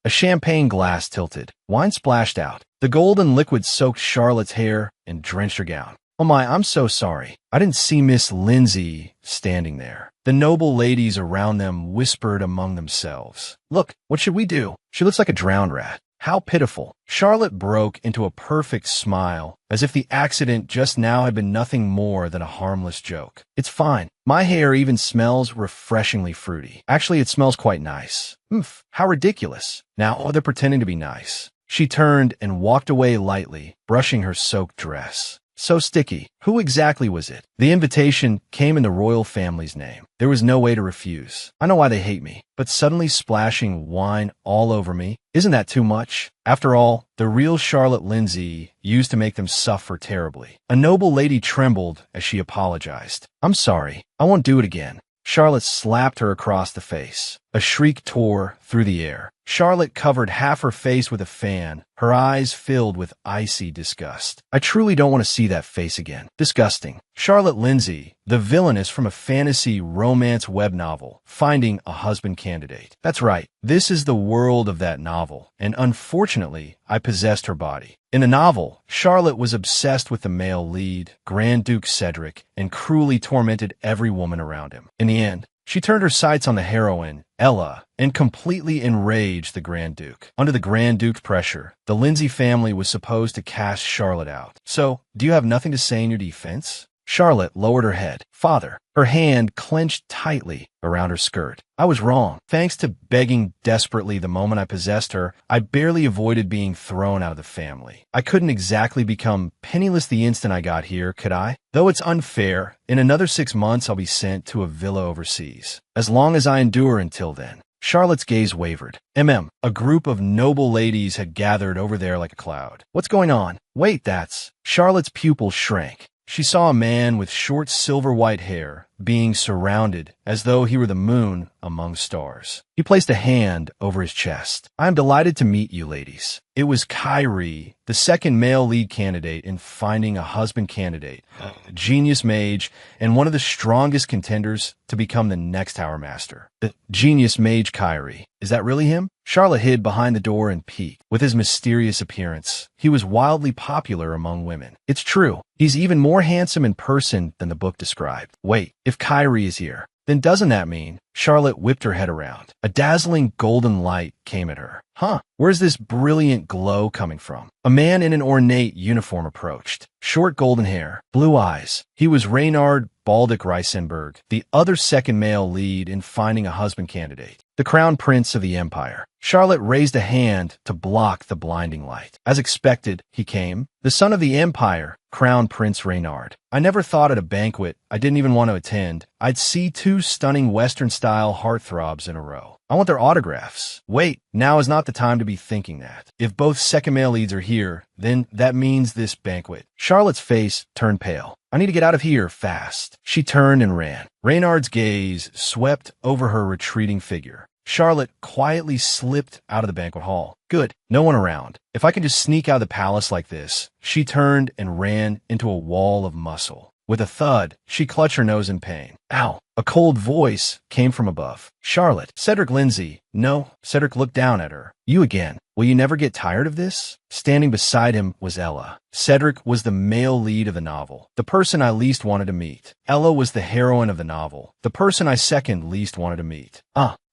A champagne glass tilted. Wine splashed out. The golden liquid soaked Charlotte's hair and drenched her gown. Oh my, I'm so sorry. I didn't see Miss Lindsay standing there. The noble ladies around them whispered among themselves. Look, what should we do? She looks like a drowned rat. How pitiful. Charlotte broke into a perfect smile, as if the accident just now had been nothing more than a harmless joke. It's fine. My hair even smells refreshingly fruity. Actually, it smells quite nice. Oof, how ridiculous. Now they're pretending to be nice. She turned and walked away lightly, brushing her soaked dress. So sticky. Who exactly was it? The invitation came in the royal family's name. There was no way to refuse. I know why they hate me, but suddenly splashing wine all over me, isn't that too much? After all, the real Charlotte Lindsay used to make them suffer terribly. A noble lady trembled as she apologized. I'm sorry. I won't do it again. Charlotte slapped her across the face. A shriek tore through the air. Charlotte covered half her face with a fan, her eyes filled with icy disgust. I truly don't want to see that face again. Disgusting. Charlotte Lindsay, the villainess from a fantasy romance web novel, Finding a Husband Candidate. That's right. This is the world of that novel, and unfortunately, I possessed her body. In the novel, Charlotte was obsessed with the male lead, Grand Duke Cedric, and cruelly tormented every woman around him. In the end, she turned her sights on the heroine, Ella, and completely enraged the Grand Duke. Under the Grand Duke's pressure, the Lindsay family was supposed to cast Charlotte out. So, do you have nothing to say in your defense? Charlotte lowered her head. Father, her hand clenched tightly around her skirt. I was wrong. Thanks to begging desperately the moment I possessed her, I barely avoided being thrown out of the family. I couldn't exactly become penniless the instant I got here, could I? Though it's unfair, in another 6 months I'll be sent to a villa overseas. As long as I endure until then. Charlotte's gaze wavered. A group of noble ladies had gathered over there like a cloud. What's going on? Wait, that's... Charlotte's pupils shrank. She saw a man with short silver-white hair being surrounded as though he were the moon among stars. He placed a hand over his chest. I am delighted to meet you, ladies. It was Kyrie, the second male lead candidate in Finding a Husband Candidate, a genius mage, and one of the strongest contenders to become the next Tower Master. The genius mage Kyrie. Is that really him? Charlotte hid behind the door and peeked. With his mysterious appearance, he was wildly popular among women. It's true. He's even more handsome in person than the book described. Wait, if Kyrie is here, then doesn't that mean... Charlotte whipped her head around. A dazzling golden light came at her. Huh, where's this brilliant glow coming from? A man in an ornate uniform approached. Short golden hair, blue eyes. He was Reynard Baldic Reisenberg, the other second male lead in Finding a Husband Candidate, the crown prince of the empire. Charlotte raised a hand to block the blinding light. As expected, he came, the son of the empire, Crown Prince Reynard. I never thought at a banquet I didn't even want to attend, I'd see two stunning Western-style heartthrobs in a row. I want their autographs. Wait, now is not the time to be thinking that. If both second male leads are here, then that means this banquet. Charlotte's face turned pale. I need to get out of here fast. She turned and ran. Reynard's gaze swept over her retreating figure. Charlotte quietly slipped out of the banquet hall. Good, no one around. If I can just sneak out of the palace like this. She turned and ran into a wall of muscle. With a thud, she clutched her nose in pain. Ow! A cold voice came from above. Charlotte, Cedric Lindsay. No, Cedric looked down at her. You again. Will you never get tired of this? Standing beside him was Ella. Cedric was the male lead of the novel, the person I least wanted to meet. Ella was the heroine of the novel, the person I second least wanted to meet.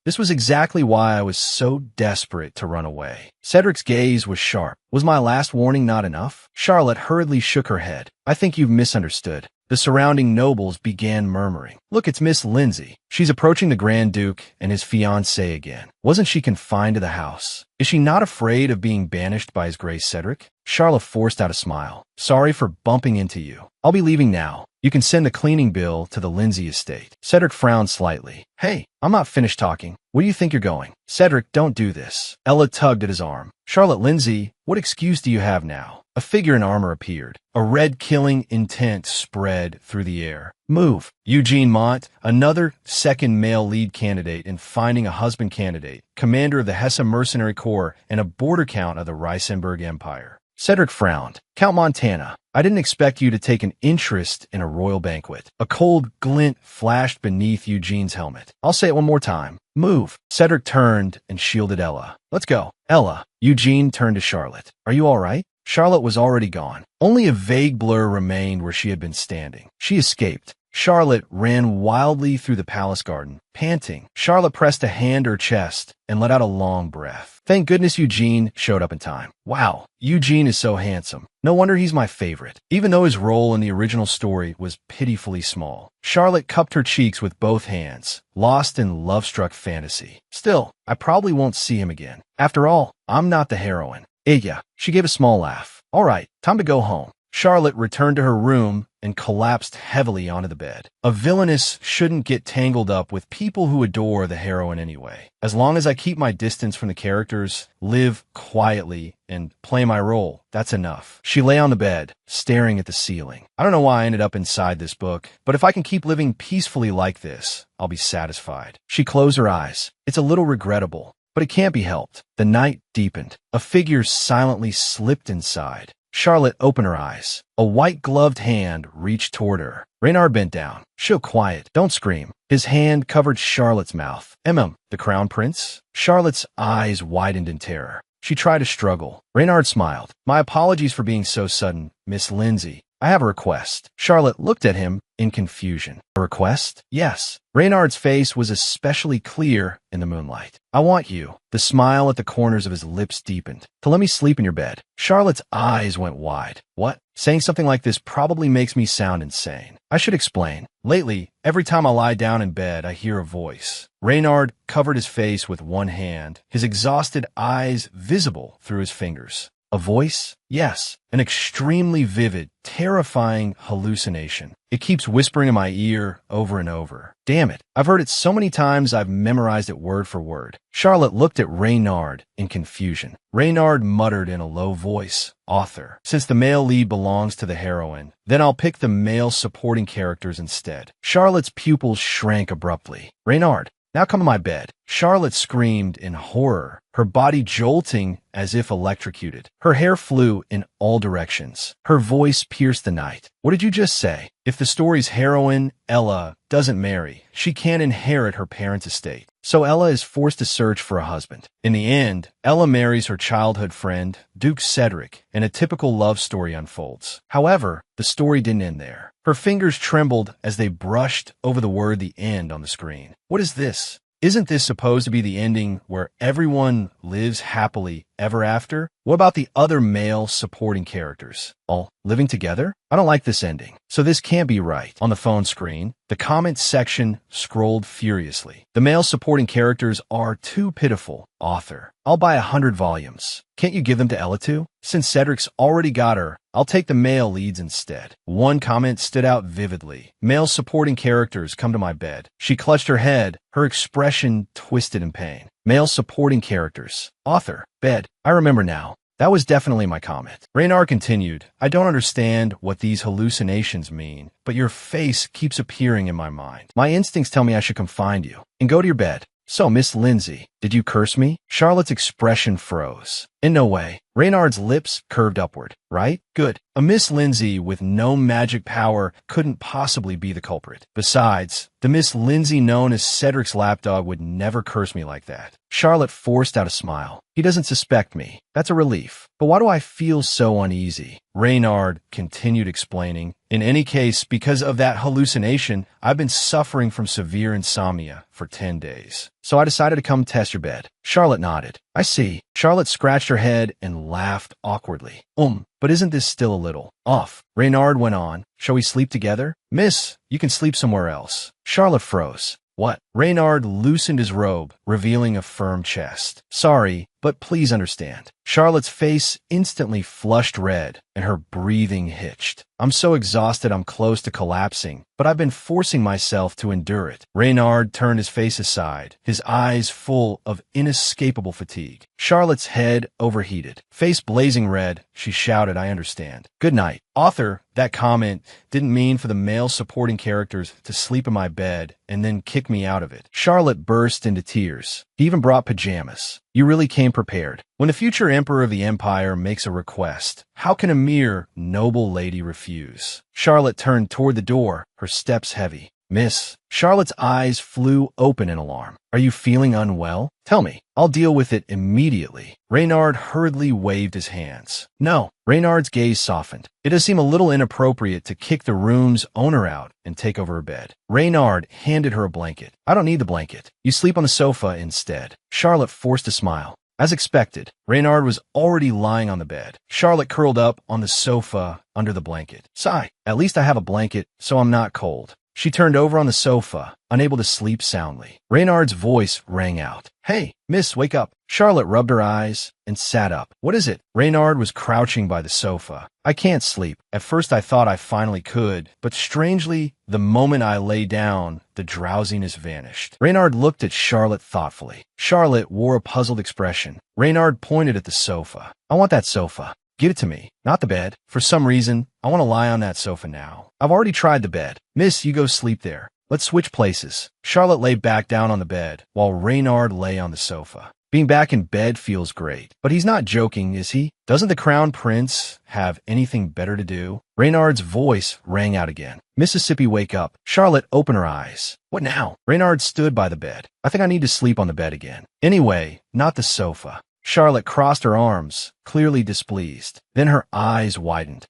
This was exactly why I was so desperate to run away. Cedric's gaze was sharp. Was my last warning not enough? Charlotte hurriedly shook her head. I think you've misunderstood. The surrounding nobles began murmuring. Look, it's Miss Lindsay. She's approaching the Grand Duke and his fiancée again. Wasn't she confined to the house? Is she not afraid of being banished by His Grace Cedric? Charlotte forced out a smile. Sorry for bumping into you. I'll be leaving now. You can send the cleaning bill to the Lindsay estate. Cedric frowned slightly. Hey, I'm not finished talking. Where do you think you're going? Cedric, don't do this. Ella tugged at his arm. Charlotte Lindsay, what excuse do you have now? A figure in armor appeared. A red killing intent spread through the air. Move. Eugene Mont, another second male lead candidate in Finding a Husband Candidate, commander of the Hesse Mercenary Corps and a border count of the Reisenberg Empire. Cedric frowned. Count Montana. I didn't expect you to take an interest in a royal banquet. A cold glint flashed beneath Eugene's helmet. I'll say it one more time. Move. Cedric turned and shielded Ella. Let's go. Ella. Eugene turned to Charlotte. Are you all right? Charlotte was already gone. Only a vague blur remained where she had been standing. She escaped. Charlotte ran wildly through the palace garden, panting. Charlotte pressed a hand to her chest and let out a long breath. Thank goodness Eugene showed up in time. Wow, Eugene is so handsome. No wonder he's my favorite, even though his role in the original story was pitifully small. Charlotte cupped her cheeks with both hands, lost in love-struck fantasy. Still, I probably won't see him again. After all, I'm not the heroine. Yeah, she gave a small laugh. All right, time to go home. Charlotte returned to her room and collapsed heavily onto the bed. A villainess shouldn't get tangled up with people who adore the heroine anyway. As long as I keep my distance from the characters, live quietly, and play my role, that's enough. She lay on the bed, staring at the ceiling. I don't know why I ended up inside this book, but if I can keep living peacefully like this, I'll be satisfied. She closed her eyes. It's a little regrettable, but it can't be helped. The night deepened. A figure silently slipped inside. Charlotte opened her eyes. A white-gloved hand reached toward her. Reynard bent down. Show quiet. Don't scream. His hand covered Charlotte's mouth. The Crown Prince? Charlotte's eyes widened in terror. She tried to struggle. Reynard smiled. My apologies for being so sudden, Miss Lindsay. I have a request. Charlotte looked at him in confusion. A request? Yes. Reynard's face was especially clear in the moonlight. I want you. The smile at the corners of his lips deepened. To let me sleep in your bed. Charlotte's eyes went wide. What? Saying something like this probably makes me sound insane. I should explain. Lately, every time I lie down in bed, I hear a voice. Reynard covered his face with one hand, his exhausted eyes visible through his fingers. A voice? Yes, an extremely vivid, terrifying hallucination. It keeps whispering in my ear over and over. Damn it, I've heard it so many times I've memorized it word for word. Charlotte looked at Reynard in confusion. Reynard muttered in a low voice, author. Since the male lead belongs to the heroine, then I'll pick the male supporting characters instead. Charlotte's pupils shrank abruptly. Reynard, now come to my bed. Charlotte screamed in horror, her body jolting as if electrocuted. Her hair flew in all directions. Her voice pierced the night. What did you just say? If the story's heroine, Ella, doesn't marry, she can't inherit her parents' estate. So Ella is forced to search for a husband. In the end, Ella marries her childhood friend, Duke Cedric, and a typical love story unfolds. However, the story didn't end there. Her fingers trembled as they brushed over the word "the end" on the screen. What is this? Isn't this supposed to be the ending where everyone lives happily ever after? What about the other male supporting characters? All living together? I don't like this ending, so this can't be right. On the phone screen, the comment section scrolled furiously. The male supporting characters are too pitiful. Author. I'll buy 100 volumes. Can't you give them to Ella too? Since Cedric's already got her, I'll take the male leads instead. One comment stood out vividly. Male supporting characters come to my bed. She clutched her head, her expression twisted in pain. Male supporting characters. Author. Bed. I remember now. That was definitely my comment. Reynard continued, I don't understand what these hallucinations mean, but your face keeps appearing in my mind. My instincts tell me I should come find you and go to your bed. So, Miss Lindsay, did you curse me? Charlotte's expression froze. In no way. Reynard's lips curved upward. Right? Good. A Miss Lindsay with no magic power couldn't possibly be the culprit. Besides, the Miss Lindsay known as Cedric's lapdog would never curse me like that. Charlotte forced out a smile. He doesn't suspect me. That's a relief. But why do I feel so uneasy? Reynard continued explaining. In any case, because of that hallucination, I've been suffering from severe insomnia for 10 days. So I decided to come test your bed. Charlotte nodded. I see. Charlotte scratched her head and laughed awkwardly. But isn't this still a little off? Reynard went on. Shall we sleep together? Miss, you can sleep somewhere else. Charlotte froze. What? Reynard loosened his robe, revealing a firm chest. Sorry, but please understand. Charlotte's face instantly flushed red, and her breathing hitched. I'm so exhausted I'm close to collapsing, but I've been forcing myself to endure it. Reynard turned his face aside, his eyes full of inescapable fatigue. Charlotte's head overheated. Face blazing red, she shouted, I understand. Good night. Author, that comment didn't mean for the male supporting characters to sleep in my bed and then kick me out of it. Charlotte burst into tears. He even brought pajamas. You really came prepared. When the future emperor of the empire makes a request, how can a mere noble lady refuse? Charlotte turned toward the door, her steps heavy. Miss. Charlotte's eyes flew open in alarm. Are you feeling unwell? Tell me. I'll deal with it immediately. Reynard hurriedly waved his hands. No. Reynard's gaze softened. It does seem a little inappropriate to kick the room's owner out and take over her bed. Reynard handed her a blanket. I don't need the blanket. You sleep on the sofa instead. Charlotte forced a smile. As expected, Reynard was already lying on the bed. Charlotte curled up on the sofa under the blanket. Sigh. At least I have a blanket, so I'm not cold. She turned over on the sofa, unable to sleep soundly. Reynard's voice rang out. Hey, miss, wake up. Charlotte rubbed her eyes and sat up. What is it? Reynard was crouching by the sofa. I can't sleep. At first I thought I finally could, but strangely, the moment I lay down, the drowsiness vanished. Reynard looked at Charlotte thoughtfully. Charlotte wore a puzzled expression. Reynard pointed at the sofa. I want that sofa. Give it to me, not the bed. For some reason, I want to lie on that sofa now. I've already tried the bed. Miss, you go sleep there. Let's switch places. Charlotte lay back down on the bed, while Reynard lay on the sofa. Being back in bed feels great. But he's not joking, is he? Doesn't the Crown Prince have anything better to do? Reynard's voice rang out again. Mississippi, wake up. Charlotte opened her eyes. What now? Reynard stood by the bed. I think I need to sleep on the bed again. Anyway, not the sofa. Charlotte crossed her arms, clearly displeased. Then her eyes widened.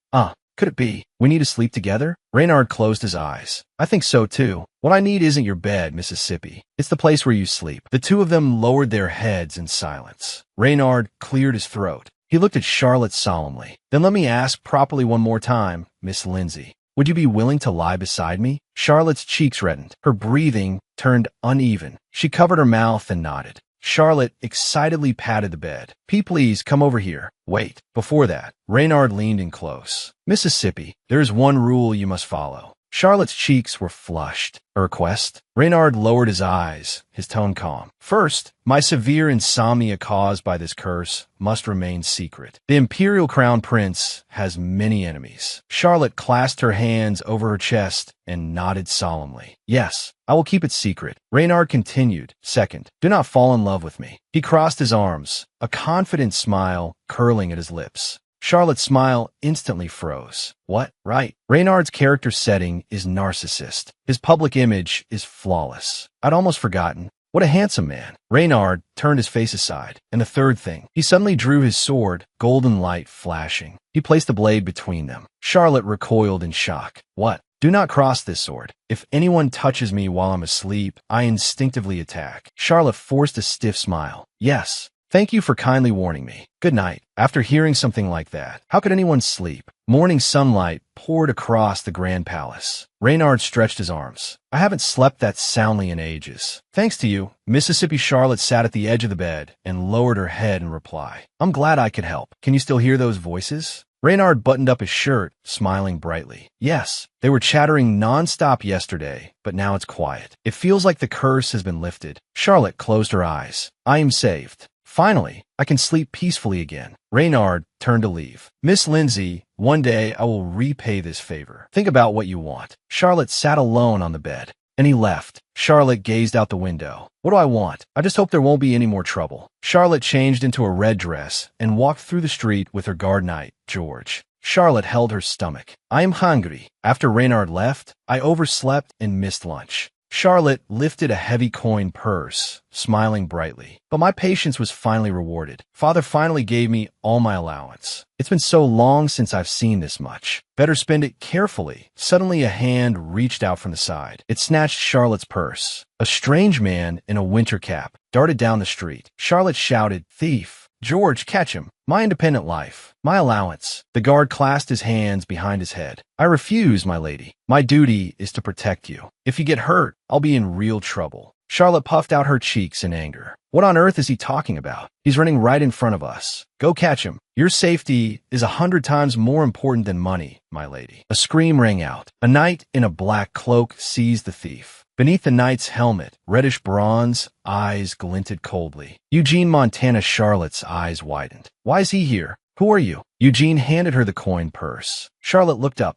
Could it be? We need to sleep together? Reynard closed his eyes. I think so too. What I need isn't your bed, Mississippi. It's the place where you sleep. The two of them lowered their heads in silence. Reynard cleared his throat. He looked at Charlotte solemnly. Then let me ask properly one more time, Miss Lindsay. Would you be willing to lie beside me? Charlotte's cheeks reddened. Her breathing turned uneven. She covered her mouth and nodded. Charlotte excitedly patted the bed. Please come over here. Wait. Before that, Reynard leaned in close. Mississippi, there is one rule you must follow. Charlotte's cheeks were flushed. A request? Reynard lowered his eyes, his tone calm. First, my severe insomnia caused by this curse must remain secret. The Imperial Crown Prince has many enemies. Charlotte clasped her hands over her chest and nodded solemnly. Yes, I will keep it secret. Reynard continued. Second, do not fall in love with me. He crossed his arms, a confident smile curling at his lips. Charlotte's smile instantly froze. What? Right. Reynard's character setting is narcissist. His public image is flawless. I'd almost forgotten. What a handsome man. Reynard turned his face aside. And the third thing, he suddenly drew his sword, golden light flashing. He placed the blade between them. Charlotte recoiled in shock. What? Do not cross this sword. If anyone touches me while I'm asleep, I instinctively attack. Charlotte forced a stiff smile. Yes. Thank you for kindly warning me. Good night. After hearing something like that, how could anyone sleep? Morning sunlight poured across the grand palace. Reynard stretched his arms. I haven't slept that soundly in ages. Thanks to you. Mississippi Charlotte sat at the edge of the bed and lowered her head in reply. I'm glad I could help. Can you still hear those voices? Reynard buttoned up his shirt, smiling brightly. Yes, they were chattering nonstop yesterday, but now it's quiet. It feels like the curse has been lifted. Charlotte closed her eyes. I am saved. Finally, I can sleep peacefully again. Reynard turned to leave. Miss Lindsay, one day I will repay this favor. Think about what you want. Charlotte sat alone on the bed, and he left. Charlotte gazed out the window. What do I want? I just hope there won't be any more trouble. Charlotte changed into a red dress and walked through the street with her guard knight, George. Charlotte held her stomach. I am hungry. After Reynard left, I overslept and missed lunch. Charlotte lifted a heavy coin purse, smiling brightly. But my patience was finally rewarded. Father finally gave me all my allowance. It's been so long since I've seen this much. Better spend it carefully. Suddenly a hand reached out from the side. It snatched Charlotte's purse. A strange man in a winter cap darted down the street. Charlotte shouted, "Thief! George, catch him. My independent life. My allowance." The guard clasped his hands behind his head. I refuse, my lady. My duty is to protect you. If you get hurt, I'll be in real trouble. Charlotte puffed out her cheeks in anger. What on earth is he talking about? He's running right in front of us. Go catch him. Your safety is 100 times more important than money, my lady. A scream rang out. A knight in a black cloak seized the thief. Beneath the knight's helmet, reddish bronze eyes glinted coldly. Eugene Montana Charlotte's eyes widened. Why is he here? Who are you? Eugene handed her the coin purse. Charlotte looked up.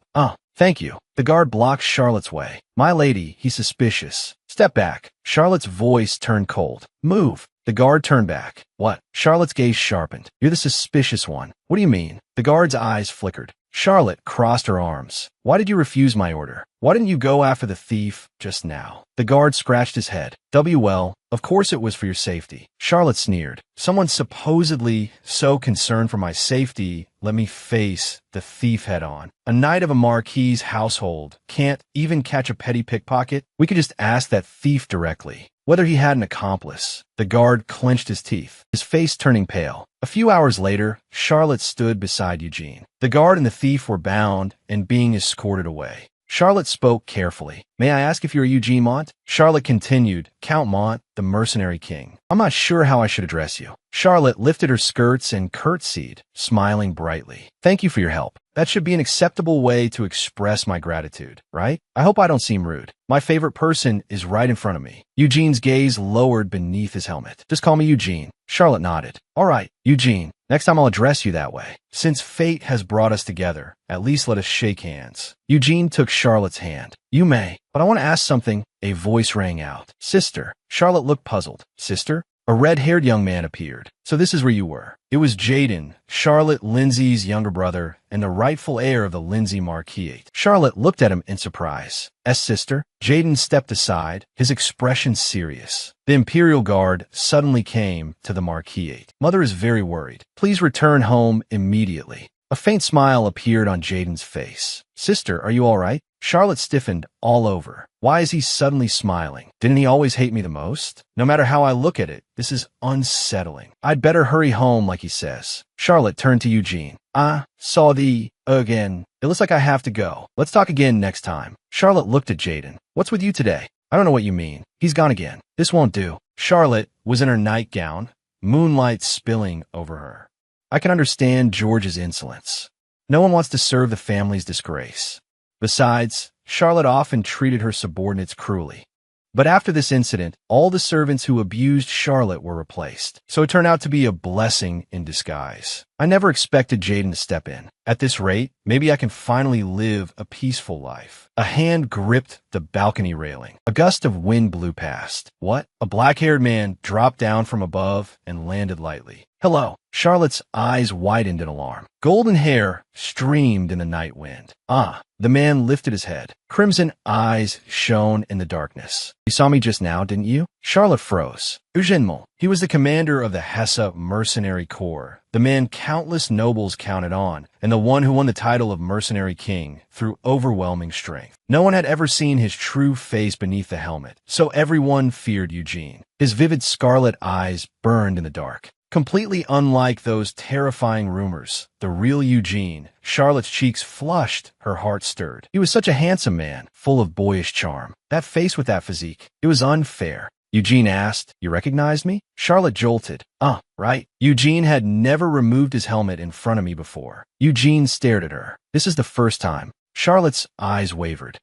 Thank you. The guard blocked Charlotte's way. My lady, he's suspicious. Step back. Charlotte's voice turned cold. Move. The guard turned back. What? Charlotte's gaze sharpened. You're the suspicious one. What do you mean? The guard's eyes flickered. Charlotte crossed her arms. Why did you refuse my order? Why didn't you go after the thief just now? The guard scratched his head. Well, of course it was for your safety. Charlotte sneered. Someone supposedly so concerned for my safety let me face the thief head on. A knight of a marquis's household can't even catch a petty pickpocket? We could just ask that thief directly whether he had an accomplice. The guard clenched his teeth, his face turning pale. A few hours later, Charlotte stood beside Eugene. The guard and the thief were bound and being escorted away. Charlotte spoke carefully. May I ask if you're Eugene Mont? Charlotte continued, Count Mont, the mercenary king. I'm not sure how I should address you. Charlotte lifted her skirts and curtsied, smiling brightly. Thank you for your help. That should be an acceptable way to express my gratitude, right? I hope I don't seem rude. My favorite person is right in front of me. Eugene's gaze lowered beneath his helmet. Just call me Eugene. Charlotte nodded. All right, Eugene. Next time I'll address you that way. Since fate has brought us together, at least let us shake hands. Eugene took Charlotte's hand. You may, but I want to ask something. A voice rang out. Sister. Charlotte looked puzzled. Sister? A red-haired young man appeared. So this is where you were. It was Jaden, Charlotte Lindsay's younger brother, and the rightful heir of the Lindsay Marquisate. Charlotte looked at him in surprise. Sister? Jaden stepped aside, his expression serious. The Imperial Guard suddenly came to the Marquisate. Mother is very worried. Please return home immediately. A faint smile appeared on Jaden's face. Sister, are you all right? Charlotte stiffened all over. Why is he suddenly smiling? Didn't he always hate me the most? No matter how I look at it, this is unsettling. I'd better hurry home like he says. Charlotte turned to Eugene. Saw thee again. It looks like I have to go. Let's talk again next time. Charlotte looked at Jaden. What's with you today? I don't know what you mean. He's gone again. This won't do. Charlotte was in her nightgown, moonlight spilling over her. I can understand George's insolence. No one wants to serve the family's disgrace. Besides, Charlotte often treated her subordinates cruelly. But after this incident, all the servants who abused Charlotte were replaced. So it turned out to be a blessing in disguise. I never expected Jaden to step in. At this rate, maybe I can finally live a peaceful life. A hand gripped the balcony railing. A gust of wind blew past. What? A black-haired man dropped down from above and landed lightly. Hello. Charlotte's eyes widened in alarm. Golden hair streamed in the night wind. The man lifted his head. Crimson eyes shone in the darkness. You saw me just now, didn't you? Charlotte froze. Eugene Mont. He was the commander of the Hesse Mercenary Corps, the man countless nobles counted on, and the one who won the title of Mercenary King through overwhelming strength. No one had ever seen his true face beneath the helmet, so everyone feared Eugene. His vivid scarlet eyes burned in the dark. Completely unlike those terrifying rumors, the real Eugene, Charlotte's cheeks flushed, her heart stirred. He was such a handsome man, full of boyish charm. That face with that physique, it was unfair. Eugene asked, You recognized me? Charlotte jolted. Right. Eugene had never removed his helmet in front of me before. Eugene stared at her. This is the first time. Charlotte's eyes wavered.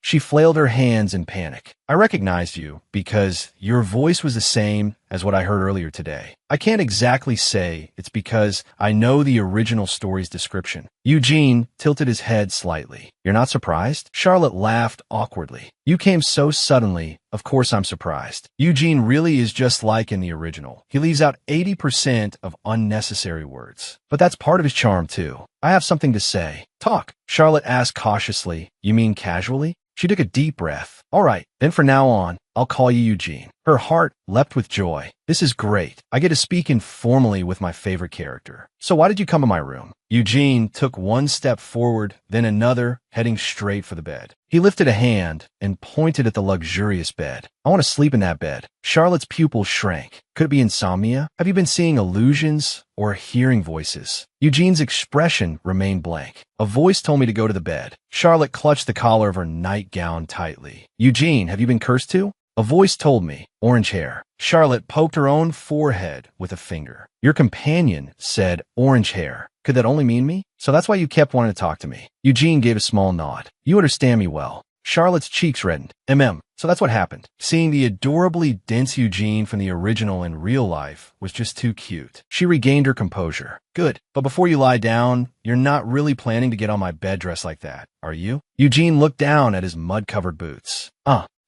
She flailed her hands in panic. I recognized you because your voice was the same as what I heard earlier today. I can't exactly say it's because I know the original story's description. Eugene tilted his head slightly. You're not surprised? Charlotte laughed awkwardly. You came so suddenly, of course I'm surprised. Eugene really is just like in the original. He leaves out 80% of unnecessary words. But that's part of his charm too. I have something to say. Talk. Charlotte asked cautiously. You mean casually? She took a deep breath. All right, then from now on, I'll call you Eugene. Her heart leapt with joy. This is great. I get to speak informally with my favorite character. So why did you come to my room? Eugene took one step forward, then another, heading straight for the bed. He lifted a hand and pointed at the luxurious bed. I want to sleep in that bed. Charlotte's pupils shrank. Could it be insomnia? Have you been seeing illusions or hearing voices? Eugene's expression remained blank. A voice told me to go to the bed. Charlotte clutched the collar of her nightgown tightly. Eugene, have you been cursed too? A voice told me. Orange hair. Charlotte poked her own forehead with a finger. Your companion said orange hair. Could that only mean me? So that's why you kept wanting to talk to me. Eugene gave a small nod. You understand me well. Charlotte's cheeks reddened. So that's what happened. Seeing the adorably dense Eugene from the original in real life was just too cute. She regained her composure. Good. But before you lie down, you're not really planning to get on my bed dressed like that, are you? Eugene looked down at his mud-covered boots.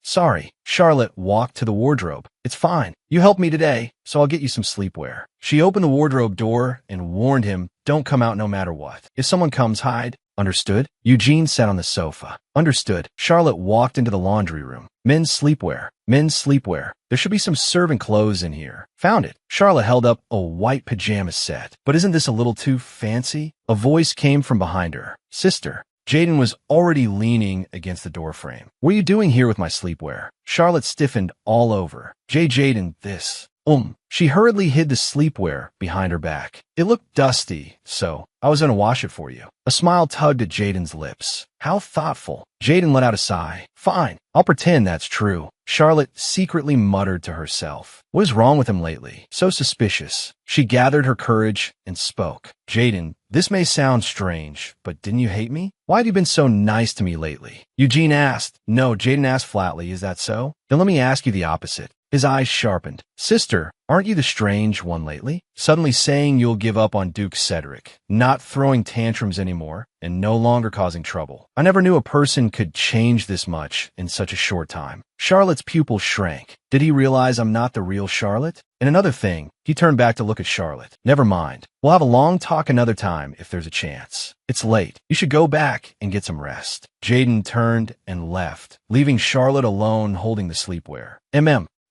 Sorry. Charlotte walked to the wardrobe. It's fine. You helped me today, so I'll get you some sleepwear. She opened the wardrobe door and warned him, don't come out no matter what. If someone comes, hide. Understood? Eugene sat on the sofa. Understood. Charlotte walked into the laundry room. Men's sleepwear. Men's sleepwear. There should be some servant clothes in here. Found it. Charlotte held up a white pajama set. But isn't this a little too fancy? A voice came from behind her. Sister. Jaden was already leaning against the doorframe. What are you doing here with my sleepwear? Charlotte stiffened all over. Jaden, this. She hurriedly hid the sleepwear behind her back. It looked dusty, so I was going to wash it for you. A smile tugged at Jaden's lips. How thoughtful. Jaden let out a sigh. Fine, I'll pretend that's true. Charlotte secretly muttered to herself. What is wrong with him lately? So suspicious. She gathered her courage and spoke. Jaden, this may sound strange, but didn't you hate me? Why have you been so nice to me lately? Eugene asked. No, Jaden asked flatly. Is that so? Then let me ask you the opposite. His eyes sharpened. Sister, aren't you the strange one lately? Suddenly saying you'll give up on Duke Cedric, not throwing tantrums anymore, and no longer causing trouble. I never knew a person could change this much in such a short time. Charlotte's pupils shrank. Did he realize I'm not the real Charlotte? And another thing, he turned back to look at Charlotte. Never mind. We'll have a long talk another time if there's a chance. It's late. You should go back and get some rest. Jaden turned and left, leaving Charlotte alone holding the sleepwear.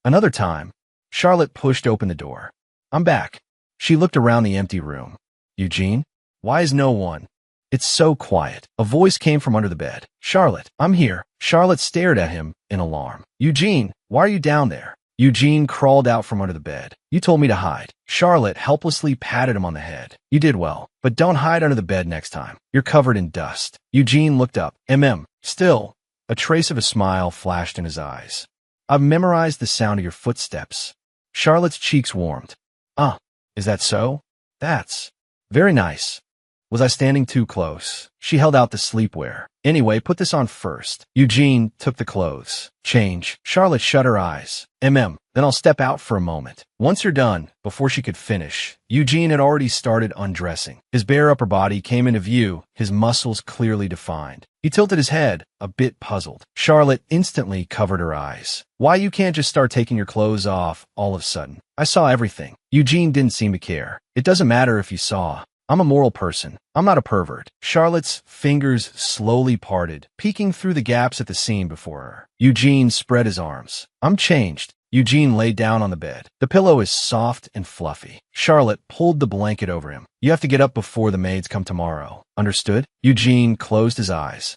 Another time. Charlotte pushed open the door. I'm back. She looked around the empty room. Eugene? Why is no one? It's so quiet. A voice came from under the bed. Charlotte, I'm here. Charlotte stared at him in alarm. Eugene, why are you down there? Eugene crawled out from under the bed. You told me to hide. Charlotte helplessly patted him on the head. You did well, but don't hide under the bed next time. You're covered in dust. Eugene looked up. Still, a trace of a smile flashed in his eyes. I've memorized the sound of your footsteps. Charlotte's cheeks warmed. Is that so? That's very nice. Was I standing too close? She held out the sleepwear. Anyway, put this on first. Eugene took the clothes. Change. Charlotte shut her eyes. Then I'll step out for a moment. Once you're done, before she could finish, Eugene had already started undressing. His bare upper body came into view, his muscles clearly defined. He tilted his head, a bit puzzled. Charlotte instantly covered her eyes. Why you can't just start taking your clothes off all of a sudden? I saw everything. Eugene didn't seem to care. It doesn't matter if you saw. I'm a moral person. I'm not a pervert. Charlotte's fingers slowly parted, peeking through the gaps at the seam before her. Eugene spread his arms. I'm changed. Eugene lay down on the bed. The pillow is soft and fluffy. Charlotte pulled the blanket over him. You have to get up before the maids come tomorrow. Understood? Eugene closed his eyes.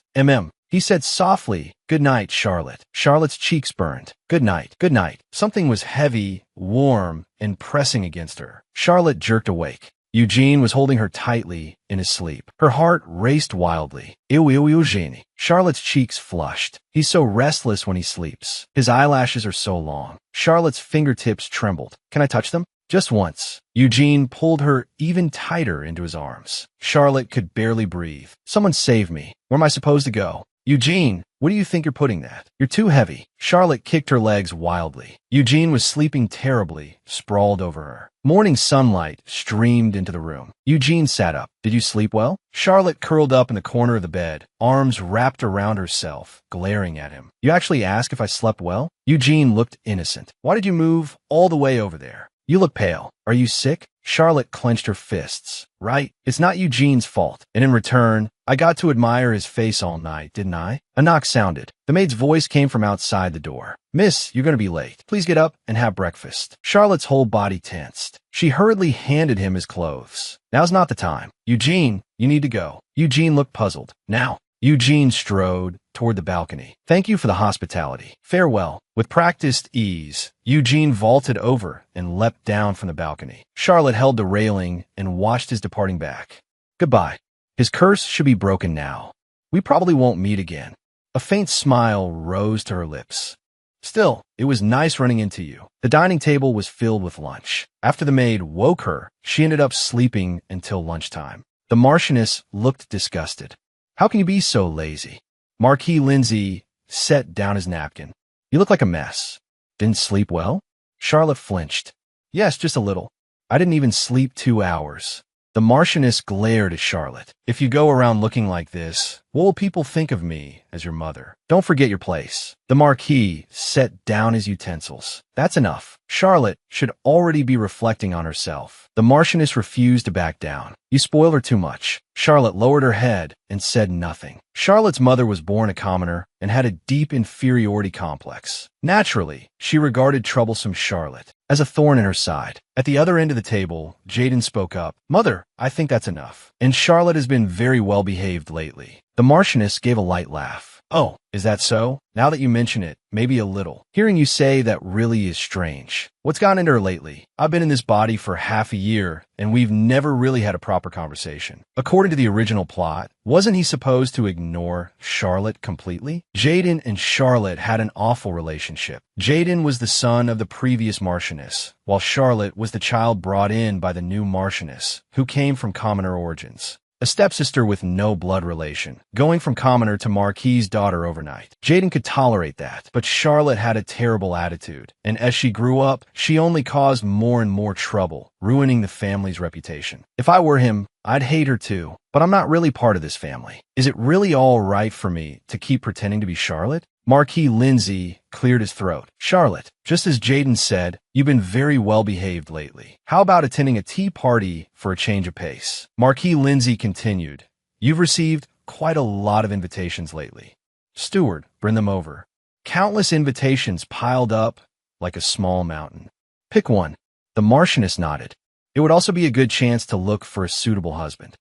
He said softly, good night, Charlotte. Charlotte's cheeks burned. Good night, good night. Something was heavy, warm, and pressing against her. Charlotte jerked awake. Eugene was holding her tightly in his sleep. Her heart raced wildly. Eugenie. Charlotte's cheeks flushed. He's so restless when he sleeps. His eyelashes are so long. Charlotte's fingertips trembled. Can I touch them? Just once. Eugene pulled her even tighter into his arms. Charlotte could barely breathe. Someone save me. Where am I supposed to go? Eugene, where do you think you're putting that? You're too heavy. Charlotte kicked her legs wildly. Eugene was sleeping terribly, sprawled over her. Morning sunlight streamed into the room. Eugene sat up. Did you sleep well? Charlotte curled up in the corner of the bed, arms wrapped around herself, glaring at him. You actually asked if I slept well? Eugene looked innocent. Why did you move all the way over there? You look pale. Are you sick? Charlotte clenched her fists. Right? It's not Eugene's fault. And in return, I got to admire his face all night, didn't I? A knock sounded. The maid's voice came from outside the door. Miss, you're going to be late. Please get up and have breakfast. Charlotte's whole body tensed. She hurriedly handed him his clothes. Now's not the time. Eugene, you need to go. Eugene looked puzzled. Now. Eugene strode toward the balcony. Thank you for the hospitality. Farewell. With practiced ease, Eugene vaulted over and leapt down from the balcony. Charlotte held the railing and watched his departing back. Goodbye. His curse should be broken now. We probably won't meet again. A faint smile rose to her lips. Still, it was nice running into you. The dining table was filled with lunch. After the maid woke her, she ended up sleeping until lunchtime. The Marchioness looked disgusted. How can you be so lazy? Marquis Lindsay set down his napkin. You look like a mess. Didn't sleep well? Charlotte flinched. Yes, just a little. I didn't even sleep 2 hours. The Marchioness glared at Charlotte. If you go around looking like this, what will people think of me as your mother? Don't forget your place. The Marquis set down his utensils. That's enough. Charlotte should already be reflecting on herself. The Marchioness refused to back down. You spoil her too much. Charlotte lowered her head and said nothing. Charlotte's mother was born a commoner and had a deep inferiority complex. Naturally, she regarded troublesome Charlotte as a thorn in her side. At the other end of the table, Jaden spoke up. Mother, I think that's enough. And Charlotte has been very well behaved lately. The Marchioness gave a light laugh. Oh, is that so? Now that you mention it, maybe a little. Hearing you say that really is strange. What's gone into her lately? I've been in this body for half a year, and we've never really had a proper conversation. According to the original plot, wasn't he supposed to ignore Charlotte completely? Jaden and Charlotte had an awful relationship. Jaden was the son of the previous Marchioness, while Charlotte was the child brought in by the new Marchioness, who came from commoner origins. A stepsister with no blood relation, going from commoner to Marquis's daughter overnight. Jaden could tolerate that, but Charlotte had a terrible attitude, and as she grew up, she only caused more and more trouble, ruining the family's reputation. If I were him, I'd hate her too, but I'm not really part of this family. Is it really all right for me to keep pretending to be Charlotte? Marquis Lindsay cleared his throat. Charlotte, just as Jaden said, you've been very well behaved lately. How about attending a tea party for a change of pace? Marquis Lindsay continued. You've received quite a lot of invitations lately. Steward, bring them over. Countless invitations piled up like a small mountain. Pick one. The Marchioness nodded. It would also be a good chance to look for a suitable husband.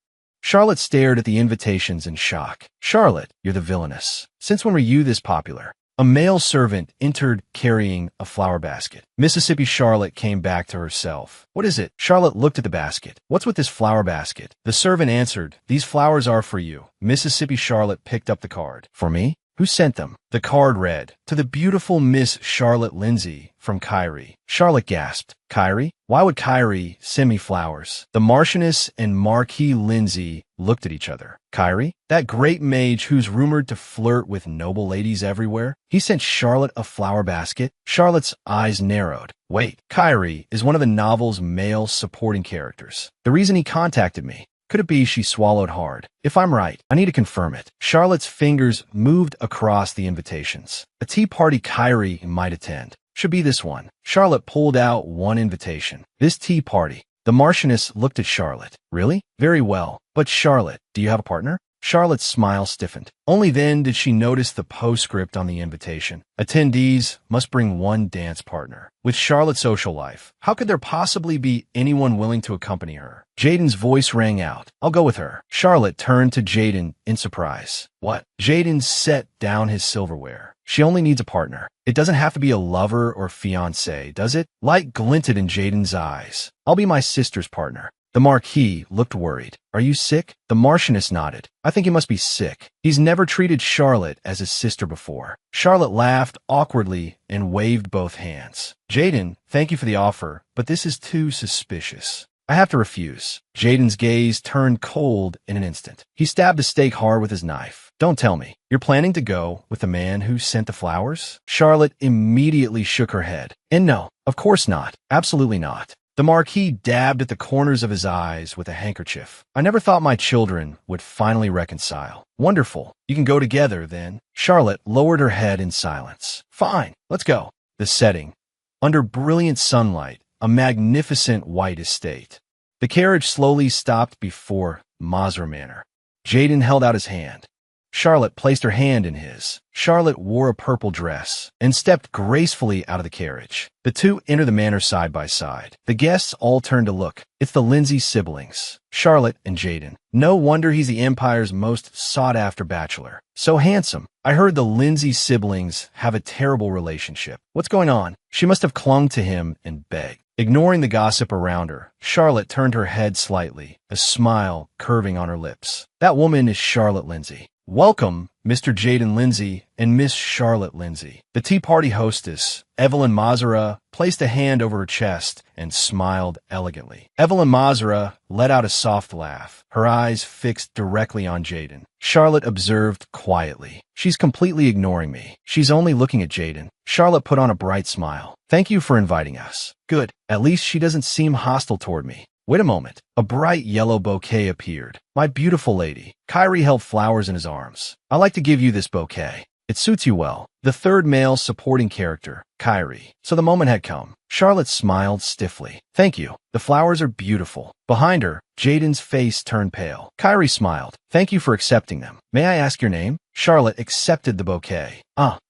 Charlotte stared at the invitations in shock. Charlotte, you're the villainess. Since when were you this popular? A male servant entered carrying a flower basket. Mississippi Charlotte came back to herself. What is it? Charlotte looked at the basket. What's with this flower basket? The servant answered, these flowers are for you. Mississippi Charlotte picked up the card. For me? Who sent them? The card read, to the beautiful Miss Charlotte Lindsay from Kyrie. Charlotte gasped. Kyrie? Why would Kyrie send me flowers? The Marchioness and Marquis Lindsay looked at each other. Kyrie? That great mage who's rumored to flirt with noble ladies everywhere? He sent Charlotte a flower basket? Charlotte's eyes narrowed. Wait, Kyrie is one of the novel's male supporting characters. The reason he contacted me. Could it be she swallowed hard? If I'm right, I need to confirm it. Charlotte's fingers moved across the invitations. A tea party Kyrie might attend. Should be this one. Charlotte pulled out one invitation. This tea party. The Marchioness looked at Charlotte. Really? Very well. But Charlotte, do you have a partner? Charlotte's smile stiffened. Only then did she notice the postscript on the invitation. Attendees must bring one dance partner. With Charlotte's social life, how could there possibly be anyone willing to accompany her? Jaden's voice rang out. I'll go with her. Charlotte turned to Jaden in surprise. What? Jaden set down his silverware. She only needs a partner. It doesn't have to be a lover or fiancé, does it? Light glinted in Jaden's eyes. I'll be my sister's partner. The Marquis looked worried. Are you sick? The Marchioness nodded. I think he must be sick. He's never treated Charlotte as his sister before. Charlotte laughed awkwardly and waved both hands. Jaden, thank you for the offer, but this is too suspicious. I have to refuse. Jaden's gaze turned cold in an instant. He stabbed a steak hard with his knife. Don't tell me. You're planning to go with the man who sent the flowers? Charlotte immediately shook her head. And no, of course not. Absolutely not. The Marquis dabbed at the corners of his eyes with a handkerchief. I never thought my children would finally reconcile. Wonderful. You can go together, then. Charlotte lowered her head in silence. Fine, let's go. The setting. Under brilliant sunlight, a magnificent white estate. The carriage slowly stopped before Masra Manor. Jaden held out his hand. Charlotte placed her hand in his. Charlotte wore a purple dress and stepped gracefully out of the carriage. The two entered the manor side by side. The guests all turned to look. It's the Lindsay siblings, Charlotte and Jaden. No wonder he's the Empire's most sought-after bachelor. So handsome. I heard the Lindsay siblings have a terrible relationship. What's going on? She must have clung to him and begged. Ignoring the gossip around her, Charlotte turned her head slightly, a smile curving on her lips. That woman is Charlotte Lindsay. Welcome, Mr. Jaden Lindsay and Miss Charlotte Lindsay. The tea party hostess, Evelyn Mazara, placed a hand over her chest and smiled elegantly. Evelyn Mazara let out a soft laugh, her eyes fixed directly on Jaden. Charlotte observed quietly. She's completely ignoring me. She's only looking at Jaden. Charlotte put on a bright smile. Thank you for inviting us. Good. At least she doesn't seem hostile toward me. Wait a moment. A bright yellow bouquet appeared. My beautiful lady. Kyrie held flowers in his arms. I like to give you this bouquet. It suits you well. The third male supporting character, Kyrie. So the moment had come. Charlotte smiled stiffly. Thank you. The flowers are beautiful. Behind her, Jaden's face turned pale. Kyrie smiled. Thank you for accepting them. May I ask your name? Charlotte accepted the bouquet.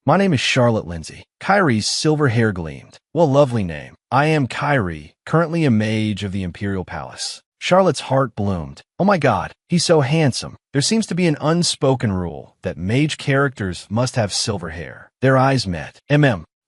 My name is Charlotte Lindsay. Kyrie's silver hair gleamed. Well, lovely name. I am Kyrie, currently a mage of the Imperial Palace. Charlotte's heart bloomed. Oh my God, he's so handsome. There seems to be an unspoken rule that mage characters must have silver hair. Their eyes met.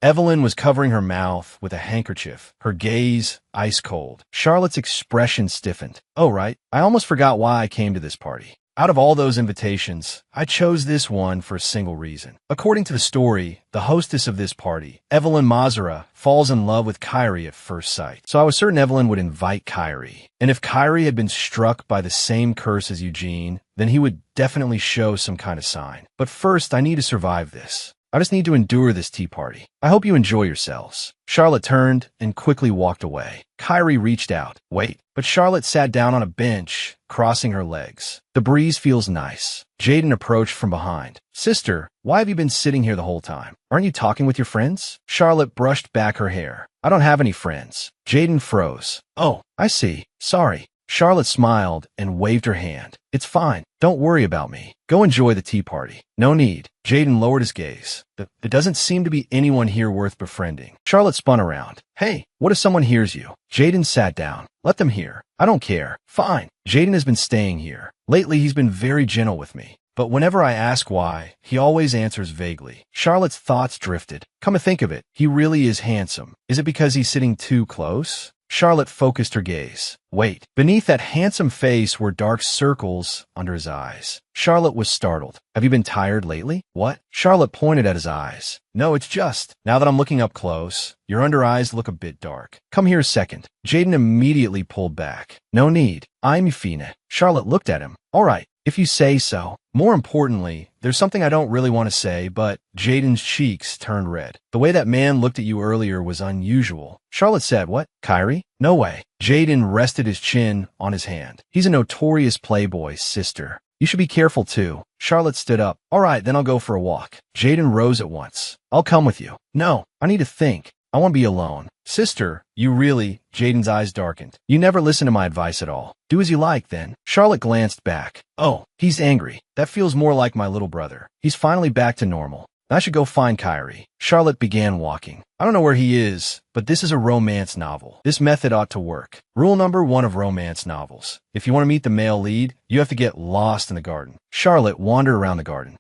Evelyn was covering her mouth with a handkerchief, her gaze ice cold. Charlotte's expression stiffened. Oh, right. I almost forgot why I came to this party. Out of all those invitations, I chose this one for a single reason. According to the story, the hostess of this party, Evelyn Mazara, falls in love with Kyrie at first sight. So I was certain Evelyn would invite Kyrie. And if Kyrie had been struck by the same curse as Eugene, then he would definitely show some kind of sign. But first, I need to survive this. I just need to endure this tea party. I hope you enjoy yourselves. Charlotte turned and quickly walked away. Kyrie reached out. Wait. But Charlotte sat down on a bench, crossing her legs. The breeze feels nice. Jaden approached from behind. Sister, why have you been sitting here the whole time? Aren't you talking with your friends? Charlotte brushed back her hair. I don't have any friends. Jaden froze. Oh, I see. Sorry. Charlotte smiled and waved her hand. It's fine. Don't worry about me. Go enjoy the tea party. No need. Jaden lowered his gaze. There doesn't seem to be anyone here worth befriending. Charlotte spun around. Hey, what if someone hears you? Jaden sat down. Let them hear. I don't care. Fine. Jaden has been staying here. Lately, he's been very gentle with me. But whenever I ask why, he always answers vaguely. Charlotte's thoughts drifted. Come to think of it, he really is handsome. Is it because he's sitting too close? Charlotte focused her gaze. Wait, beneath that handsome face were dark circles under his eyes. Charlotte was startled. Have you been tired lately? What? Charlotte pointed at his eyes. No, it's just, now that I'm looking up close, your under eyes look a bit dark. Come here a second. Jaden immediately pulled back. No need. I'm Euphina. Charlotte looked at him. All right, if you say so. More importantly, there's something I don't really want to say, but Jaden's cheeks turned red. The way that man looked at you earlier was unusual. Charlotte said, what? Kyrie? No way. Jaden rested his chin on his hand. He's a notorious playboy, sister. You should be careful too. Charlotte stood up. All right, then I'll go for a walk. Jaden rose at once. I'll come with you. No, I need to think. I want to be alone. Sister, you really, Jaden's eyes darkened. You never listen to my advice at all. Do as you like, then. Charlotte glanced back. Oh, he's angry. That feels more like my little brother. He's finally back to normal. I should go find Kyrie. Charlotte began walking. I don't know where he is, but this is a romance novel. This method ought to work. Rule number 1 of romance novels. If you want to meet the male lead, you have to get lost in the garden. Charlotte wandered around the garden.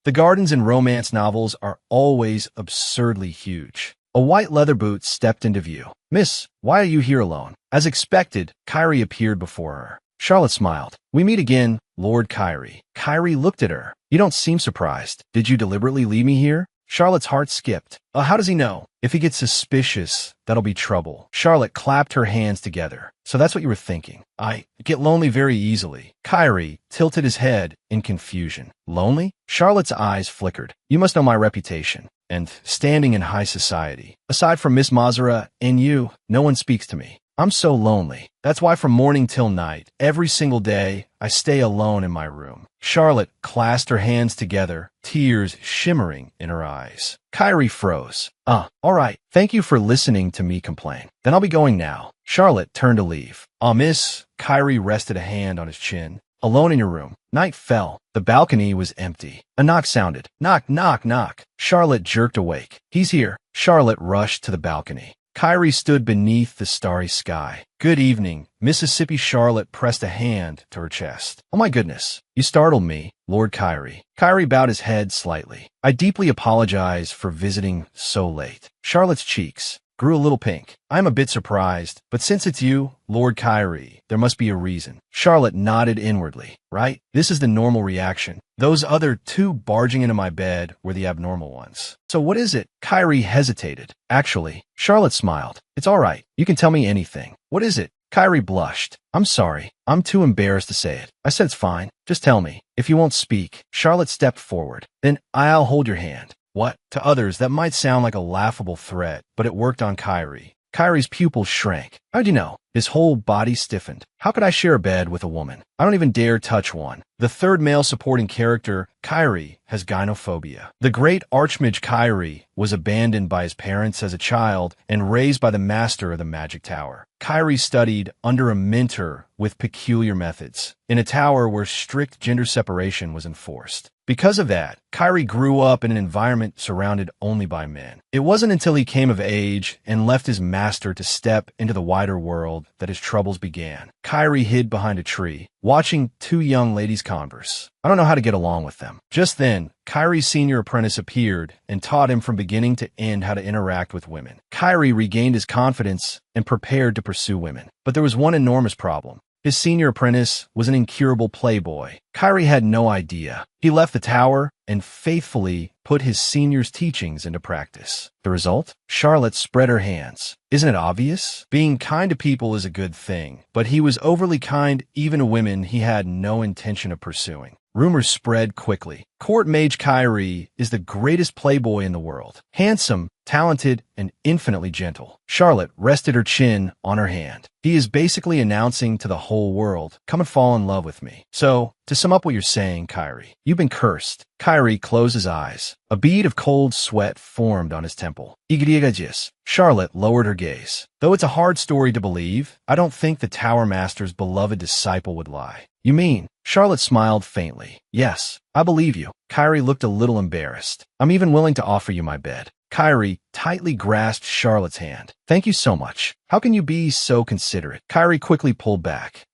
The gardens in romance novels are always absurdly huge. A white leather boot stepped into view. Miss, why are you here alone? As expected, Kyrie appeared before her. Charlotte smiled. We meet again, Lord Kyrie. Kyrie looked at her. You don't seem surprised. Did you deliberately leave me here? Charlotte's heart skipped. How does he know? If he gets suspicious, that'll be trouble. Charlotte clapped her hands together. So that's what you were thinking. I get lonely very easily. Kyrie tilted his head in confusion. Lonely? Charlotte's eyes flickered. You must know my reputation. And standing in high society. Aside from Miss Mazara and you, no one speaks to me. I'm so lonely. That's why from morning till night, every single day, I stay alone in my room. Charlotte clasped her hands together, tears shimmering in her eyes. Kyrie froze. All right. Thank you for listening to me complain. Then I'll be going now. Charlotte turned to leave. Miss. Kyrie rested a hand on his chin. Alone in your room. Night fell. The balcony was empty. A knock sounded. Knock, knock, knock. Charlotte jerked awake. He's here. Charlotte rushed to the balcony. Kyrie stood beneath the starry sky. Good evening. Mississippi Charlotte pressed a hand to her chest. Oh my goodness. You startled me, Lord Kyrie. Kyrie bowed his head slightly. I deeply apologize for visiting so late. Charlotte's cheeks grew a little pink. I'm a bit surprised, but since it's you, Lord Kyrie, there must be a reason. Charlotte nodded inwardly. Right? This is the normal reaction. Those other two barging into my bed were the abnormal ones. So what is it? Kyrie hesitated. Actually, Charlotte smiled. It's all right. You can tell me anything. What is it? Kyrie blushed. I'm sorry. I'm too embarrassed to say it. I said it's fine. Just tell me. If you won't speak. Charlotte stepped forward. Then I'll hold your hand. What? To others, that might sound like a laughable threat, but it worked on Kyrie. Kyrie's pupils shrank. How'd you know? His whole body stiffened. How could I share a bed with a woman? I don't even dare touch one. The third male supporting character, Kyrie, has gynophobia. The great archmage Kyrie was abandoned by his parents as a child and raised by the master of the magic tower. Kyrie studied under a mentor with peculiar methods, in a tower where strict gender separation was enforced. Because of that, Kyrie grew up in an environment surrounded only by men. It wasn't until he came of age and left his master to step into the wider world that his troubles began. Kyrie hid behind a tree, watching two young ladies converse. I don't know how to get along with them. Just then, Kyrie's senior apprentice appeared and taught him from beginning to end how to interact with women. Kyrie regained his confidence and prepared to pursue women. But there was one enormous problem. His senior apprentice was an incurable playboy. Kyrie had no idea. He left the tower and faithfully put his senior's teachings into practice. The result? Charlotte spread her hands. Isn't it obvious? Being kind to people is a good thing, but he was overly kind even to women he had no intention of pursuing. Rumors spread quickly. Court Mage Kyrie is the greatest playboy in the world. Handsome, talented, and infinitely gentle. Charlotte rested her chin on her hand. He is basically announcing to the whole world, come and fall in love with me. So, to sum up what you're saying, Kyrie, you've been cursed. Kyrie closed his eyes. A bead of cold sweat formed on his temple. Charlotte lowered her gaze. Though it's a hard story to believe, I don't think the Tower Master's beloved disciple would lie. You mean? Charlotte smiled faintly. Yes, I believe you. Kyrie looked a little embarrassed. I'm even willing to offer you my bed. Kyrie tightly grasped Charlotte's hand. Thank you so much. How can you be so considerate? Kyrie quickly pulled back.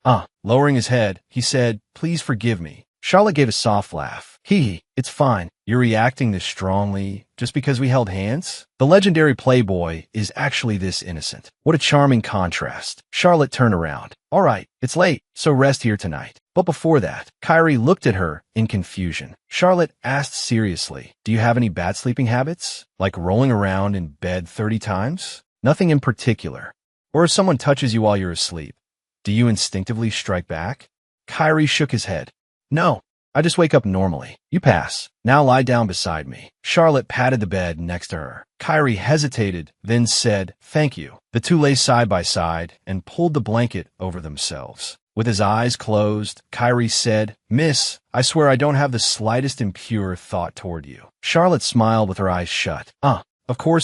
Lowering his head, he said, please forgive me. Charlotte gave a soft laugh. It's fine. You're reacting this strongly just because we held hands? The legendary playboy is actually this innocent. What a charming contrast. Charlotte turned around. All right, it's late, so rest here tonight. But before that, Kyrie looked at her in confusion. Charlotte asked seriously, do you have any bad sleeping habits? Like rolling around in bed 30 times? Nothing in particular. Or if someone touches you while you're asleep, do you instinctively strike back? Kyrie shook his head. No, I just wake up normally. You pass. Now lie down beside me. Charlotte patted the bed next to her. Kyrie hesitated, then said, thank you. The two lay side by side and pulled the blanket over themselves. With his eyes closed, Kyrie said, Miss, I swear I don't have the slightest impure thought toward you. Charlotte smiled with her eyes shut.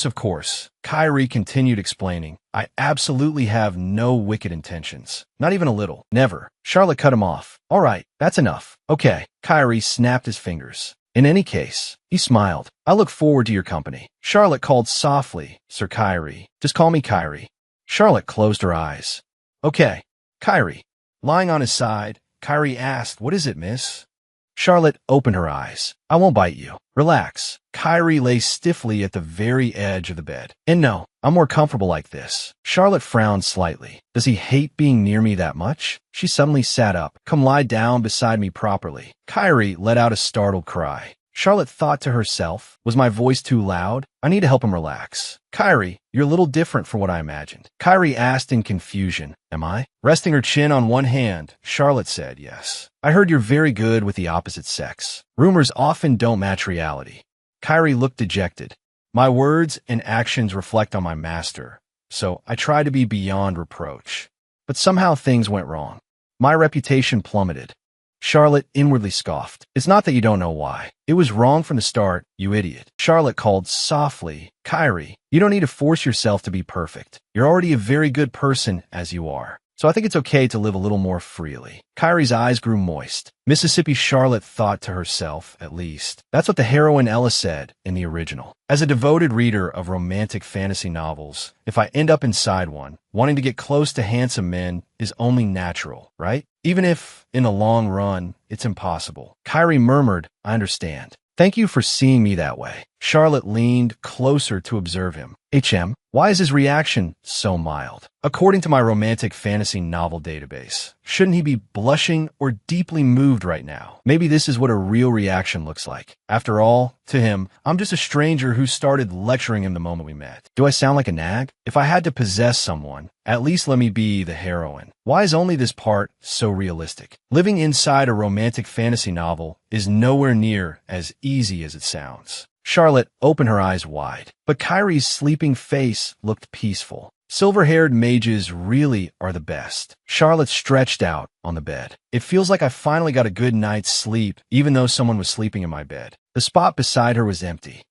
Of course. Kyrie continued explaining, I absolutely have no wicked intentions. Not even a little. Never. Charlotte cut him off. All right, that's enough. Okay. Kyrie snapped his fingers. In any case, he smiled. I look forward to your company. Charlotte called softly, Sir Kyrie. Just call me Kyrie. Charlotte closed her eyes. Okay. Kyrie. Lying on his side, Kyrie asked, what is it, miss? Charlotte opened her eyes. I won't bite you. Relax. Kyrie lay stiffly at the very edge of the bed. And no, I'm more comfortable like this. Charlotte frowned slightly. Does he hate being near me that much? She suddenly sat up. Come lie down beside me properly. Kyrie let out a startled cry. Charlotte thought to herself, was my voice too loud? I need to help him relax. Kyrie, you're a little different from what I imagined. Kyrie asked in confusion, am I? Resting her chin on one hand, Charlotte said, yes. I heard you're very good with the opposite sex. Rumors often don't match reality. Kyrie looked dejected. My words and actions reflect on my master, so I try to be beyond reproach. But somehow things went wrong. My reputation plummeted. Charlotte inwardly scoffed. It's not that you don't know why. It was wrong from the start, you idiot. Charlotte called softly, Kyrie, you don't need to force yourself to be perfect. You're already a very good person as you are. So I think it's okay to live a little more freely. Kyrie's eyes grew moist. Mississippi Charlotte thought to herself, at least. That's what the heroine Ella said in the original. As a devoted reader of romantic fantasy novels, if I end up inside one, wanting to get close to handsome men is only natural, right? Even if, in the long run, it's impossible. Kyrie murmured, I understand. Thank you for seeing me that way. Charlotte leaned closer to observe him. Why is his reaction so mild? According to my romantic fantasy novel database, shouldn't he be blushing or deeply moved right now? Maybe this is what a real reaction looks like. After all, to him, I'm just a stranger who started lecturing him the moment we met. Do I sound like a nag? If I had to possess someone, at least let me be the heroine. Why is only this part so realistic? Living inside a romantic fantasy novel is nowhere near as easy as it sounds. Charlotte opened her eyes wide, but Kyrie's sleeping face looked peaceful. Silver-haired mages really are the best. Charlotte stretched out on the bed. It feels like I finally got a good night's sleep, even though someone was sleeping in my bed. The spot beside her was empty.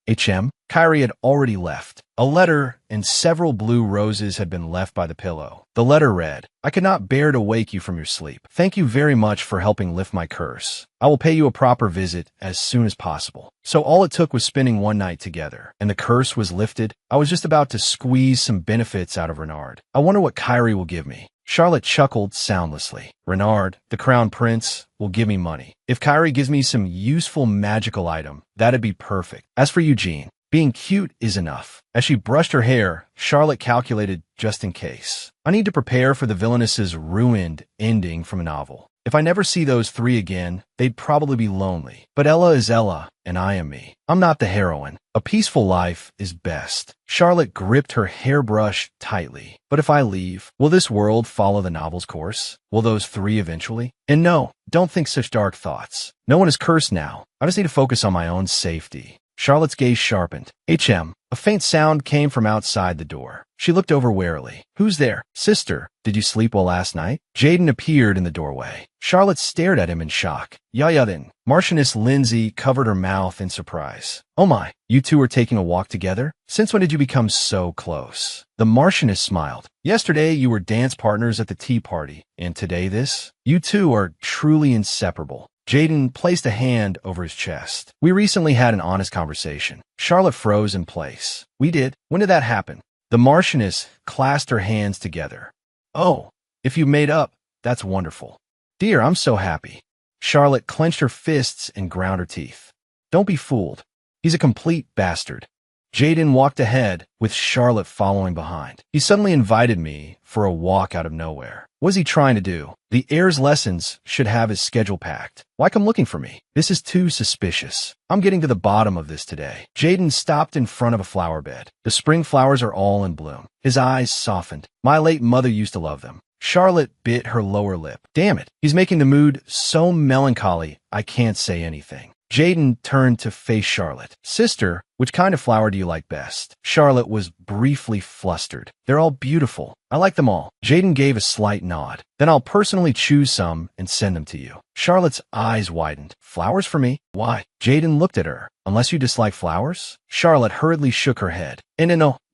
Kyrie had already left. A letter and several blue roses had been left by the pillow. The letter read, "I could not bear to wake you from your sleep. Thank you very much for helping lift my curse. I will pay you a proper visit as soon as possible." So all it took was spending one night together, and the curse was lifted. I was just about to squeeze some benefits out of Renard. I wonder what Kyrie will give me. Charlotte chuckled soundlessly. Renard, the crown prince, will give me money. If Kyrie gives me some useful magical item, that'd be perfect. As for Eugene, being cute is enough. As she brushed her hair, Charlotte calculated just in case. I need to prepare for the villainess's ruined ending from a novel. If I never see those three again, they'd probably be lonely. But Ella is Ella, and I am me. I'm not the heroine. A peaceful life is best. Charlotte gripped her hairbrush tightly. But if I leave, will this world follow the novel's course? Will those three eventually? And no, don't think such dark thoughts. No one is cursed now. I just need to focus on my own safety. Charlotte's gaze sharpened. A faint sound came from outside the door. She looked over warily. Who's there? Sister, did you sleep well last night? Jaden appeared in the doorway. Charlotte stared at him in shock. Yeah then. Marchioness Lindsay covered her mouth in surprise. Oh my, you two are taking a walk together? Since when did you become so close? The Marchioness smiled. Yesterday you were dance partners at the tea party, and today this? You two are truly inseparable. Jaden placed a hand over his chest. We recently had an honest conversation. Charlotte froze in place. We did? When did that happen? The Marchioness clasped her hands together. Oh, if you made up, that's wonderful. Dear, I'm so happy. Charlotte clenched her fists and ground her teeth. Don't be fooled. He's a complete bastard. Jaden walked ahead, with Charlotte following behind. He suddenly invited me for a walk out of nowhere. What's he trying to do? The heir's lessons should have his schedule packed. Why come looking for me? This is too suspicious. I'm getting to the bottom of this today. Jaden stopped in front of a flower bed. The spring flowers are all in bloom. His eyes softened. My late mother used to love them. Charlotte bit her lower lip. Damn it, he's making the mood so melancholy I can't say anything. Jaden turned to face Charlotte. Sister, which kind of flower do you like best? Charlotte was briefly flustered. They're all beautiful. I like them all. Jaden gave a slight nod. Then I'll personally choose some and send them to you. Charlotte's eyes widened. Flowers for me? Why? Jaden looked at her. Unless you dislike flowers? Charlotte hurriedly shook her head.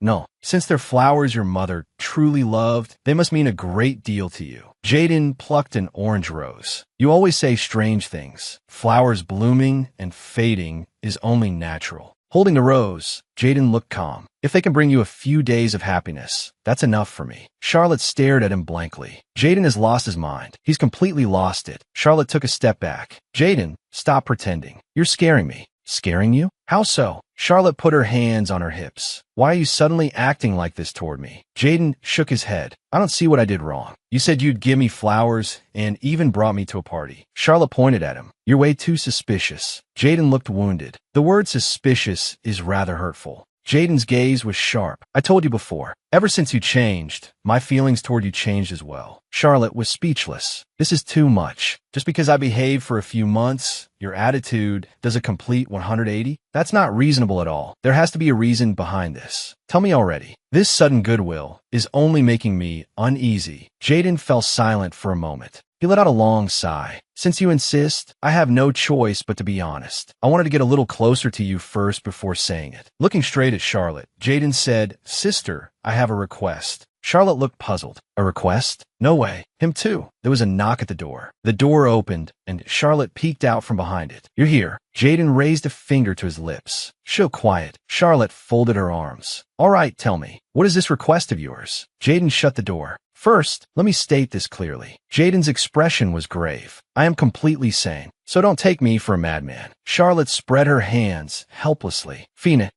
No. Since they're flowers your mother truly loved, they must mean a great deal to you. Jaden plucked an orange rose. You always say strange things. Flowers blooming and fading is only natural. Holding the rose, Jaden looked calm. If they can bring you a few days of happiness, that's enough for me. Charlotte stared at him blankly. Jaden has lost his mind. He's completely lost it. Charlotte took a step back. Jaden, stop pretending. You're scaring me. Scaring you? How so? Charlotte put her hands on her hips. Why are you suddenly acting like this toward me? Jaden shook his head. I don't see what I did wrong. You said you'd give me flowers and even brought me to a party. Charlotte pointed at him. You're way too suspicious. Jaden looked wounded. The word suspicious is rather hurtful. Jaden's gaze was sharp. I told you before. Ever since you changed, my feelings toward you changed as well. Charlotte was speechless. This is too much. Just because I behaved for a few months, your attitude does a complete 180? That's not reasonable at all. There has to be a reason behind this. Tell me already. This sudden goodwill is only making me uneasy. Jaden fell silent for a moment. He let out a long sigh. Since you insist, I have no choice but to be honest. I wanted to get a little closer to you first before saying it. Looking straight at Charlotte, Jaden said, Sister, I have a request. Charlotte looked puzzled. A request? No way. Him too. There was a knock at the door. The door opened, and Charlotte peeked out from behind it. You're here. Jaden raised a finger to his lips. Show quiet. Charlotte folded her arms. All right, tell me. What is this request of yours? Jaden shut the door. First, let me state this clearly. Jaden's expression was grave. I am completely sane, so don't take me for a madman. Charlotte spread her hands helplessly. Fina,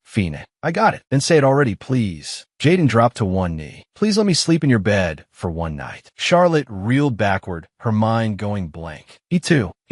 I got it. Then say it already, please. Jaden dropped to one knee. Please let me sleep in your bed for one night. Charlotte reeled backward, her mind going blank. He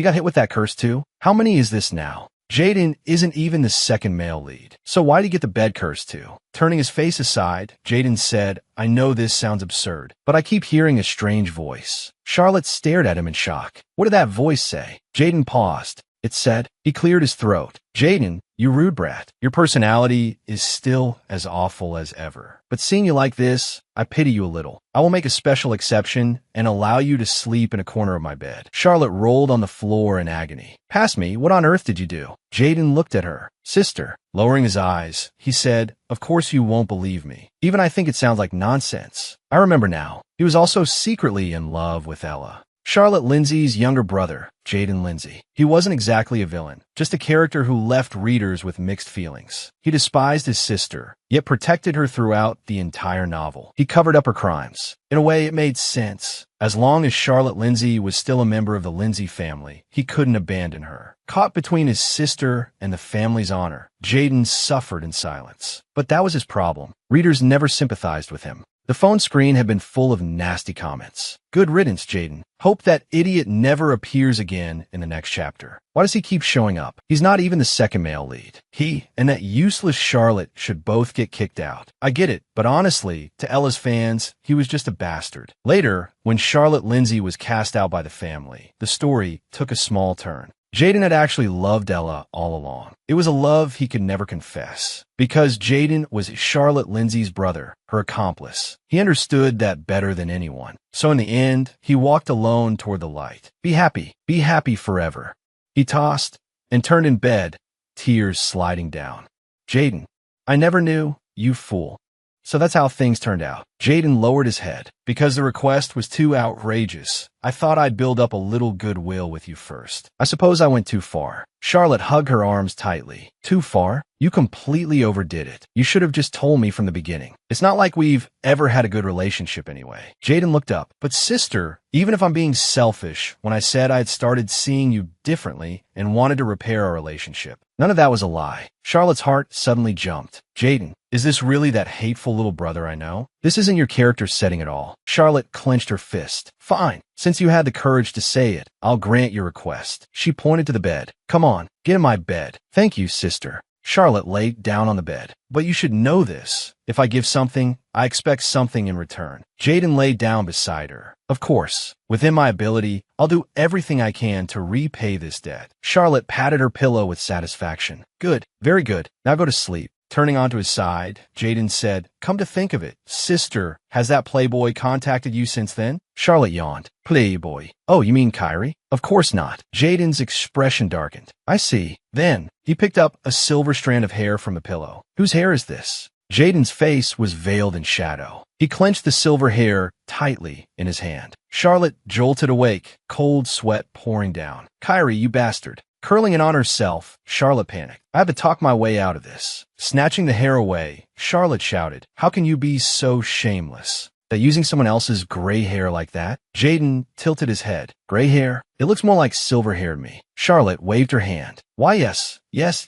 got hit with that curse too? How many is this now? Jaden isn't even the second male lead. So why'd he get the bed curse too? Turning his face aside, Jaden said, I know this sounds absurd, but I keep hearing a strange voice. Charlotte stared at him in shock. What did that voice say? Jaden paused. It said, he cleared his throat. Jaden, you rude brat. Your personality is still as awful as ever. But seeing you like this, I pity you a little. I will make a special exception and allow you to sleep in a corner of my bed. Charlotte rolled on the floor in agony. Past me, what on earth did you do? Jaden looked at her. Sister. Lowering his eyes, he said, of course you won't believe me. Even I think it sounds like nonsense. I remember now. He was also secretly in love with Ella. Charlotte Lindsay's younger brother, Jaden Lindsay. He wasn't exactly a villain, just a character who left readers with mixed feelings. He despised his sister, yet protected her throughout the entire novel. He covered up her crimes. In a way, it made sense. As long as Charlotte Lindsay was still a member of the Lindsay family, he couldn't abandon her. Caught between his sister and the family's honor, Jaden suffered in silence. But that was his problem. Readers never sympathized with him. The phone screen had been full of nasty comments. Good riddance, Jaden. Hope that idiot never appears again in the next chapter. Why does he keep showing up? He's not even the second male lead. He and that useless Charlotte should both get kicked out. I get it, but honestly, to Ella's fans, he was just a bastard. Later, when Charlotte Lindsay was cast out by the family, the story took a small turn. Jaden had actually loved Ella all along. It was a love he could never confess. Because Jaden was Charlotte Lindsay's brother, her accomplice. He understood that better than anyone. So in the end, he walked alone toward the light. Be happy forever. He tossed and turned in bed, tears sliding down. Jaden, I never knew, you fool. So that's how things turned out. Jaden lowered his head. Because the request was too outrageous, I thought I'd build up a little goodwill with you first. I suppose I went too far. Charlotte hugged her arms tightly. Too far? You completely overdid it. You should have just told me from the beginning. It's not like we've ever had a good relationship anyway. Jaden looked up. But sister, even if I'm being selfish, when I said I'd started seeing you differently and wanted to repair our relationship, none of that was a lie. Charlotte's heart suddenly jumped. Jaden, is this really that hateful little brother I know? This isn't your character setting at all. Charlotte clenched her fist. Fine. Since you had the courage to say it, I'll grant your request. She pointed to the bed. Come on, get in my bed. Thank you, sister. Charlotte lay down on the bed. But you should know this. If I give something, I expect something in return. Jaden lay down beside her. Of course, within my ability, I'll do everything I can to repay this debt. Charlotte patted her pillow with satisfaction. Good, very good. Now go to sleep. Turning onto his side, Jaden said, come to think of it, sister, has that playboy contacted you since then? Charlotte yawned. Playboy? Oh, you mean Kyrie? Of course not. Jaden's expression darkened. I see. Then, he picked up a silver strand of hair from the pillow. Whose hair is this? Jaden's face was veiled in shadow. He clenched the silver hair tightly in his hand. Charlotte jolted awake, cold sweat pouring down. Kyrie, you bastard. Curling it on herself, Charlotte panicked. I have to talk my way out of this. Snatching the hair away, Charlotte shouted, how can you be so shameless? That using someone else's gray hair like that? Jaden tilted his head. Gray hair? It looks more like silver hair to me. Charlotte waved her hand. Why, yes,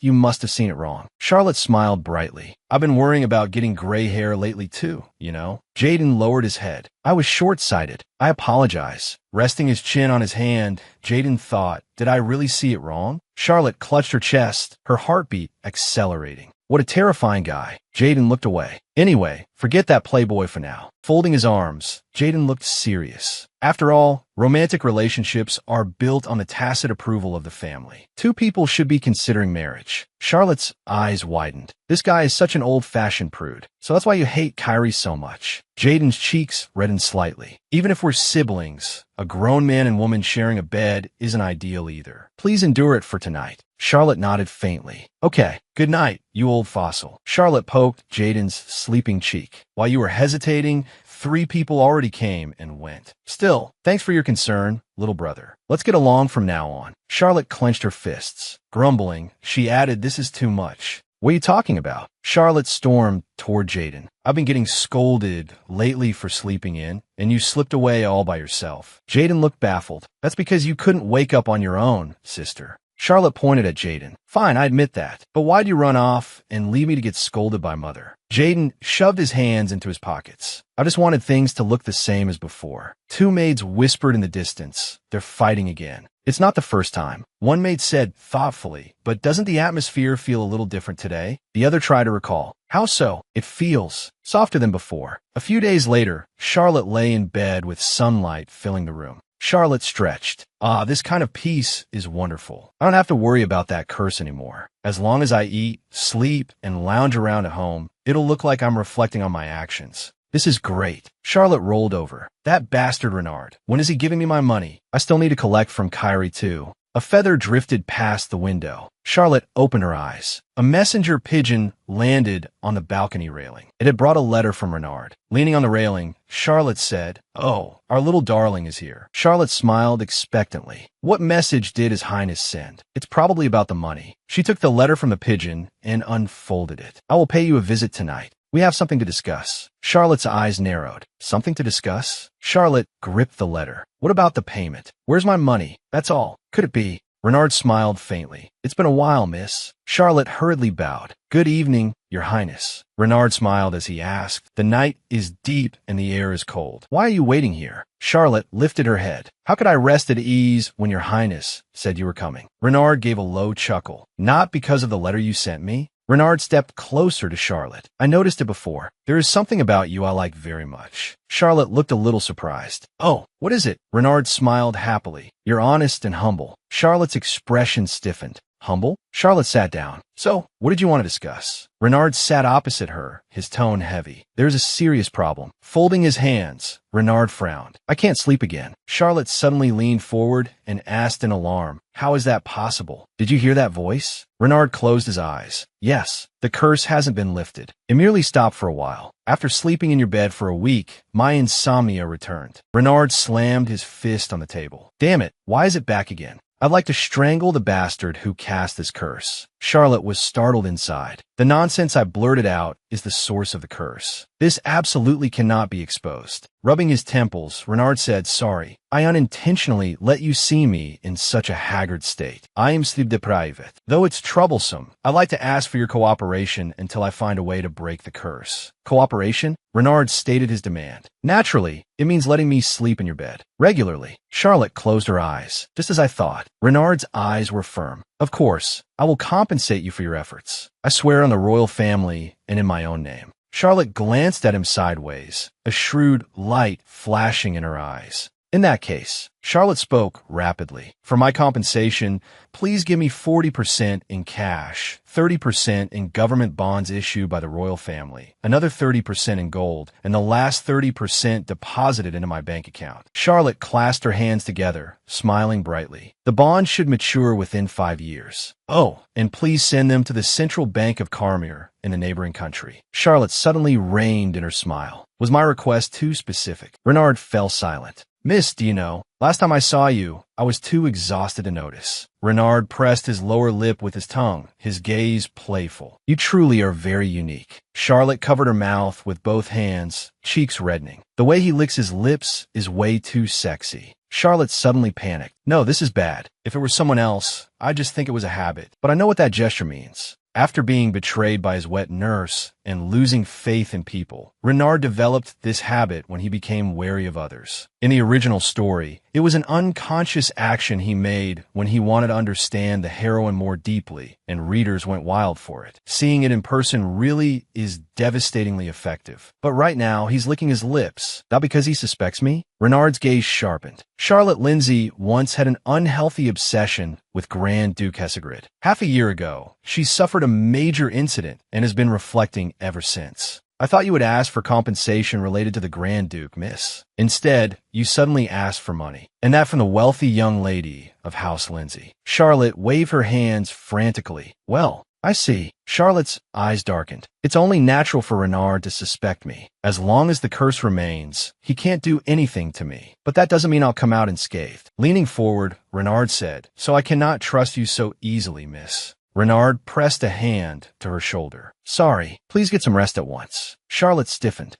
you must have seen it wrong. Charlotte smiled brightly. I've been worrying about getting gray hair lately too, you know? Jaden lowered his head. I was short-sighted. I apologize. Resting his chin on his hand, Jaden thought, did I really see it wrong? Charlotte clutched her chest, her heartbeat accelerating. What a terrifying guy. Jaden looked away. Anyway, forget that playboy for now. Folding his arms, Jaden looked serious. After all, romantic relationships are built on the tacit approval of the family. Two people should be considering marriage. Charlotte's eyes widened. This guy is such an old-fashioned prude. So that's why you hate Kyrie so much. Jaden's cheeks reddened slightly. Even if we're siblings, a grown man and woman sharing a bed isn't ideal either. Please endure it for tonight. Charlotte nodded faintly. Okay, good night, you old fossil. Charlotte poked Jaden's sleeping cheek. While you were hesitating, 3 people already came and went. Still, thanks for your concern, little brother. Let's get along from now on. Charlotte clenched her fists. Grumbling, she added, this is too much. What are you talking about? Charlotte stormed toward Jaden. I've been getting scolded lately for sleeping in, and you slipped away all by yourself. Jaden looked baffled. That's because you couldn't wake up on your own, sister. Charlotte pointed at Jaden. Fine, I admit that. But why'd you run off and leave me to get scolded by mother? Jaden shoved his hands into his pockets. I just wanted things to look the same as before. Two maids whispered in the distance. They're fighting again. It's not the first time. One maid said thoughtfully, but doesn't the atmosphere feel a little different today? The other tried to recall. How so? It feels softer than before. A few days later, Charlotte lay in bed with sunlight filling the room. Charlotte stretched. This kind of peace is wonderful. I don't have to worry about that curse anymore. As long as I eat, sleep, and lounge around at home, it'll look like I'm reflecting on my actions. This is great. Charlotte rolled over. That bastard Renard. When is he giving me my money? I still need to collect from Kyrie too. A feather drifted past the window. Charlotte opened her eyes. A messenger pigeon landed on the balcony railing. It had brought a letter from Renard. Leaning on the railing, Charlotte said, "Oh, our little darling is here." Charlotte smiled expectantly. What message did His Highness send? It's probably about the money. She took the letter from the pigeon and unfolded it. I will pay you a visit tonight. We have something to discuss. Charlotte's eyes narrowed. Something to discuss? Charlotte gripped the letter. What about the payment? Where's my money? That's all. Could it be? Renard smiled faintly. It's been a while, miss. Charlotte hurriedly bowed. Good evening, Your Highness. Renard smiled as he asked. The night is deep and the air is cold. Why are you waiting here? Charlotte lifted her head. How could I rest at ease when Your Highness said you were coming? Renard gave a low chuckle. Not because of the letter you sent me. Renard stepped closer to Charlotte. I noticed it before. There is something about you I like very much. Charlotte looked a little surprised. Oh, what is it? Renard smiled happily. You're honest and humble. Charlotte's expression stiffened. Humble? Charlotte sat down. So, what did you want to discuss? Renard sat opposite her, his tone heavy. There's a serious problem. Folding his hands, Renard frowned. I can't sleep again. Charlotte suddenly leaned forward and asked in alarm, how is that possible? Did you hear that voice? Renard closed his eyes. Yes, the curse hasn't been lifted. It merely stopped for a while. After sleeping in your bed for a week, my insomnia returned. Renard slammed his fist on the table. Damn it, why is it back again? I'd like to strangle the bastard who cast this curse. Charlotte was startled inside. The nonsense I blurted out is the source of the curse. This absolutely cannot be exposed. Rubbing his temples, Renard said, sorry, I unintentionally let you see me in such a haggard state. I am sleep deprived. Though it's troublesome, I'd like to ask for your cooperation until I find a way to break the curse. Cooperation? Renard stated his demand. Naturally, it means letting me sleep in your bed. Regularly. Charlotte closed her eyes. Just as I thought. Renard's eyes were firm. Of course, I will compensate you for your efforts. I swear on the royal family and in my own name. Charlotte glanced at him sideways, a shrewd light flashing in her eyes. In that case, Charlotte spoke rapidly. For my compensation, please give me 40% in cash, 30% in government bonds issued by the royal family, another 30% in gold, and the last 30% deposited into my bank account. Charlotte clasped her hands together, smiling brightly. The bonds should mature within 5 years. Oh, and please send them to the Central Bank of Carmir in the neighboring country. Charlotte suddenly reigned in her smile. Was my request too specific? Renard fell silent. Miss, do you know, last time I saw you, I was too exhausted to notice. Renard pressed his lower lip with his tongue, his gaze playful. You truly are very unique. Charlotte covered her mouth with both hands, cheeks reddening. The way he licks his lips is way too sexy. Charlotte suddenly panicked. No, this is bad. If it were someone else, I'd just think it was a habit. But I know what that gesture means. After being betrayed by his wet nurse and losing faith in people, Renard developed this habit when he became wary of others. In the original story, it was an unconscious action he made when he wanted to understand the heroine more deeply, and readers went wild for it. Seeing it in person really is devastatingly effective. But right now, he's licking his lips. Not because he suspects me? Renard's gaze sharpened. Charlotte Lindsay once had an unhealthy obsession with Grand Duke Hesegrid. Half a year ago, she suffered a major incident and has been reflecting ever since. I thought you would ask for compensation related to the Grand Duke, miss. Instead, you suddenly asked for money, and that from the wealthy young lady of House Lindsay. Charlotte waved her hands frantically. Well, I see. Charlotte's eyes darkened. It's only natural for Renard to suspect me. As long as the curse remains, he can't do anything to me. But that doesn't mean I'll come out unscathed. Leaning forward, Renard said, so I cannot trust you so easily, miss. Renard pressed a hand to her shoulder. Sorry, please get some rest at once. Charlotte stiffened.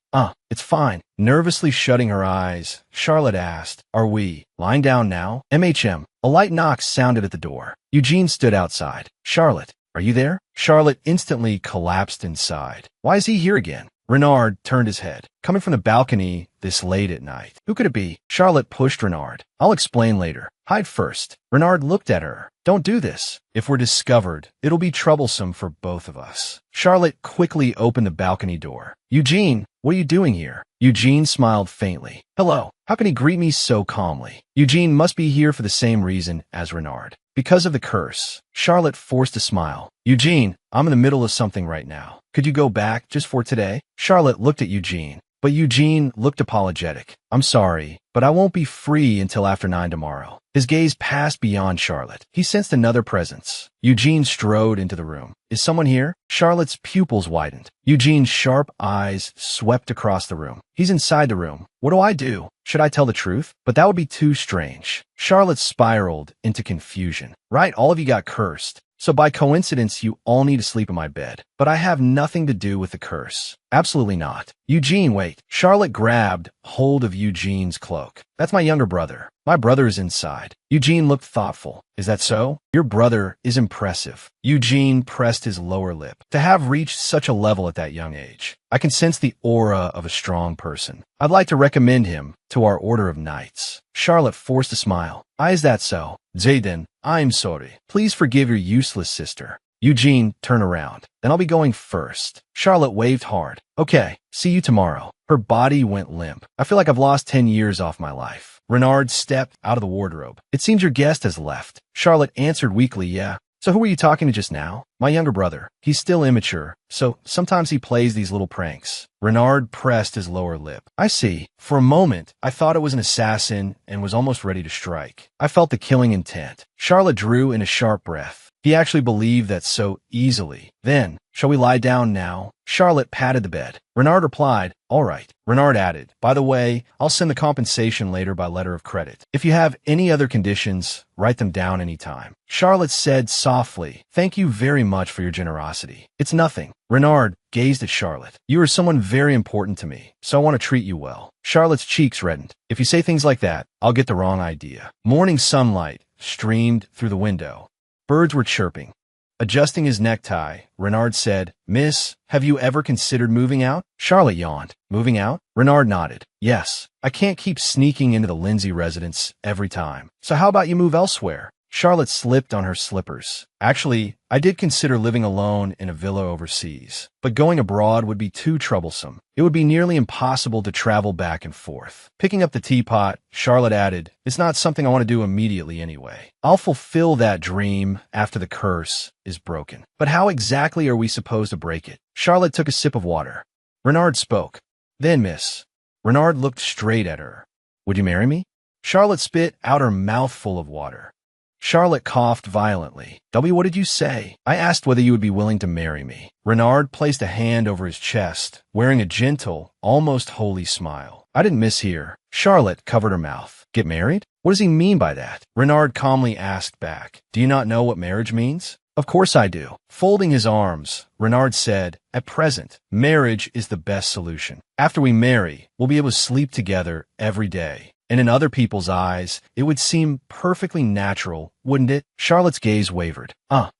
It's fine. Nervously shutting her eyes, Charlotte asked, Are we lying down now? MHM. A light knock sounded at the door. Eugene stood outside. Charlotte, are you there? Charlotte instantly collapsed inside. Why is he here again? Renard turned his head. Coming from the balcony this late at night. Who could it be? Charlotte pushed Renard. I'll explain later. Hide first. Renard looked at her. Don't do this. If we're discovered, it'll be troublesome for both of us. Charlotte quickly opened the balcony door. Eugene, what are you doing here? Eugene smiled faintly. Hello. How can he greet me so calmly? Eugene must be here for the same reason as Renard. Because of the curse. Charlotte forced a smile. Eugene, I'm in the middle of something right now. Could you go back just for today? Charlotte looked at Eugene, but Eugene looked apologetic. I'm sorry, but I won't be free until after 9 tomorrow. His gaze passed beyond Charlotte. He sensed another presence. Eugene strode into the room. Is someone here? Charlotte's pupils widened. Eugene's sharp eyes swept across the room. He's inside the room. What do I do? Should I tell the truth? But that would be too strange. Charlotte spiraled into confusion. Right, all of you got cursed. So by coincidence, you all need to sleep in my bed. But I have nothing to do with the curse. Absolutely not. Eugene, wait. Charlotte grabbed hold of Eugene's cloak. That's my younger brother. My brother is inside. Eugene looked thoughtful. Is that so? Your brother is impressive. Eugene pressed his lower lip. To have reached such a level at that young age. I can sense the aura of a strong person. I'd like to recommend him to our order of knights. Charlotte forced a smile. Is that so? Zayden, I'm sorry. Please forgive your useless sister. Eugene, turn around. Then I'll be going first. Charlotte waved hard. Okay, see you tomorrow. Her body went limp. I feel like I've lost 10 years off my life. Renard stepped out of the wardrobe. It seems your guest has left. Charlotte answered weakly, yeah. So who were you talking to just now? My younger brother. He's still immature, so sometimes he plays these little pranks. Renard pressed his lower lip. I see. For a moment, I thought it was an assassin and was almost ready to strike. I felt the killing intent. Charlotte drew in a sharp breath. He actually believed that so easily. Then, shall we lie down now? Charlotte patted the bed. Renard replied, all right. Renard added, by the way, I'll send the compensation later by letter of credit. If you have any other conditions, write them down anytime. Charlotte said softly, thank you very much for your generosity. It's nothing. Renard gazed at Charlotte. You are someone very important to me, so I want to treat you well. Charlotte's cheeks reddened. If you say things like that, I'll get the wrong idea. Morning sunlight streamed through the window. Birds were chirping. Adjusting his necktie, Renard said, Miss, have you ever considered moving out? Charlotte yawned. Moving out? Renard nodded. Yes. I can't keep sneaking into the Lindsay residence every time. So how about you move elsewhere? Charlotte slipped on her slippers. Actually, I did consider living alone in a villa overseas, but going abroad would be too troublesome. It would be nearly impossible to travel back and forth. Picking up the teapot, Charlotte added, it's not something I want to do immediately anyway. I'll fulfill that dream after the curse is broken. But how exactly are we supposed to break it? Charlotte took a sip of water. Renard spoke. Then, miss. Renard looked straight at her. Would you marry me? Charlotte spit out her mouth full of water. Charlotte coughed violently. What did you say? I asked whether you would be willing to marry me. Renard placed a hand over his chest, wearing a gentle, almost holy smile. I didn't mishear. Charlotte covered her mouth. Get married? What does he mean by that? Renard calmly asked back. Do you not know what marriage means? Of course I do. Folding his arms, Renard said, at present, marriage is the best solution. After we marry, we'll be able to sleep together every day. And in other people's eyes, it would seem perfectly natural, wouldn't it? Charlotte's gaze wavered.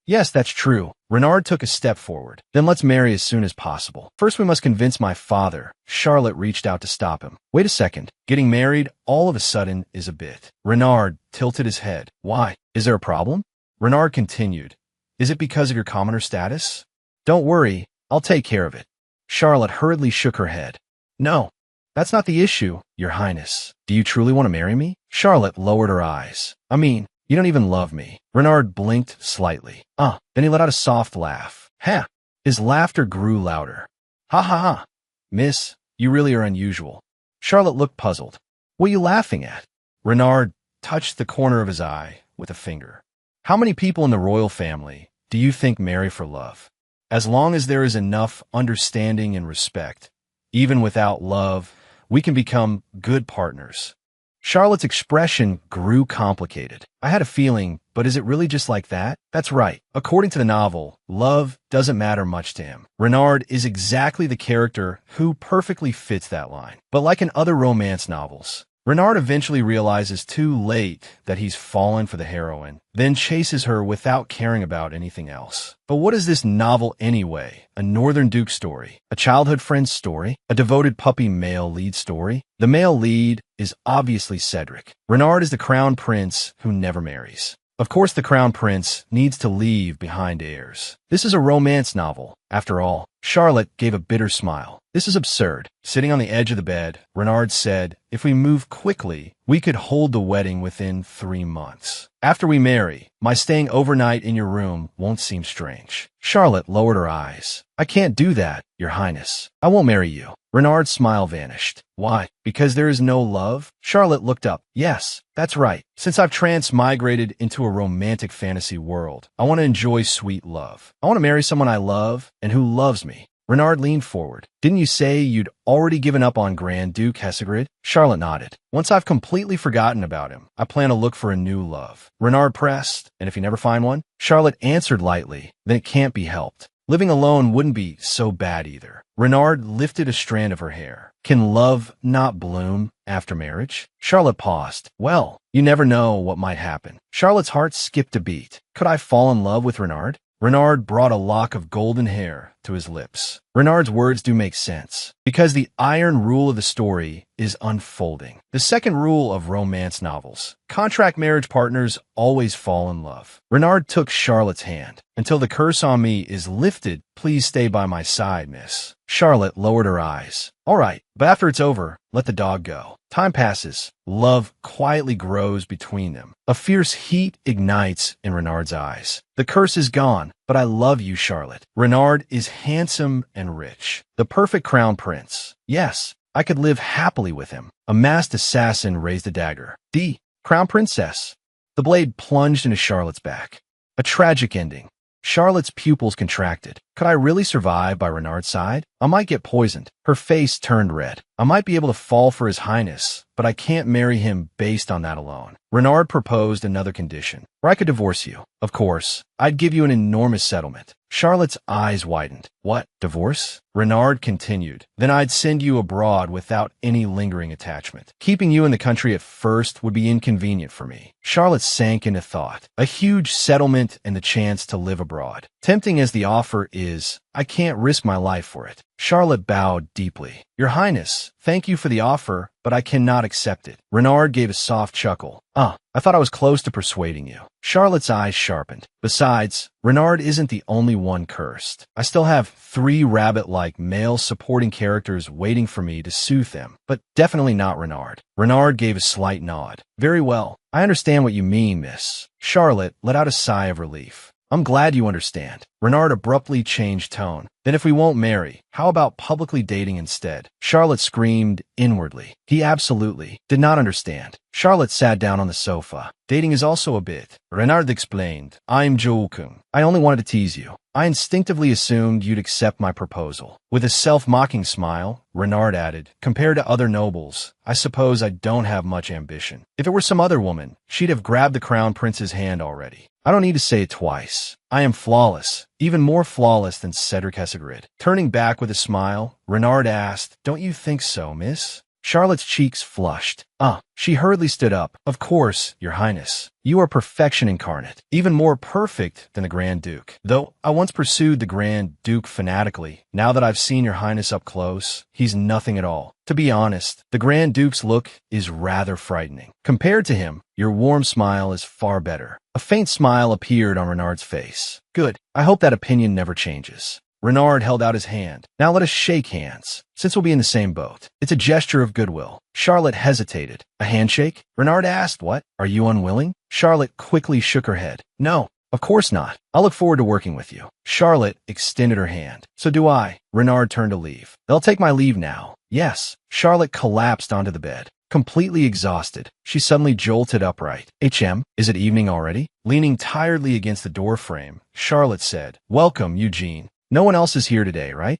Yes, that's true. Renard took a step forward. Then let's marry as soon as possible. First, we must convince my father. Charlotte reached out to stop him. Wait a second. Getting married all of a sudden is a bit. Renard tilted his head. Why? Is there a problem? Renard continued. Is it because of your commoner status? Don't worry. I'll take care of it. Charlotte hurriedly shook her head. No. That's not the issue, Your Highness. Do you truly want to marry me? Charlotte lowered her eyes. I mean, you don't even love me. Renard blinked slightly. Then he let out a soft laugh. Ha! His laughter grew louder. Ha ha ha. Miss, you really are unusual. Charlotte looked puzzled. What are you laughing at? Renard touched the corner of his eye with a finger. How many people in the royal family do you think marry for love? As long as there is enough understanding and respect, even without love, we can become good partners. Charlotte's expression grew complicated. I had a feeling, but is it really just like that? That's right. According to the novel, love doesn't matter much to him. Renard is exactly the character who perfectly fits that line. But like in other romance novels, Renard eventually realizes too late that he's fallen for the heroine, then chases her without caring about anything else. But what is this novel anyway? A Northern Duke story? A childhood friend's story? A devoted puppy male lead story? The male lead is obviously Cedric. Renard is the crown prince who never marries. Of course, the crown prince needs to leave behind heirs. This is a romance novel. After all, Charlotte gave a bitter smile. This is absurd. Sitting on the edge of the bed, Renard said, if we move quickly, we could hold the wedding within 3 months. After we marry, my staying overnight in your room won't seem strange. Charlotte lowered her eyes. I can't do that, Your Highness. I won't marry you. Renard's smile vanished. Why? Because there is no love? Charlotte looked up. Yes, that's right. Since I've transmigrated into a romantic fantasy world, I want to enjoy sweet love. I want to marry someone I love and who loves me. Renard leaned forward. Didn't you say you'd already given up on Grand Duke Hesegrid? Charlotte nodded. Once I've completely forgotten about him, I plan to look for a new love. Renard pressed, and if you never find one? Charlotte answered lightly, then it can't be helped. Living alone wouldn't be so bad either. Renard lifted a strand of her hair. Can love not bloom after marriage? Charlotte paused. Well, you never know what might happen. Charlotte's heart skipped a beat. Could I fall in love with Renard? Renard brought a lock of golden hair to his lips. Renard's words do make sense, because the iron rule of the story is unfolding. The second rule of romance novels: contract marriage partners always fall in love. Renard took Charlotte's hand. Until the curse on me is lifted, please stay by my side, miss. Charlotte lowered her eyes. All right, but after it's over, let the dog go. Time passes. Love quietly grows between them. A fierce heat ignites in Renard's eyes. The curse is gone, but I love you, Charlotte. Renard is handsome and rich. The perfect crown prince. Yes, I could live happily with him. A masked assassin raised a dagger. D. Crown princess. The blade plunged into Charlotte's back. A tragic ending. Charlotte's pupils contracted. Could I really survive by Renard's side? I might get poisoned. Her face turned red. I might be able to fall for his highness, but I can't marry him based on that alone. Renard proposed another condition, where I could divorce you. Of course, I'd give you an enormous settlement. Charlotte's eyes widened. What? Divorce? Renard continued. Then I'd send you abroad without any lingering attachment. Keeping you in the country at first would be inconvenient for me. Charlotte sank into thought. A huge settlement and the chance to live abroad. Tempting as the offer is, I can't risk my life for it. Charlotte bowed deeply. Your Highness, thank you for the offer, but I cannot accept it. Renard gave a soft chuckle. I thought I was close to persuading you. Charlotte's eyes sharpened. Besides, Renard isn't the only one cursed. I still have 3 rabbit-like male supporting characters waiting for me to soothe them, but definitely not Renard. Renard gave a slight nod. Very well. I understand what you mean, miss. Charlotte let out a sigh of relief. I'm glad you understand. Renard abruptly changed tone. Then if we won't marry, how about publicly dating instead? Charlotte screamed inwardly. He absolutely did not understand. Charlotte sat down on the sofa. Dating is also a bit. Renard explained. I'm joking. I only wanted to tease you. I instinctively assumed you'd accept my proposal. With a self-mocking smile, Renard added, compared to other nobles, I suppose I don't have much ambition. If it were some other woman, she'd have grabbed the crown prince's hand already. I don't need to say it twice. I am flawless, even more flawless than Cedric Hesegrid. Turning back with a smile, Renard asked, Don't you think so, miss? Charlotte's cheeks flushed. She hurriedly stood up. Of course, Your Highness. You are perfection incarnate, even more perfect than the Grand Duke. Though I once pursued the Grand Duke fanatically, now that I've seen Your Highness up close, he's nothing at all. To be honest, the Grand Duke's look is rather frightening. Compared to him, your warm smile is far better. A faint smile appeared on Renard's face. Good. I hope that opinion never changes. Renard held out his hand. Now let us shake hands, since we'll be in the same boat. It's a gesture of goodwill. Charlotte hesitated. A handshake? Renard asked, What? Are you unwilling? Charlotte quickly shook her head. No, of course not. I'll look forward to working with you. Charlotte extended her hand. So do I. Renard turned to leave. They'll take my leave now. Yes. Charlotte collapsed onto the bed. Completely exhausted, she suddenly jolted upright. Is it evening already? Leaning tiredly against the door frame, Charlotte said, Welcome, Eugene. No one else is here today, right?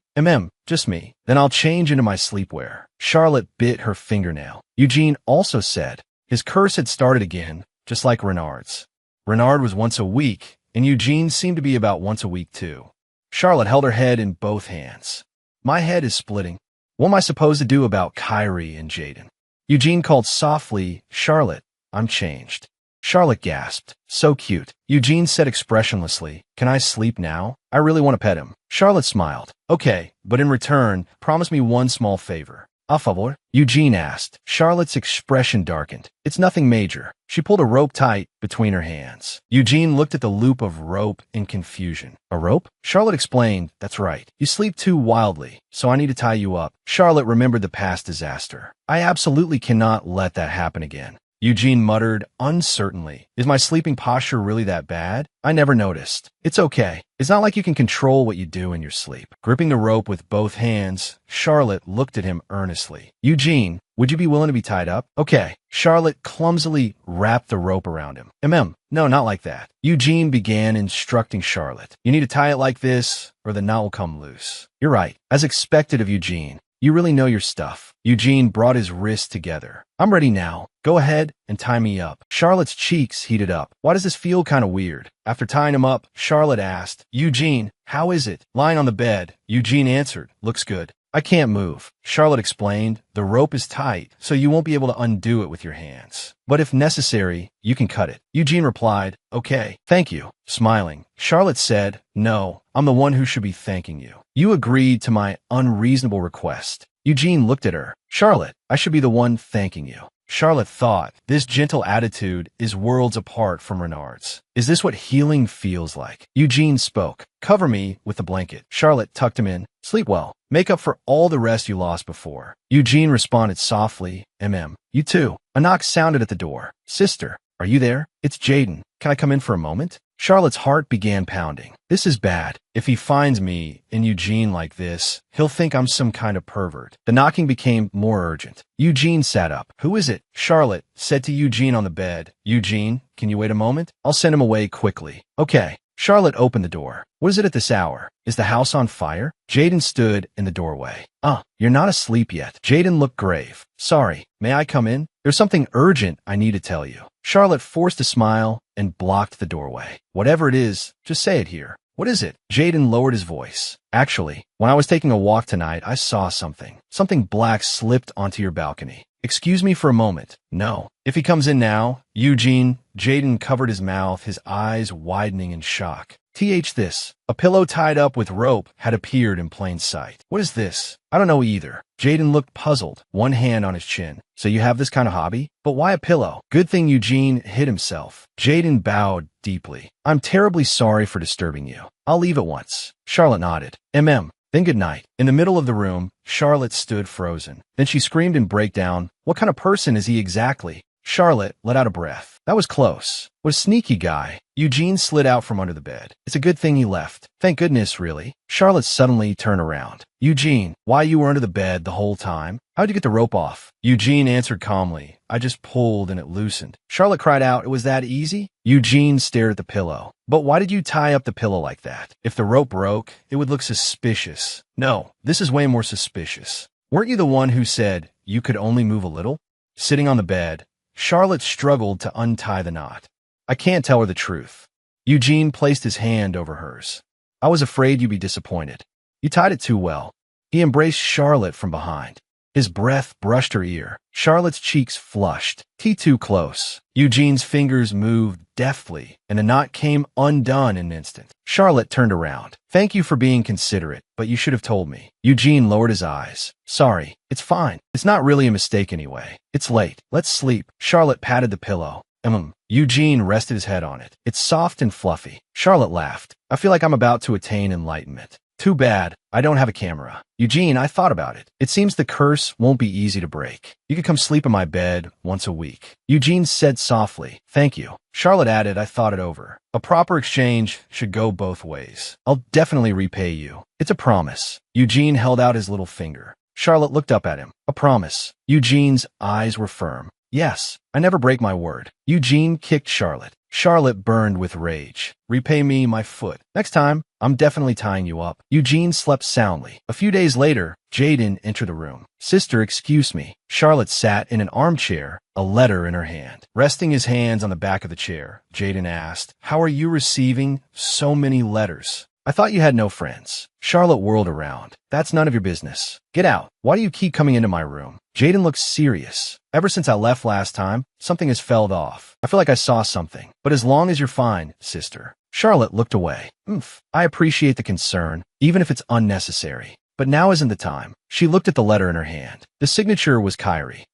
Just me. Then I'll change into my sleepwear. Charlotte bit her fingernail. Eugene also said, His curse had started again, just like Renard's. Renard was once a week, and Eugene seemed to be about once a week too. Charlotte held her head in both hands. My head is splitting. What am I supposed to do about Kyrie and Jaden? Eugene called softly, Charlotte, I'm changed. Charlotte gasped. So cute. Eugene said expressionlessly, can I sleep now? I really want to pet him. Charlotte smiled. Okay, but in return, promise me one small favor. A favor? Eugene asked. Charlotte's expression darkened. It's nothing major. She pulled a rope tight between her hands. Eugene looked at the loop of rope in confusion. A rope? Charlotte explained, that's right. You sleep too wildly, so I need to tie you up. Charlotte remembered the past disaster. I absolutely cannot let that happen again. Eugene muttered uncertainly. Is my sleeping posture really that bad? I never noticed. It's okay. It's not like you can control what you do in your sleep. Gripping the rope with both hands, Charlotte looked at him earnestly. Eugene, would you be willing to be tied up? Okay. Charlotte clumsily wrapped the rope around him. No, not like that. Eugene began instructing Charlotte. You need to tie it like this, or the knot will come loose. You're right. As expected of Eugene. You really know your stuff. Eugene brought his wrists together. I'm ready now. Go ahead and tie me up. Charlotte's cheeks heated up. Why does this feel kind of weird? After tying him up, Charlotte asked, Eugene, how is it? Lying on the bed. Eugene answered, looks good. I can't move. Charlotte explained, the rope is tight, so you won't be able to undo it with your hands. But if necessary, you can cut it. Eugene replied, okay, thank you. Smiling, Charlotte said, no, I'm the one who should be thanking you. You agreed to my unreasonable request. Eugene looked at her. Charlotte, I should be the one thanking you. Charlotte thought, this gentle attitude is worlds apart from Renard's. Is this what healing feels like? Eugene spoke. Cover me with the blanket. Charlotte tucked him in. Sleep well. Make up for all the rest you lost before. Eugene responded softly, You too. A knock sounded at the door. Sister, are you there? It's Jaden. Can I come in for a moment? Charlotte's heart began pounding. This is bad. If he finds me and Eugene like this, he'll think I'm some kind of pervert. The knocking became more urgent. Eugene sat up. Who is it? Charlotte said to Eugene on the bed. Eugene, can you wait a moment? I'll send him away quickly. Okay. Charlotte opened the door. What is it at this hour? Is the house on fire? Jaden stood in the doorway. You're not asleep yet. Jaden looked grave. Sorry, may I come in? There's something urgent I need to tell you. Charlotte forced a smile and blocked the doorway. Whatever it is, just say it here. What is it? Jaden lowered his voice. Actually, when I was taking a walk tonight, I saw something. Something black slipped onto your balcony. Excuse me for a moment. No. If he comes in now, Eugene, Jaden covered his mouth, his eyes widening in shock. This. A pillow tied up with rope had appeared in plain sight. What is this? I don't know either. Jaden looked puzzled, one hand on his chin. So you have this kind of hobby? But why a pillow? Good thing Eugene hid himself. Jaden bowed deeply. I'm terribly sorry for disturbing you. I'll leave at once. Charlotte nodded. Then good night. In the middle of the room, Charlotte stood frozen. Then she screamed in breakdown. What kind of person is he exactly? Charlotte let out a breath. That was close. What a sneaky guy. Eugene slid out from under the bed. It's a good thing he left. Thank goodness, really. Charlotte suddenly turned around. Eugene, why you were under the bed the whole time? How'd you get the rope off? Eugene answered calmly. I just pulled and it loosened. Charlotte cried out, it was that easy? Eugene stared at the pillow. But why did you tie up the pillow like that? If the rope broke, it would look suspicious. No, this is way more suspicious. Weren't you the one who said you could only move a little? Sitting on the bed, Charlotte struggled to untie the knot. I can't tell her the truth. Eugene placed his hand over hers. I was afraid you'd be disappointed. You tied it too well. He embraced Charlotte from behind. His breath brushed her ear. Charlotte's cheeks flushed. Too close. Eugene's fingers moved deftly, and the knot came undone in an instant. Charlotte turned around. Thank you for being considerate, but you should have told me. Eugene lowered his eyes. Sorry. It's fine. It's not really a mistake anyway. It's late. Let's sleep. Charlotte patted the pillow. Eugene rested his head on it. It's soft and fluffy. Charlotte laughed. I feel like I'm about to attain enlightenment. Too bad. I don't have a camera. Eugene, I thought about it. It seems the curse won't be easy to break. You could come sleep in my bed once a week. Eugene said softly, thank you. Charlotte added, I thought it over. A proper exchange should go both ways. I'll definitely repay you. It's a promise. Eugene held out his little finger. Charlotte looked up at him. A promise. Eugene's eyes were firm. Yes, I never break my word. Eugene kicked Charlotte. Charlotte burned with rage. Repay me my foot. Next time, I'm definitely tying you up. Eugene slept soundly. A few days later, Jaden entered the room. Sister, excuse me. Charlotte sat in an armchair, a letter in her hand. Resting his hands on the back of the chair, Jaden asked, how are you receiving so many letters? I thought you had no friends. Charlotte whirled around. That's none of your business. Get out. Why do you keep coming into my room? Jaden looked serious. Ever since I left last time, something has felled off. I feel like I saw something. But as long as you're fine, sister. Charlotte looked away. I appreciate the concern, even if it's unnecessary. But now isn't the time. She looked at the letter in her hand. The signature was Kyrie.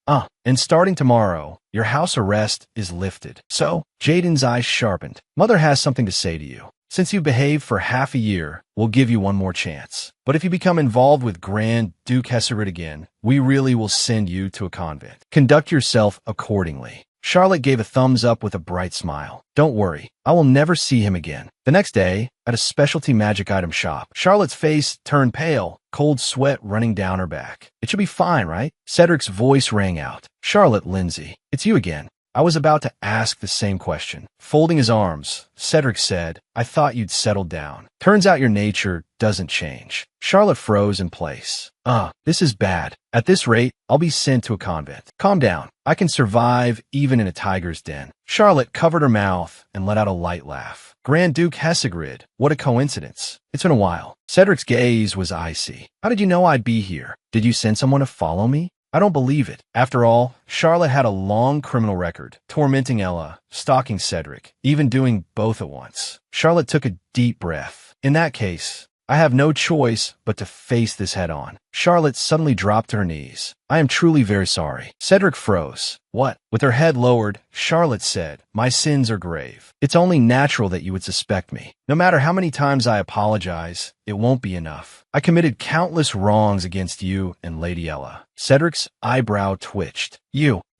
And starting tomorrow, your house arrest is lifted. So, Jaden's eyes sharpened. Mother has something to say to you. Since you've behaved for half a year, we'll give you one more chance. But if you become involved with Grand Duke Hesserit again, we really will send you to a convent. Conduct yourself accordingly. Charlotte gave a thumbs up with a bright smile. Don't worry, I will never see him again. The next day, at a specialty magic item shop, Charlotte's face turned pale, cold sweat running down her back. It should be fine, right? Cedric's voice rang out. Charlotte Lindsay, it's you again. I was about to ask the same question. Folding his arms, Cedric said, I thought you'd settled down. Turns out your nature doesn't change. Charlotte froze in place. This is bad. At this rate, I'll be sent to a convent. Calm down. I can survive even in a tiger's den. Charlotte covered her mouth and let out a light laugh. Grand Duke Hesserit, what a coincidence. It's been a while. Cedric's gaze was icy. How did you know I'd be here? Did you send someone to follow me? I don't believe it. After all, Charlotte had a long criminal record, tormenting Ella, stalking Cedric, even doing both at once. Charlotte took a deep breath. In that case, I have no choice but to face this head on. Charlotte suddenly dropped to her knees. I am truly very sorry. Cedric froze. What? With her head lowered, Charlotte said, my sins are grave. It's only natural that you would suspect me. No matter how many times I apologize, it won't be enough. I committed countless wrongs against you and Lady Ella. Cedric's eyebrow twitched.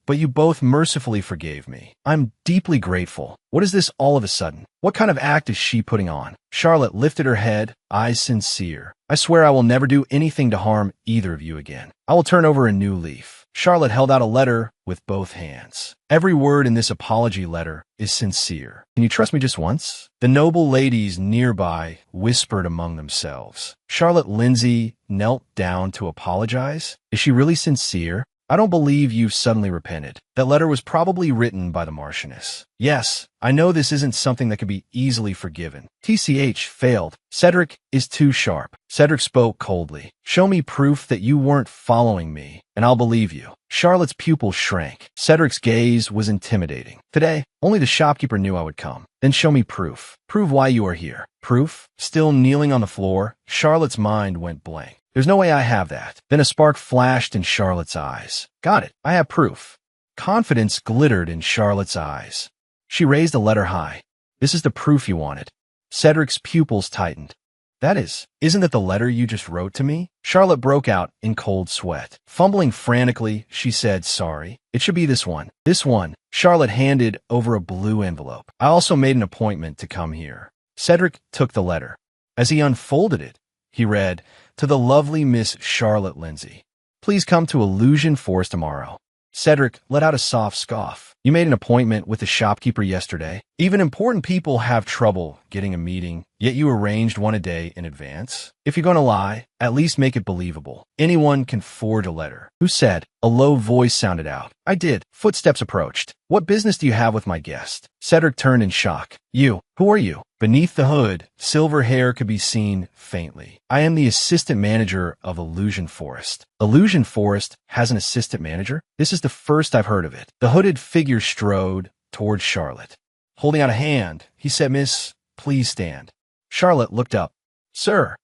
But you both mercifully forgave me. I'm deeply grateful. What is this all of a sudden? What kind of act is she putting on? Charlotte lifted her head, eyes sincere. I swear I will never do anything to harm either of you again. I will turn over a new leaf. Charlotte held out a letter with both hands. Every word in this apology letter is sincere. Can you trust me just once? The noble ladies nearby whispered among themselves. Charlotte Lindsay knelt down to apologize? Is she really sincere? I don't believe you've suddenly repented. That letter was probably written by the Marchioness. Yes, I know this isn't something that can be easily forgiven. TCH failed. Cedric is too sharp. Cedric spoke coldly. Show me proof that you weren't following me, and I'll believe you. Charlotte's pupil shrank. Cedric's gaze was intimidating. Today, only the shopkeeper knew I would come. Then show me proof. Prove why you are here. Proof? Still kneeling on the floor, Charlotte's mind went blank. There's no way I have that. Then a spark flashed in Charlotte's eyes. Got it. I have proof. Confidence glittered in Charlotte's eyes. She raised the letter high. This is the proof you wanted. Cedric's pupils tightened. Isn't that the letter you just wrote to me? Charlotte broke out in cold sweat. Fumbling frantically, she said, sorry. It should be this one. This one. Charlotte handed over a blue envelope. I also made an appointment to come here. Cedric took the letter. As he unfolded it, he read, to the lovely Miss Charlotte Lindsay. Please come to Illusion Forest tomorrow. Cedric let out a soft scoff. You made an appointment with the shopkeeper yesterday. Even important people have trouble getting a meeting, yet you arranged one a day in advance. If you're going to lie, at least make it believable. Anyone can forge a letter. Who said? A low voice sounded out. I did. Footsteps approached. What business do you have with my guest? Cedric turned in shock. You. Who are you? Beneath the hood, silver hair could be seen faintly. I am the assistant manager of Illusion Forest. Illusion Forest has an assistant manager? This is the first I've heard of it. The hooded figure strode towards Charlotte. Holding out a hand, he said, Miss, please stand. Charlotte looked up. Sir.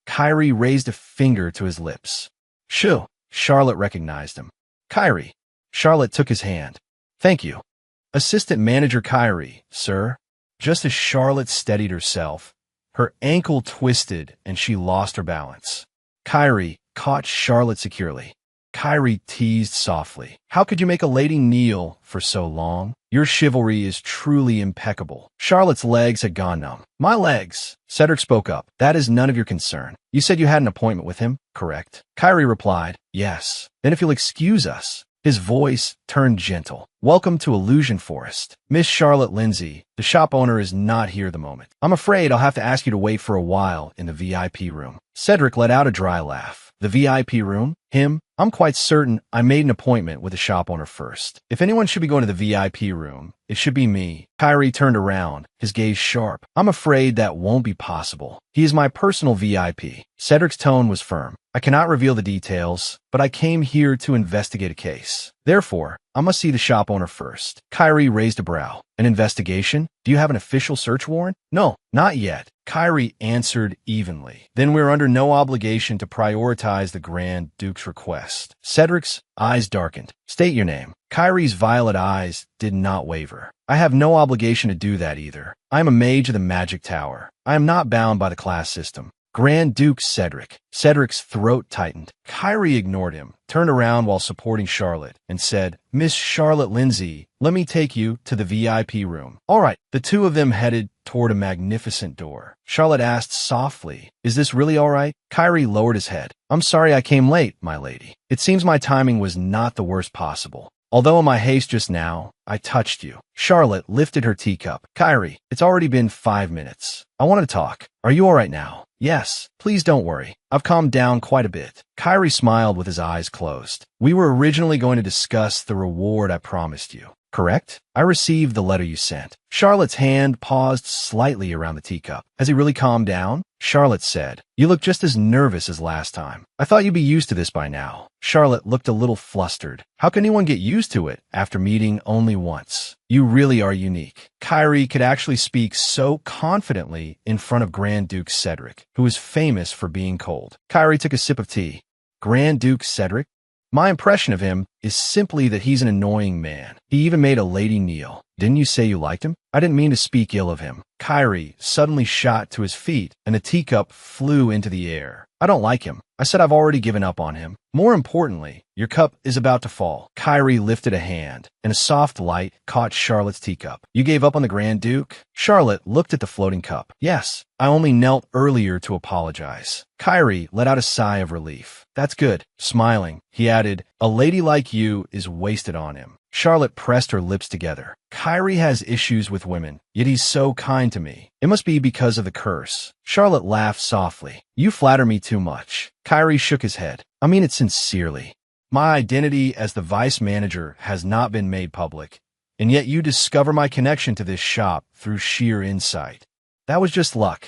Kyrie raised a finger to his lips. Shoo. Charlotte recognized him. Kyrie. Charlotte took his hand. Thank you. Assistant Manager Kyrie, sir. Just as Charlotte steadied herself, her ankle twisted and she lost her balance. Kyrie caught Charlotte securely. Kyrie teased softly. How could you make a lady kneel for so long? Your chivalry is truly impeccable. Charlotte's legs had gone numb. My legs, Cedric spoke up. That is none of your concern. You said you had an appointment with him, correct? Kyrie replied, yes. Then if you'll excuse us, His voice turned gentle. Welcome to Illusion Forest. Miss Charlotte Lindsay, the shop owner is not here at the moment. I'm afraid I'll have to ask you to wait for a while in the VIP room. Cedric let out a dry laugh. The VIP room? Him? I'm quite certain I made an appointment with the shop owner first. If anyone should be going to the VIP room, it should be me. Kyrie turned around, his gaze sharp. I'm afraid that won't be possible. He is my personal VIP. Cedric's tone was firm. I cannot reveal the details, but I came here to investigate a case. Therefore, I must see the shop owner first. Kyrie raised a brow. An investigation? Do you have an official search warrant? No, not yet. Kyrie answered evenly. Then we're under no obligation to prioritize the Grand Duke's request. Cedric's eyes darkened. State your name. Kyrie's violet eyes did not waver. I have no obligation to do that either. I am a mage of the Magic Tower. I am not bound by the class system. Grand Duke Cedric. Cedric's throat tightened. Kyrie ignored him, turned around while supporting Charlotte, and said, Miss Charlotte Lindsay, let me take you to the VIP room. All right. The two of them headed toward a magnificent door. Charlotte asked softly, Is this really all right? Kyrie lowered his head. I'm sorry I came late, my lady. It seems my timing was not the worst possible. Although in my haste just now, I touched you. Charlotte lifted her teacup. Kyrie, it's already been 5 minutes. I want to talk. Are you all right now? Yes. Please don't worry. I've calmed down quite a bit. Kyrie smiled with his eyes closed. We were originally going to discuss the reward I promised you. Correct? I received the letter you sent. Charlotte's hand paused slightly around the teacup. Has he really calmed down? Charlotte said, You look just as nervous as last time. I thought you'd be used to this by now. Charlotte looked a little flustered. How can anyone get used to it after meeting only once? You really are unique. Kyrie could actually speak so confidently in front of Grand Duke Cedric, who is famous for being cold. Kyrie took a sip of tea. Grand Duke Cedric? My impression of him is simply that he's an annoying man. He even made a lady kneel. Didn't you say you liked him? I didn't mean to speak ill of him. Kyrie suddenly shot to his feet, and the teacup flew into the air. I don't like him. I said I've already given up on him. More importantly, your cup is about to fall. Kyrie lifted a hand, and a soft light caught Charlotte's teacup. You gave up on the Grand Duke? Charlotte looked at the floating cup. Yes, I only knelt earlier to apologize. Kyrie let out a sigh of relief. That's good. Smiling, he added, A lady like you is wasted on him. Charlotte pressed her lips together. Kyrie has issues with women, yet he's so kind to me. It must be because of the curse. Charlotte laughed softly. You flatter me too much. Kyrie shook his head. I mean it sincerely. My identity as the vice manager has not been made public, and yet you discover my connection to this shop through sheer insight. That was just luck.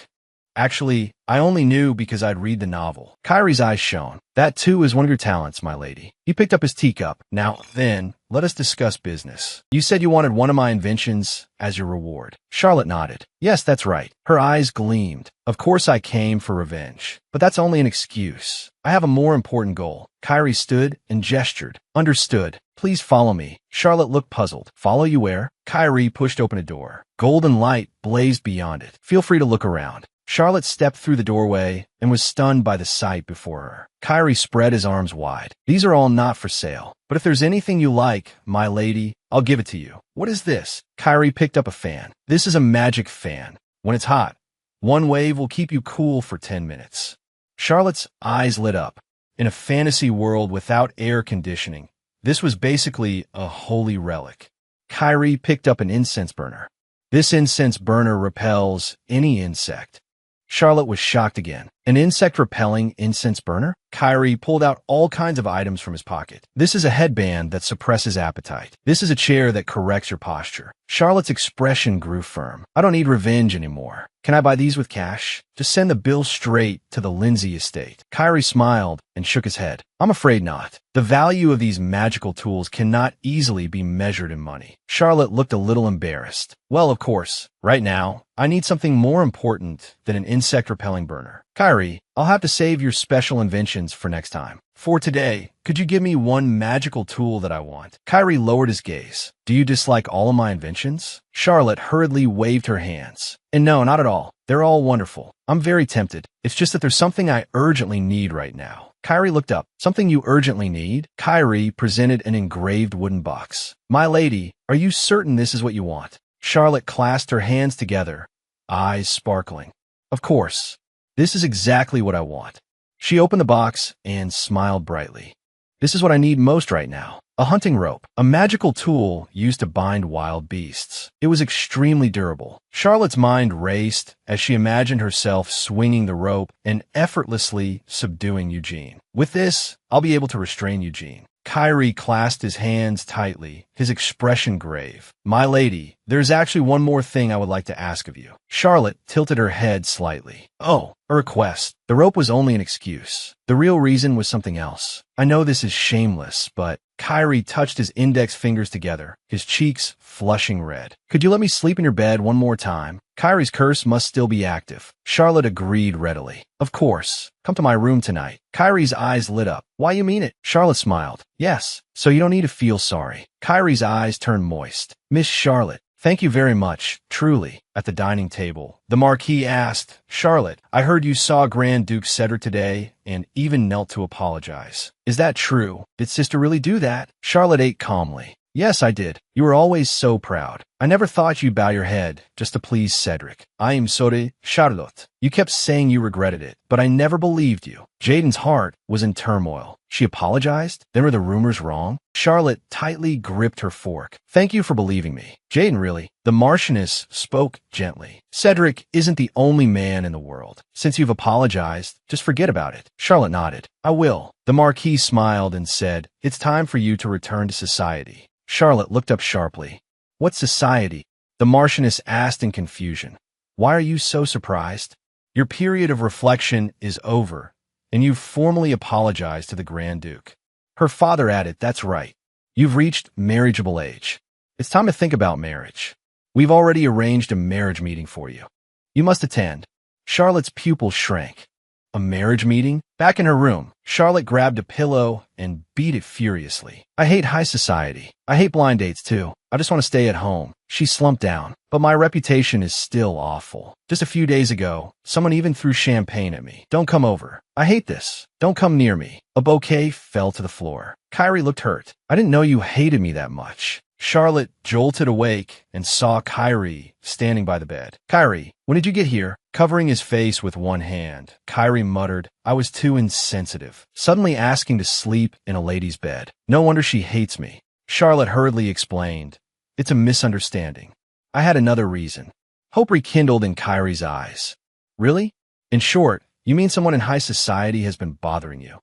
Actually, I only knew because I'd read the novel. Kyrie's eyes shone. That too is one of your talents, my lady. He picked up his teacup. Now, then, let us discuss business. You said you wanted one of my inventions as your reward. Charlotte nodded. Yes, that's right. Her eyes gleamed. Of course I came for revenge. But that's only an excuse. I have a more important goal. Kyrie stood and gestured. Understood. Please follow me. Charlotte looked puzzled. Follow you where? Kyrie pushed open a door. Golden light blazed beyond it. Feel free to look around. Charlotte stepped through the doorway and was stunned by the sight before her. Kyrie spread his arms wide. These are all not for sale. But if there's anything you like, my lady, I'll give it to you. What is this? Kyrie picked up a fan. This is a magic fan. When it's hot, one wave will keep you cool for 10 minutes. Charlotte's eyes lit up. In a fantasy world without air conditioning, this was basically a holy relic. Kyrie picked up an incense burner. This incense burner repels any insect. Charlotte was shocked again. An insect-repelling incense burner? Kyrie pulled out all kinds of items from his pocket. This is a headband that suppresses appetite. This is a chair that corrects your posture. Charlotte's expression grew firm. I don't need revenge anymore. Can I buy these with cash? Just send the bill straight to the Lindsay estate. Kyrie smiled and shook his head. I'm afraid not. The value of these magical tools cannot easily be measured in money. Charlotte looked a little embarrassed. Well, of course, right now, I need something more important than an insect-repelling burner. Kyrie, I'll have to save your special inventions for next time. For today, could you give me one magical tool that I want? Kyrie lowered his gaze. Do you dislike all of my inventions? Charlotte hurriedly waved her hands. And no, not at all. They're all wonderful. I'm very tempted. It's just that there's something I urgently need right now. Kyrie looked up. Something you urgently need? Kyrie presented an engraved wooden box. My lady, are you certain this is what you want? Charlotte clasped her hands together, eyes sparkling. Of course. This is exactly what I want. She opened the box and smiled brightly. This is what I need most right now. A hunting rope, a magical tool used to bind wild beasts. It was extremely durable. Charlotte's mind raced as she imagined herself swinging the rope and effortlessly subduing Eugene. With this, I'll be able to restrain Eugene. Kyrie clasped his hands tightly, his expression grave. My lady, there's actually one more thing I would like to ask of you. Charlotte tilted her head slightly. Oh, a request. The rope was only an excuse. The real reason was something else. I know this is shameless, but Kyrie touched his index fingers together, his cheeks flushing red. Could you let me sleep in your bed one more time? Kyrie's curse must still be active. Charlotte agreed readily. Of course. Come to my room tonight. Kyrie's eyes lit up. Why, you mean it? Charlotte smiled. Yes, so you don't need to feel sorry. Kyrie's eyes turned moist. Miss Charlotte, thank you very much, truly. At the dining table, the Marquis asked, Charlotte, I heard you saw Grand Duke Cedric today and even knelt to apologize. Is that true? Did sister really do that? Charlotte ate calmly. Yes, I did. You were always so proud. I never thought you'd bow your head just to please Cedric. I am sorry, Charlotte. You kept saying you regretted it, but I never believed you. Jaden's heart was in turmoil. She apologized? Then were the rumors wrong? Charlotte tightly gripped her fork. Thank you for believing me. Jaden, really? The Marchioness spoke gently. Cedric isn't the only man in the world. Since you've apologized, just forget about it. Charlotte nodded. I will. The Marquis smiled and said, It's time for you to return to society. Charlotte looked up sharply. What society? The Marchioness asked in confusion. Why are you so surprised? Your period of reflection is over, and you've formally apologized to the Grand Duke. Her father added, That's right. You've reached marriageable age. It's time to think about marriage. We've already arranged a marriage meeting for you. You must attend. Charlotte's pupil shrank. A marriage meeting? Back in her room, Charlotte grabbed a pillow and beat it furiously. I hate high society. I hate blind dates too. I just want to stay at home. She slumped down. But my reputation is still awful. Just a few days ago, someone even threw champagne at me. Don't come over. I hate this. Don't come near me. A bouquet fell to the floor. Kyrie looked hurt. I didn't know you hated me that much. Charlotte jolted awake and saw Kyrie standing by the bed. Kyrie, when did you get here? Covering his face with one hand, Kyrie muttered, I was too insensitive. Suddenly asking to sleep in a lady's bed. No wonder she hates me. Charlotte hurriedly explained, It's a misunderstanding. I had another reason. Hope rekindled in Kyrie's eyes. Really? In short, you mean someone in high society has been bothering you?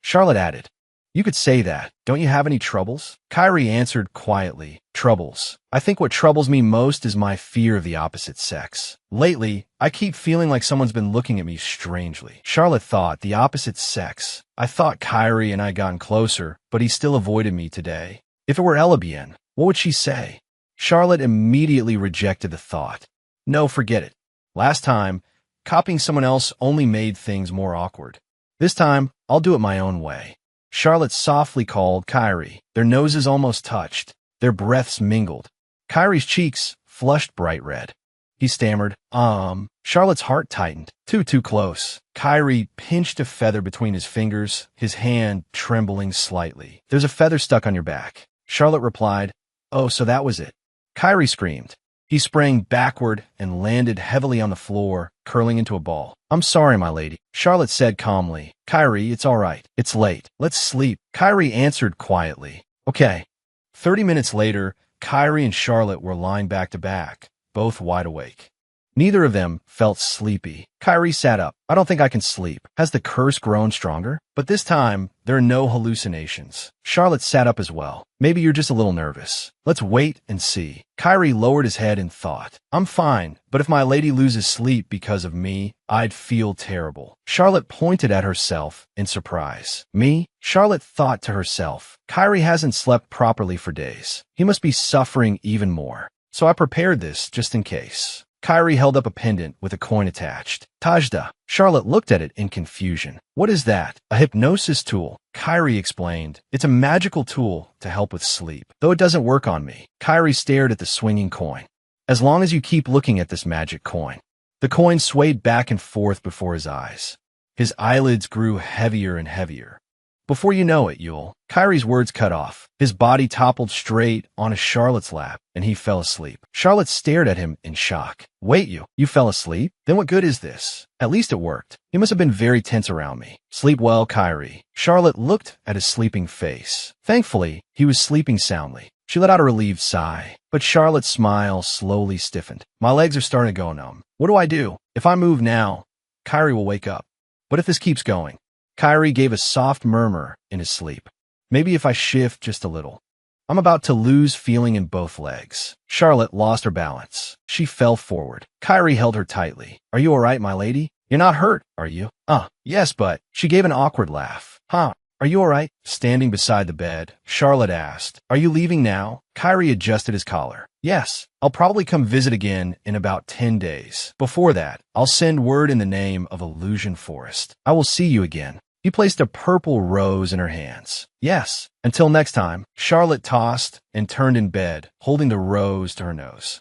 Charlotte added, You could say that. Don't you have any troubles? Kyrie answered quietly, Troubles. I think what troubles me most is my fear of the opposite sex. Lately, I keep feeling like someone's been looking at me strangely. Charlotte thought, the opposite sex. I thought Kyrie and I gotten closer, but he still avoided me today. If it were Elebien, what would she say? Charlotte immediately rejected the thought. No, forget it. Last time, copying someone else only made things more awkward. This time, I'll do it my own way. Charlotte softly called Kyrie. Their noses almost touched. Their breaths mingled. Kyrie's cheeks flushed bright red. He stammered, Charlotte's heart tightened. Too close. Kyrie pinched a feather between his fingers, his hand trembling slightly. There's a feather stuck on your back. Charlotte replied, Oh, so that was it. Kyrie screamed. He sprang backward and landed heavily on the floor, curling into a ball. I'm sorry, my lady. Charlotte said calmly. Kyrie, it's all right. It's late. Let's sleep. Kyrie answered quietly. Okay. 30 minutes later, Kyrie and Charlotte were lying back to back, both wide awake. Neither of them felt sleepy. Kyrie sat up. I don't think I can sleep. Has the curse grown stronger? But this time, there are no hallucinations. Charlotte sat up as well. Maybe you're just a little nervous. Let's wait and see. Kyrie lowered his head and thought, I'm fine, but if my lady loses sleep because of me, I'd feel terrible. Charlotte pointed at herself in surprise. Me? Charlotte thought to herself, Kyrie hasn't slept properly for days. He must be suffering even more. So I prepared this just in case. Kyrie held up a pendant with a coin attached. Tajda. Charlotte looked at it in confusion. What is that? A hypnosis tool. Kyrie explained. It's a magical tool to help with sleep, though it doesn't work on me. Kyrie stared at the swinging coin. As long as you keep looking at this magic coin. The coin swayed back and forth before his eyes. His eyelids grew heavier and heavier. Before you know it, Kyrie's words cut off. His body toppled straight onto Charlotte's lap, and he fell asleep. Charlotte stared at him in shock. Wait, you fell asleep? Then what good is this? At least it worked. He must have been very tense around me. Sleep well, Kyrie. Charlotte looked at his sleeping face. Thankfully, he was sleeping soundly. She let out a relieved sigh, but Charlotte's smile slowly stiffened. My legs are starting to go numb. What do I do? If I move now, Kyrie will wake up. But if this keeps going? Kyrie gave a soft murmur in his sleep. Maybe if I shift just a little. I'm about to lose feeling in both legs. Charlotte lost her balance. She fell forward. Kyrie held her tightly. Are you all right, my lady? You're not hurt, are you? Yes, but... She gave an awkward laugh. Are you all right? Standing beside the bed, Charlotte asked, Are you leaving now? Kyrie adjusted his collar. Yes, I'll probably come visit again in about 10 days. Before that, I'll send word in the name of Illusion Forest. I will see you again. He placed a purple rose in her hands. Yes. Until next time, Charlotte tossed and turned in bed, holding the rose to her nose.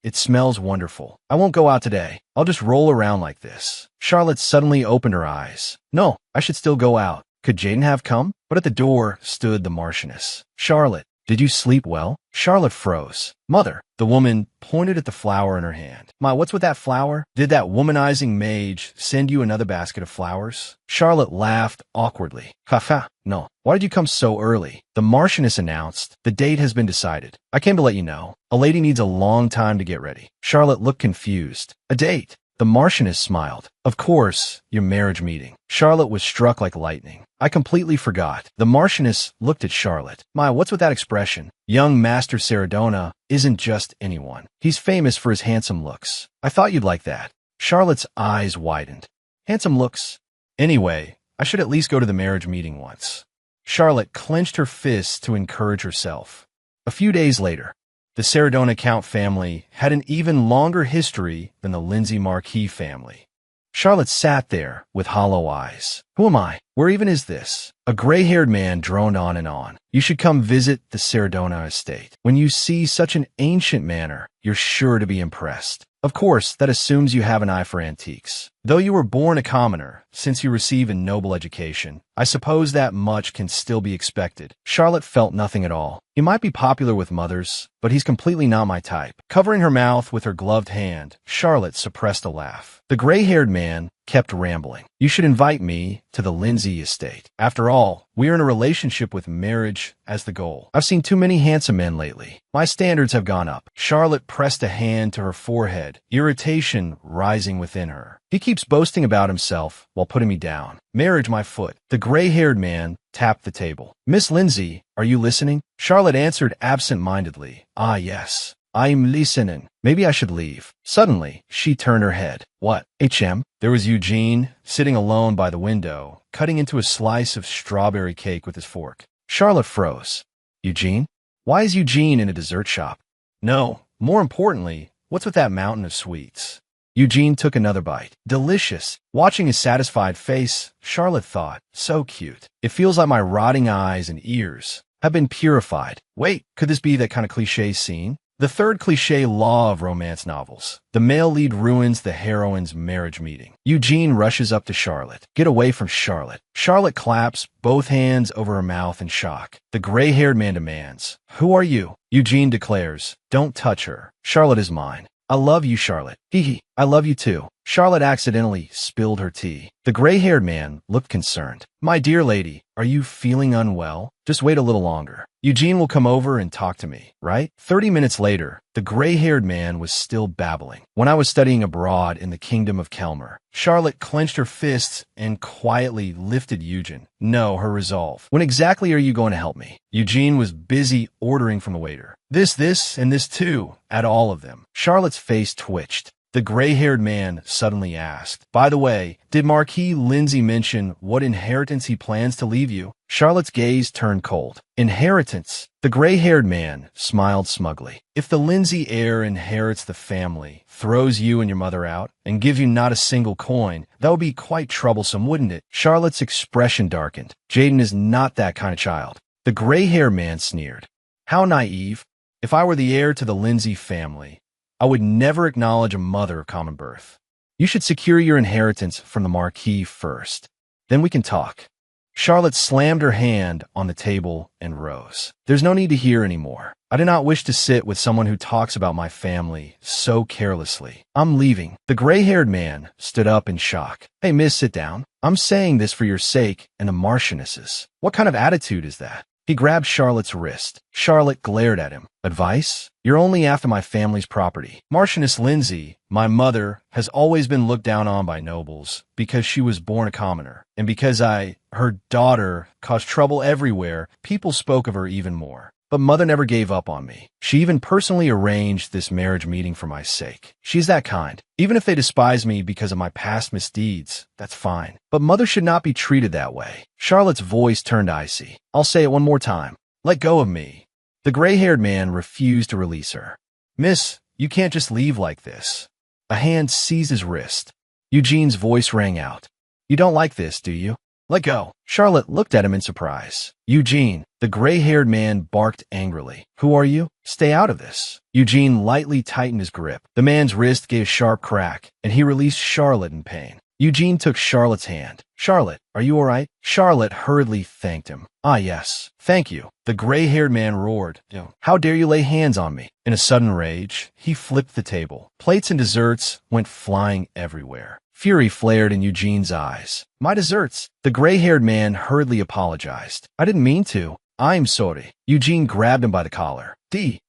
It smells wonderful. I won't go out today. I'll just roll around like this. Charlotte suddenly opened her eyes. No, I should still go out. Could Jaden have come? But at the door stood the Marchioness. Charlotte, did you sleep well? Charlotte froze. Mother, the woman pointed at the flower in her hand. What's with that flower? Did that womanizing mage send you another basket of flowers? Charlotte laughed awkwardly. Ha, no. Why did you come so early? The Marchioness announced, the date has been decided. I came to let you know. A lady needs a long time to get ready. Charlotte looked confused. A date? The Marchioness smiled. Of course, your marriage meeting. Charlotte was struck like lightning. I completely forgot. The Marchioness looked at Charlotte. What's with that expression? Young Master Seradona isn't just anyone. He's famous for his handsome looks. I thought you'd like that. Charlotte's eyes widened. Handsome looks? Anyway, I should at least go to the marriage meeting once. Charlotte clenched her fists to encourage herself. A few days later, the Seradona Count family had an even longer history than the Lindsay Marquis family. Charlotte sat there with hollow eyes. Who am I? Where even is this? A gray-haired man droned on and on. You should come visit the Seradona estate. When you see such an ancient manor, you're sure to be impressed. Of course, that assumes you have an eye for antiques. Though you were born a commoner, since you receive a noble education, I suppose that much can still be expected. Charlotte felt nothing at all. He might be popular with mothers, but he's completely not my type. Covering her mouth with her gloved hand, Charlotte suppressed a laugh. The gray-haired man kept rambling. You should invite me to the Lindsay estate. After all, we're in a relationship with marriage as the goal. I've seen too many handsome men lately. My standards have gone up. Charlotte pressed a hand to her forehead, irritation rising within her. He keeps boasting about himself while putting me down. Marriage, my foot. The gray-haired man tapped the table. Miss Lindsay, are you listening? Charlotte answered absent-mindedly. Yes. I'm listening. Maybe I should leave. Suddenly, she turned her head. What? HM? There was Eugene, sitting alone by the window, cutting into a slice of strawberry cake with his fork. Charlotte froze. Eugene? Why is Eugene in a dessert shop? No, more importantly, what's with that mountain of sweets? Eugene took another bite. Delicious. Watching his satisfied face, Charlotte thought, so cute. It feels like my rotting eyes and ears have been purified. Wait, could this be that kind of cliché scene? The third cliché law of romance novels. The male lead ruins the heroine's marriage meeting. Eugene rushes up to Charlotte. Get away from Charlotte. Charlotte claps both hands over her mouth in shock. The gray-haired man demands, Who are you? Eugene declares, Don't touch her. Charlotte is mine. I love you, Charlotte. Hee. I love you too. Charlotte accidentally spilled her tea. The gray-haired man looked concerned. My dear lady, are you feeling unwell? Just wait a little longer. Eugene will come over and talk to me, right? 30 minutes later, the gray-haired man was still babbling. When I was studying abroad in the kingdom of Kelmer, Charlotte clenched her fists and quietly lifted Eugene. No, her resolve. When exactly are you going to help me? Eugene was busy ordering from the waiter. This, and this too. Add all of them. Charlotte's face twitched. The gray-haired man suddenly asked, By the way, did Marquis Lindsay mention what inheritance he plans to leave you? Charlotte's gaze turned cold. Inheritance? The gray-haired man smiled smugly. If the Lindsay heir inherits the family, throws you and your mother out, and gives you not a single coin, that would be quite troublesome, wouldn't it? Charlotte's expression darkened. Jaden is not that kind of child. The gray-haired man sneered. How naive. If I were the heir to the Lindsay family, I would never acknowledge a mother of common birth. You should secure your inheritance from the Marquis first. Then we can talk. Charlotte slammed her hand on the table and rose. There's no need to hear anymore. I do not wish to sit with someone who talks about my family so carelessly. I'm leaving. The gray-haired man stood up in shock. Hey, miss, sit down. I'm saying this for your sake and the Marchioness's. What kind of attitude is that? He grabbed Charlotte's wrist. Charlotte glared at him. Advice? You're only after my family's property. Marchioness Lindsay, my mother, has always been looked down on by nobles because she was born a commoner. And because her daughter, caused trouble everywhere, people spoke of her even more. But mother never gave up on me. She even personally arranged this marriage meeting for my sake. She's that kind. Even if they despise me because of my past misdeeds, that's fine. But mother should not be treated that way. Charlotte's voice turned icy. I'll say it one more time. Let go of me. The gray-haired man refused to release her. Miss, you can't just leave like this. A hand seized his wrist. Eugene's voice rang out. You don't like this, do you? Let go. Charlotte looked at him in surprise. Eugene, the gray-haired man barked angrily. Who are you? Stay out of this. Eugene lightly tightened his grip. The man's wrist gave a sharp crack, and he released Charlotte in pain. Eugene took Charlotte's hand. Charlotte, are you all right? Charlotte hurriedly thanked him. Ah, yes. Thank you. The gray-haired man roared. How dare you lay hands on me? In a sudden rage, he flipped the table. Plates and desserts went flying everywhere. Fury flared in Eugene's eyes. My desserts. The gray-haired man hurriedly apologized. I didn't mean to. I'm sorry. Eugene grabbed him by the collar.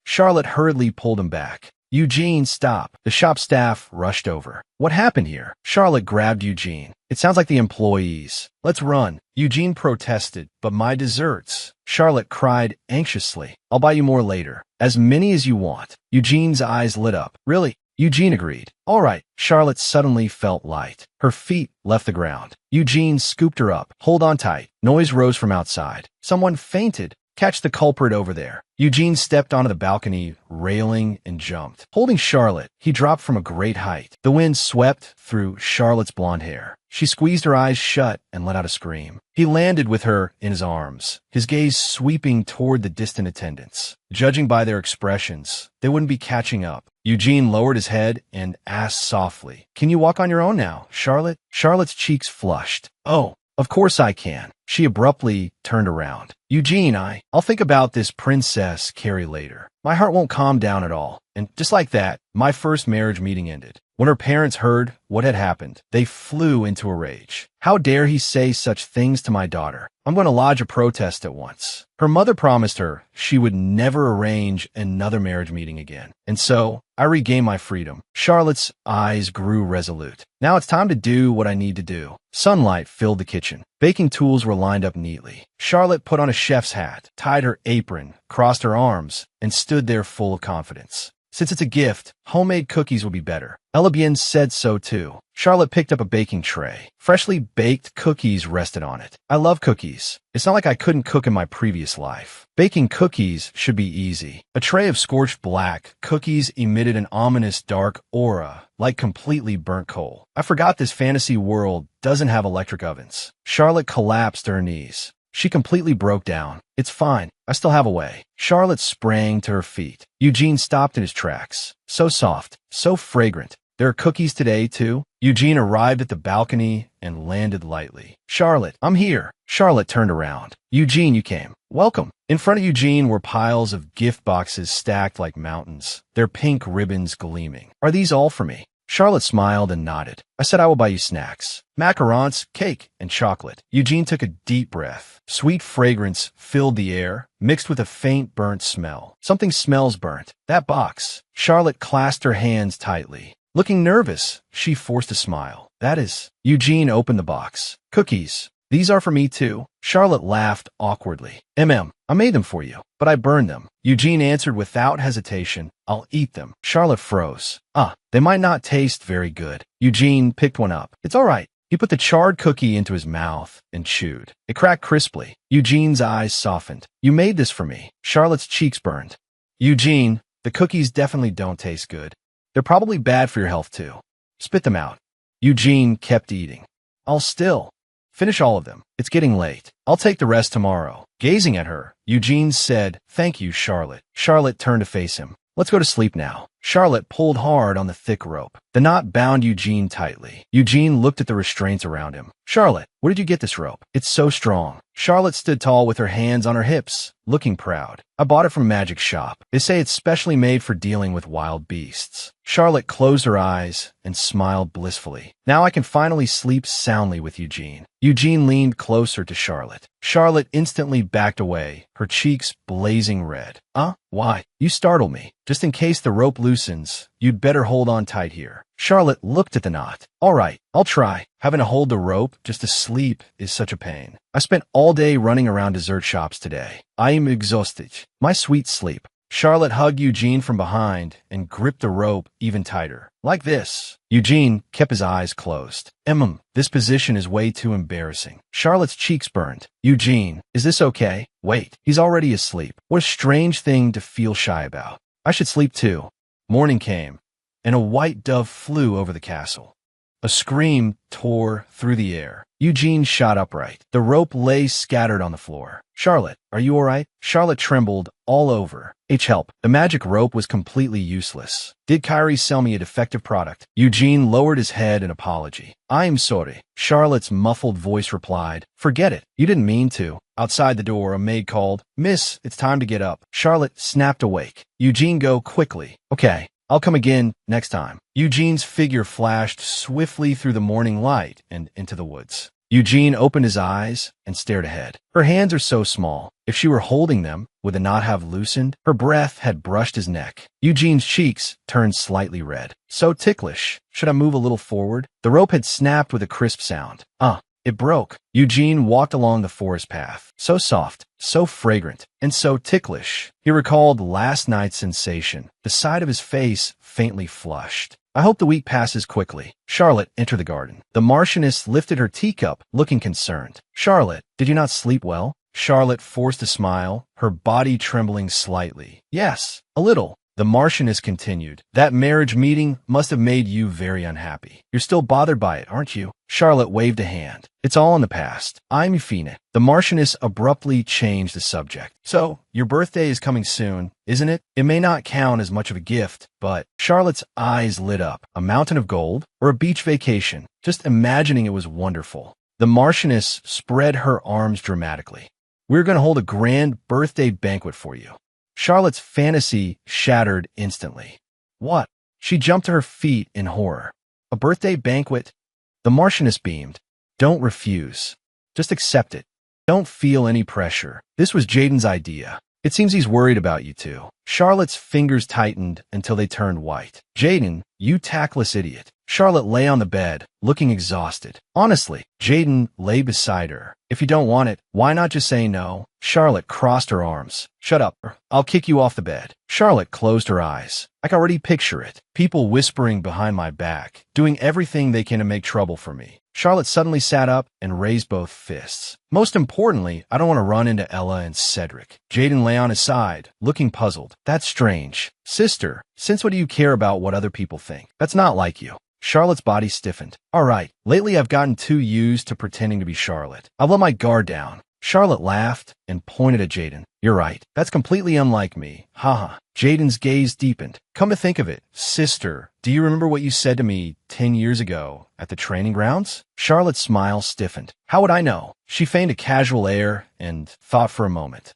Charlotte hurriedly pulled him back. Eugene, stop. The shop staff rushed over. What happened here? Charlotte grabbed Eugene. It sounds like the employees. Let's run. Eugene protested. But my desserts. Charlotte cried anxiously. I'll buy you more later. As many as you want. Eugene's eyes lit up. Really? Eugene agreed. All right. Charlotte suddenly felt light. Her feet left the ground. Eugene scooped her up. Hold on tight. Noise rose from outside. Someone fainted. Catch the culprit over there. Eugene stepped onto the balcony, railing, and jumped. Holding Charlotte, he dropped from a great height. The wind swept through Charlotte's blonde hair. She squeezed her eyes shut and let out a scream. He landed with her in his arms, his gaze sweeping toward the distant attendants. Judging by their expressions, they wouldn't be catching up. Eugene lowered his head and asked softly, Can you walk on your own now, Charlotte? Charlotte's cheeks flushed. Oh, of course I can. She abruptly turned around. Eugene, I'll think about this Princess Carrie later. My heart won't calm down at all. And just like that, my first marriage meeting ended. When her parents heard what had happened, they flew into a rage. How dare he say such things to my daughter? I'm going to lodge a protest at once. Her mother promised her she would never arrange another marriage meeting again. And so, I regained my freedom. Charlotte's eyes grew resolute. Now it's time to do what I need to do. Sunlight filled the kitchen. Baking tools were lined up neatly. Charlotte put on a chef's hat, tied her apron, crossed her arms, and stood there full of confidence. Since it's a gift, homemade cookies will be better. Elabien said so too. Charlotte picked up a baking tray. Freshly baked cookies rested on it. I love cookies. It's not like I couldn't cook in my previous life. Baking cookies should be easy. A tray of scorched black cookies emitted an ominous dark aura, like completely burnt coal. I forgot this fantasy world doesn't have electric ovens. Charlotte collapsed to her knees. She completely broke down. It's fine. I still have a way. Charlotte sprang to her feet. Eugene stopped in his tracks. So soft, so fragrant. There are cookies today, too. Eugene arrived at the balcony and landed lightly. Charlotte, I'm here. Charlotte turned around. Eugene, you came. Welcome. In front of Eugene were piles of gift boxes stacked like mountains, their pink ribbons gleaming. Are these all for me? Charlotte smiled and nodded. I said I will buy you snacks. Macarons, cake, and chocolate. Eugene took a deep breath. Sweet fragrance filled the air, mixed with a faint burnt smell. Something smells burnt. That box. Charlotte clasped her hands tightly. Looking nervous, she forced a smile. That is. Eugene opened the box. Cookies. These are for me too. Charlotte laughed awkwardly. I made them for you, but I burned them. Eugene answered without hesitation. I'll eat them. Charlotte froze. They might not taste very good. Eugene picked one up. It's all right. He put the charred cookie into his mouth and chewed. It cracked crisply. Eugene's eyes softened. You made this for me. Charlotte's cheeks burned. Eugene, the cookies definitely don't taste good. They're probably bad for your health too. Spit them out. Eugene kept eating. I'll still finish all of them. It's getting late. I'll take the rest tomorrow. Gazing at her, Eugene said, Thank you, Charlotte. Charlotte turned to face him. Let's go to sleep now. Charlotte pulled hard on the thick rope. The knot bound Eugene tightly. Eugene looked at the restraints around him. Charlotte, where did you get this rope? It's so strong. Charlotte stood tall with her hands on her hips, looking proud. I bought it from a magic shop. They say it's specially made for dealing with wild beasts. Charlotte closed her eyes and smiled blissfully. Now I can finally sleep soundly with Eugene. Eugene leaned closer to Charlotte. Charlotte instantly backed away, her cheeks blazing red. Why? You startled me. Just in case the rope loosens, you'd better hold on tight here. Charlotte looked at the knot. All right, I'll try. Having to hold the rope just to sleep is such a pain. I spent all day running around dessert shops today. I am exhausted. My sweet sleep. Charlotte hugged Eugene from behind and gripped the rope even tighter. Like this. Eugene kept his eyes closed. This position is way too embarrassing. Charlotte's cheeks burned. Eugene, is this okay? Wait, he's already asleep. What a strange thing to feel shy about. I should sleep too. Morning came, and a white dove flew over the castle. A scream tore through the air. Eugene shot upright. The rope lay scattered on the floor. Charlotte, are you all right? Charlotte trembled all over. Help. The magic rope was completely useless. Did Kyrie sell me a defective product? Eugene lowered his head in apology. I'm sorry. Charlotte's muffled voice replied. Forget it. You didn't mean to. Outside the door, a maid called. Miss, it's time to get up. Charlotte snapped awake. Eugene, go quickly. Okay. I'll come again next time. Eugene's figure flashed swiftly through the morning light and into the woods. Eugene opened his eyes and stared ahead. Her hands are so small. If she were holding them, would the knot have loosened? Her breath had brushed his neck. Eugene's cheeks turned slightly red. So ticklish. Should I move a little forward? The rope had snapped with a crisp sound. It broke. Eugene walked along the forest path. So soft, so fragrant, and so ticklish. He recalled last night's sensation. The side of his face faintly flushed. I hope the week passes quickly. Charlotte entered the garden. The Marchioness lifted her teacup, looking concerned. Charlotte, did you not sleep well? Charlotte forced a smile, her body trembling slightly. Yes, a little. The Marchioness continued. That marriage meeting must have made you very unhappy. You're still bothered by it, aren't you? Charlotte waved a hand. It's all in the past. I'm Euphina. The Marchioness abruptly changed the subject. So, your birthday is coming soon, isn't it? It may not count as much of a gift, but Charlotte's eyes lit up. A mountain of gold or a beach vacation? Just imagining it was wonderful. The Marchioness spread her arms dramatically. We're going to hold a grand birthday banquet for you. Charlotte's fantasy shattered instantly. What? She jumped to her feet in horror. A birthday banquet? The Marchioness beamed. Don't refuse. Just accept it. Don't feel any pressure. This was Jaden's idea. It seems he's worried about you two. Charlotte's fingers tightened until they turned white. Jaden, you tactless idiot. Charlotte lay on the bed, looking exhausted. Honestly, Jaden lay beside her. If you don't want it, why not just say no? Charlotte crossed her arms. Shut up, or I'll kick you off the bed. Charlotte closed her eyes. I can already picture it. People whispering behind my back, doing everything they can to make trouble for me. Charlotte suddenly sat up and raised both fists. Most importantly, I don't want to run into Ella and Cedric. Jaden lay on his side, looking puzzled. That's strange. Sister, since when do you care about what other people think? That's not like you. Charlotte's body stiffened. All right, lately I've gotten too used to pretending to be Charlotte. I've let my guard down. Charlotte laughed and pointed at Jaden. You're right. That's completely unlike me. Haha. Jaden's gaze deepened. Come to think of it, sister, do you remember what you said to me 10 years ago at the training grounds? Charlotte's smile stiffened. How would I know? She feigned a casual air and thought for a moment.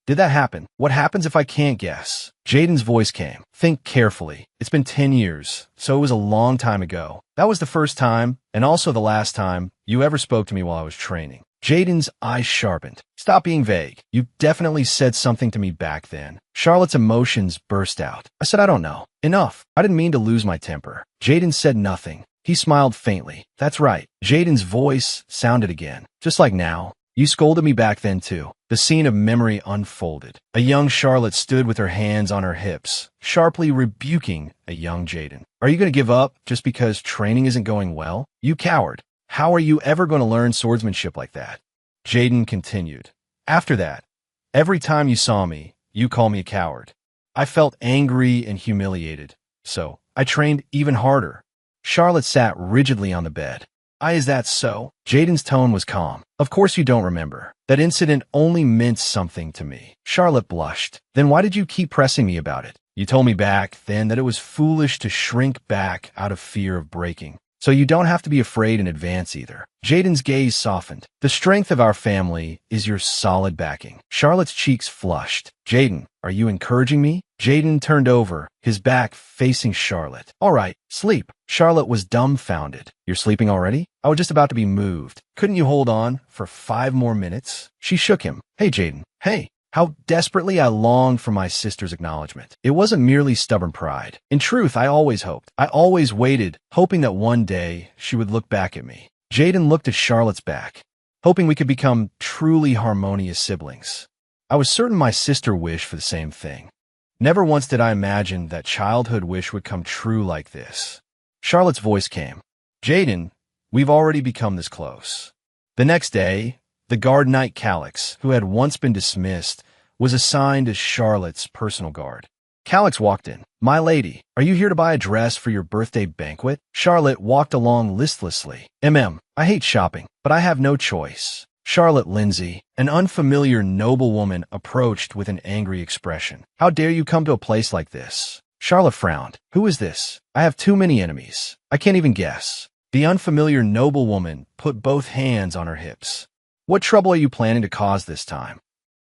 Did that happen? What happens if I can't guess? Jaden's voice came. Think carefully. It's been 10 years, so it was a long time ago. That was the first time, and also the last time, you ever spoke to me while I was training. Jaden's eyes sharpened. Stop being vague. You definitely said something to me back then. Charlotte's emotions burst out. I said I don't know. Enough. I didn't mean to lose my temper. Jaden said nothing. He smiled faintly. That's right. Jaden's voice sounded again. Just like now. You scolded me back then too. The scene of memory unfolded. A young Charlotte stood with her hands on her hips, sharply rebuking a young Jaden. Are you going to give up just because training isn't going well? You coward. How are you ever going to learn swordsmanship like that? Jaden continued. After that, every time you saw me, you called me a coward. I felt angry and humiliated, so I trained even harder. Charlotte sat rigidly on the bed. Is that so? Jaden's tone was calm. Of course you don't remember. That incident only meant something to me. Charlotte blushed. Then why did you keep pressing me about it? You told me back then that it was foolish to shrink back out of fear of breaking. So you don't have to be afraid in advance either. Jaden's gaze softened. The strength of our family is your solid backing. Charlotte's cheeks flushed. Jaden, are you encouraging me? Jaden turned over, his back facing Charlotte. All right, sleep. Charlotte was dumbfounded. You're sleeping already? I was just about to be moved. Couldn't you hold on for 5 more minutes? She shook him. Hey, Jaden. Hey. How desperately I longed for my sister's acknowledgement. It wasn't merely stubborn pride. In truth, I always hoped. I always waited, hoping that one day she would look back at me. Jaden looked at Charlotte's back, hoping we could become truly harmonious siblings. I was certain my sister wished for the same thing. Never once did I imagine that childhood wish would come true like this. Charlotte's voice came. Jaden, we've already become this close. The next day, the guard knight Calix, who had once been dismissed, was assigned as Charlotte's personal guard. Calix walked in. My lady, are you here to buy a dress for your birthday banquet? Charlotte walked along listlessly. I hate shopping, but I have no choice. Charlotte Lindsay, an unfamiliar noblewoman, approached with an angry expression. How dare you come to a place like this? Charlotte frowned. Who is this? I have too many enemies. I can't even guess. The unfamiliar noblewoman put both hands on her hips. What trouble are you planning to cause this time?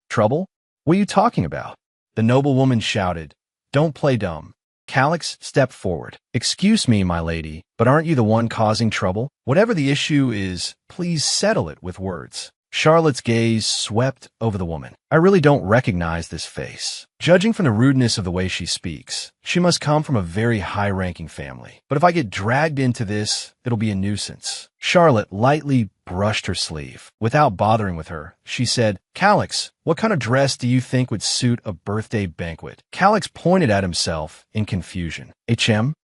Trouble? What are you talking about? The noblewoman shouted. Don't play dumb. Calix stepped forward. Excuse me, my lady, but aren't you the one causing trouble? Whatever the issue is, please settle it with words. Charlotte's gaze swept over the woman. I really don't recognize this face. Judging from the rudeness of the way she speaks, she must come from a very high-ranking family. But if I get dragged into this, it'll be a nuisance. Charlotte lightly brushed her sleeve. Without bothering with her, she said, Calix, what kind of dress do you think would suit a birthday banquet? Calix pointed at himself in confusion.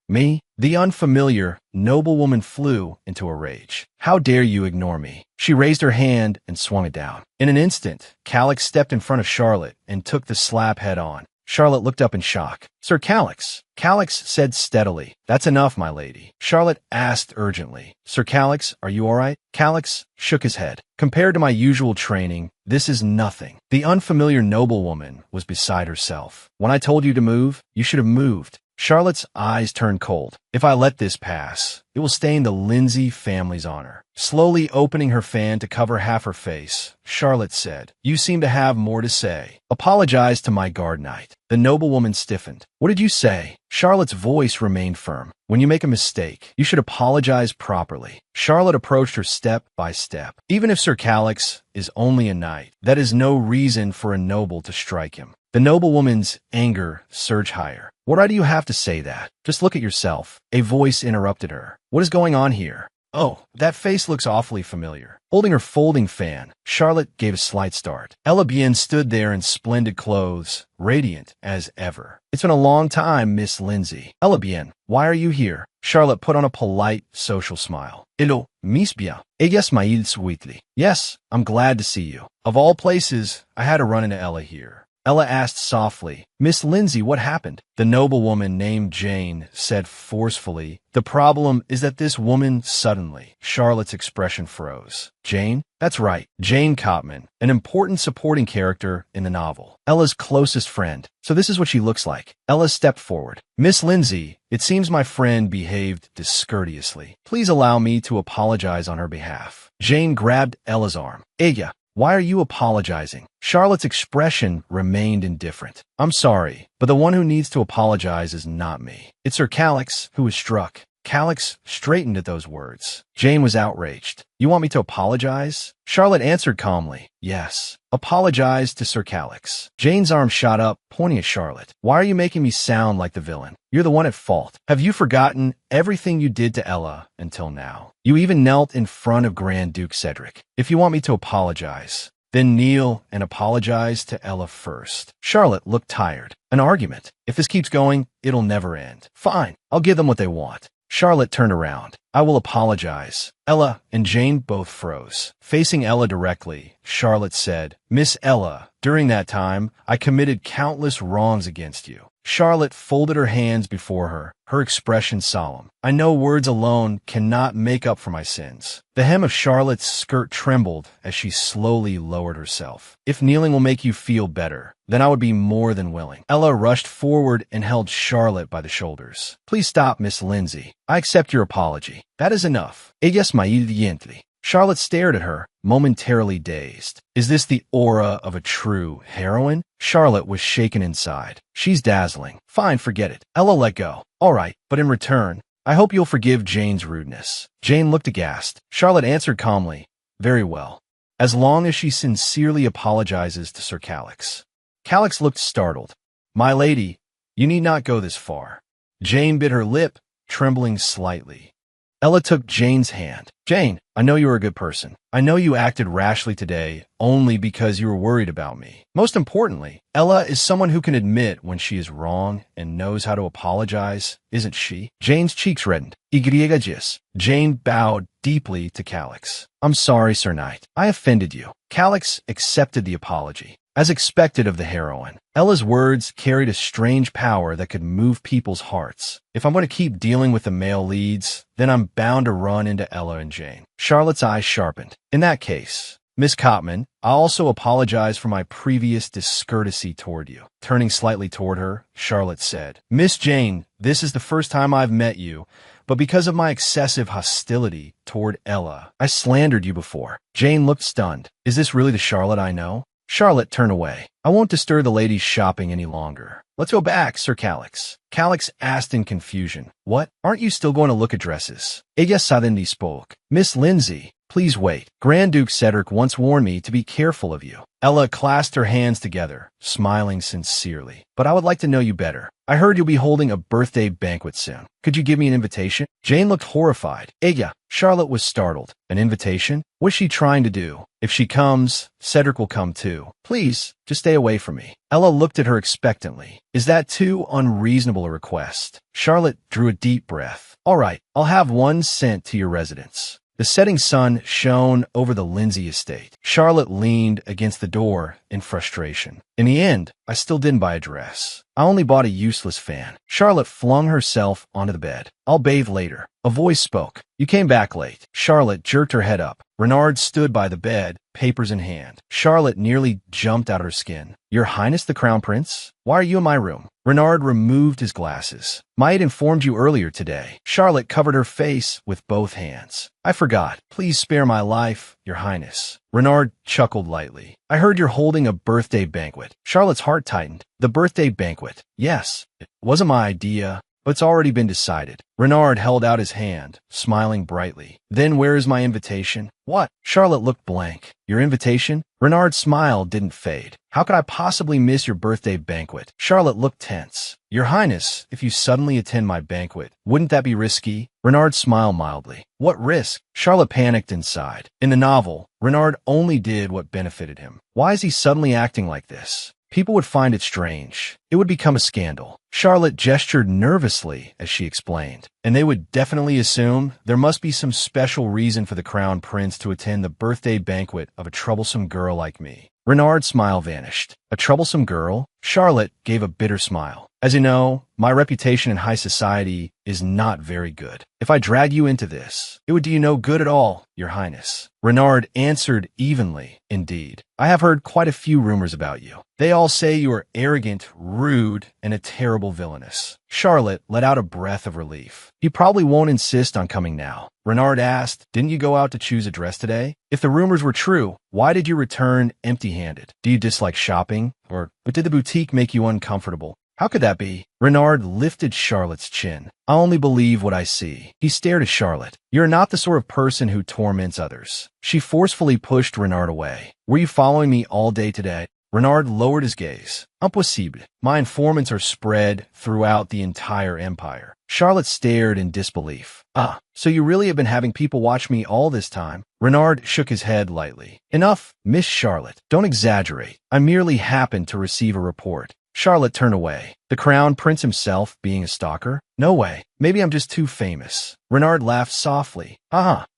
Me? The unfamiliar noblewoman flew into a rage. How dare you ignore me? She raised her hand and swung it down. In an instant, Calix stepped in front of Charlotte and took the slap head on. Charlotte looked up in shock. Sir Calix. Calix said steadily. That's enough, my lady. Charlotte asked urgently. Sir Calix, are you all right? Calix shook his head. Compared to my usual training, this is nothing. The unfamiliar noblewoman was beside herself. When I told you to move, you should have moved. Charlotte's eyes turned cold. If I let this pass, it will stain the Lindsay family's honor. Slowly opening her fan to cover half her face, Charlotte said, You seem to have more to say. Apologize to my guard knight. The noblewoman stiffened. What did you say? Charlotte's voice remained firm. When you make a mistake, you should apologize properly. Charlotte approached her step by step. Even if Sir Calix is only a knight, that is no reason for a noble to strike him. The noblewoman's anger surged higher. Why do you have to say that? Just look at yourself. A voice interrupted her. What is going on here? Oh, that face looks awfully familiar. Holding her folding fan, Charlotte gave a slight start. Ella Bien stood there in splendid clothes, radiant as ever. It's been a long time, Miss Lindsay. Ella Bien, why are you here? Charlotte put on a polite, social smile. Hello, Miss Bien. Yes, mail sweetly. Yes, I'm glad to see you. Of all places, I had to run into Ella here. Ella asked softly, Miss Lindsay, what happened? The noblewoman named Jane said forcefully, The problem is that this woman suddenly. Charlotte's expression froze. Jane? That's right, Jane Cotman, an important supporting character in the novel. Ella's closest friend. So this is what she looks like. Ella stepped forward. Miss Lindsay, it seems my friend behaved discourteously. Please allow me to apologize on her behalf. Jane grabbed Ella's arm. Ella, why are you apologizing? Charlotte's expression remained indifferent. I'm sorry, but the one who needs to apologize is not me. It's Sir Calix who was struck. Calix straightened at those words. Jane was outraged. You want me to apologize? Charlotte answered calmly. Yes. Apologize to Sir Calix. Jane's arm shot up, pointing at Charlotte. Why are you making me sound like the villain? You're the one at fault. Have you forgotten everything you did to Ella until now? You even knelt in front of Grand Duke Cedric. If you want me to apologize, then kneel and apologize to Ella first. Charlotte looked tired. An argument. If this keeps going, it'll never end. Fine. I'll give them what they want. Charlotte turned around. I will apologize. Ella and Jane both froze. Facing Ella directly, Charlotte said, Miss Ella, during that time, I committed countless wrongs against you. Charlotte folded her hands before her expression solemn. I know words alone cannot make up for my sins. The hem of Charlotte's skirt trembled as she slowly lowered herself. If kneeling will make you feel better, then I would be more than willing. Ella rushed forward and held Charlotte by the shoulders. Please stop, Miss Lindsay. I accept your apology. That is enough. Ella smiled gently. Charlotte stared at her, momentarily dazed. Is this the aura of a true heroine? Charlotte was shaken inside. She's dazzling. Fine, forget it. Ella let go. All right, but in return, I hope you'll forgive Jane's rudeness. Jane looked aghast. Charlotte answered calmly, very well, as long as she sincerely apologizes to Sir Calix. Calix looked startled. My lady, you need not go this far. Jane bit her lip, trembling slightly. Ella took Jane's hand. Jane, I know you are a good person. I know you acted rashly today only because you were worried about me. Most importantly, Ella is someone who can admit when she is wrong and knows how to apologize, isn't she? Jane's cheeks reddened. Igriegagis. Jane bowed deeply to Calix. I'm sorry, Sir Knight. I offended you. Calix accepted the apology. As expected of the heroine, Ella's words carried a strange power that could move people's hearts. If I'm going to keep dealing with the male leads, then I'm bound to run into Ella and Jane. Charlotte's eyes sharpened. In that case, Miss Cotman, I also apologize for my previous discourtesy toward you. Turning slightly toward her, Charlotte said, Miss Jane, this is the first time I've met you, but because of my excessive hostility toward Ella, I slandered you before. Jane looked stunned. Is this really the Charlotte I know? Charlotte turned away. I won't disturb the ladies shopping any longer. Let's go back, Sir Calix. Calix asked in confusion. What? Aren't you still going to look at dresses? Ella suddenly spoke. Miss Lindsay, please wait. Grand Duke Cedric once warned me to be careful of you. Ella clasped her hands together, smiling sincerely. But I would like to know you better. I heard you'll be holding a birthday banquet soon. Could you give me an invitation? Jane looked horrified. Ella. Charlotte was startled. An invitation? What's she trying to do? If she comes, Cedric will come too. Please, just stay away from me. Ella looked at her expectantly. Is that too unreasonable a request? Charlotte drew a deep breath. All right, I'll have one sent to your residence. The setting sun shone over the Lindsay estate. Charlotte leaned against the door in frustration. In the end, I still didn't buy a dress. I only bought a useless fan. Charlotte flung herself onto the bed. I'll bathe later. A voice spoke. You came back late. Charlotte jerked her head up. Renard stood by the bed, papers in hand. Charlotte nearly jumped out of her skin. Your Highness the Crown Prince? Why are you in my room? Renard removed his glasses. Might informed you earlier today. Charlotte covered her face with both hands. I forgot. Please spare my life, Your Highness. Renard chuckled lightly. I heard you're holding a birthday banquet. Charlotte's heart tightened. The birthday banquet. Yes, it wasn't my idea, but it's already been decided. Renard held out his hand, smiling brightly. Then where is my invitation? What? Charlotte looked blank. Your invitation? Renard's smile didn't fade. How could I possibly miss your birthday banquet? Charlotte looked tense. Your Highness, if you suddenly attend my banquet, wouldn't that be risky? Renard smiled mildly. What risk? Charlotte panicked inside. In the novel, Renard only did what benefited him. Why is he suddenly acting like this? People would find it strange. It would become a scandal. Charlotte gestured nervously as she explained, and they would definitely assume there must be some special reason for the Crown Prince to attend the birthday banquet of a troublesome girl like me. Renard's smile vanished. A troublesome girl? Charlotte gave a bitter smile. As you know, my reputation in high society is not very good. If I drag you into this, it would do you no good at all, Your Highness. Renard answered evenly. Indeed, I have heard quite a few rumors about you. They all say you are arrogant, rude, and a terrible villainess. Charlotte let out a breath of relief. You probably won't insist on coming now. Renard asked, didn't you go out to choose a dress today? If the rumors were true, why did you return empty-handed? Do you dislike shopping? Or did the boutique make you uncomfortable? How could that be? Renard lifted Charlotte's chin. I only believe what I see. He stared at Charlotte. You're not the sort of person who torments others. She forcefully pushed Renard away. Were you following me all day today? Renard lowered his gaze. Impossible. My informants are spread throughout the entire empire. Charlotte stared in disbelief. Ah, so you really have been having people watch me all this time? Renard shook his head lightly. Enough, Miss Charlotte. Don't exaggerate. I merely happened to receive a report. Charlotte turned away. The crown prince himself being a stalker? No way. Maybe I'm just too famous. Renard laughed softly.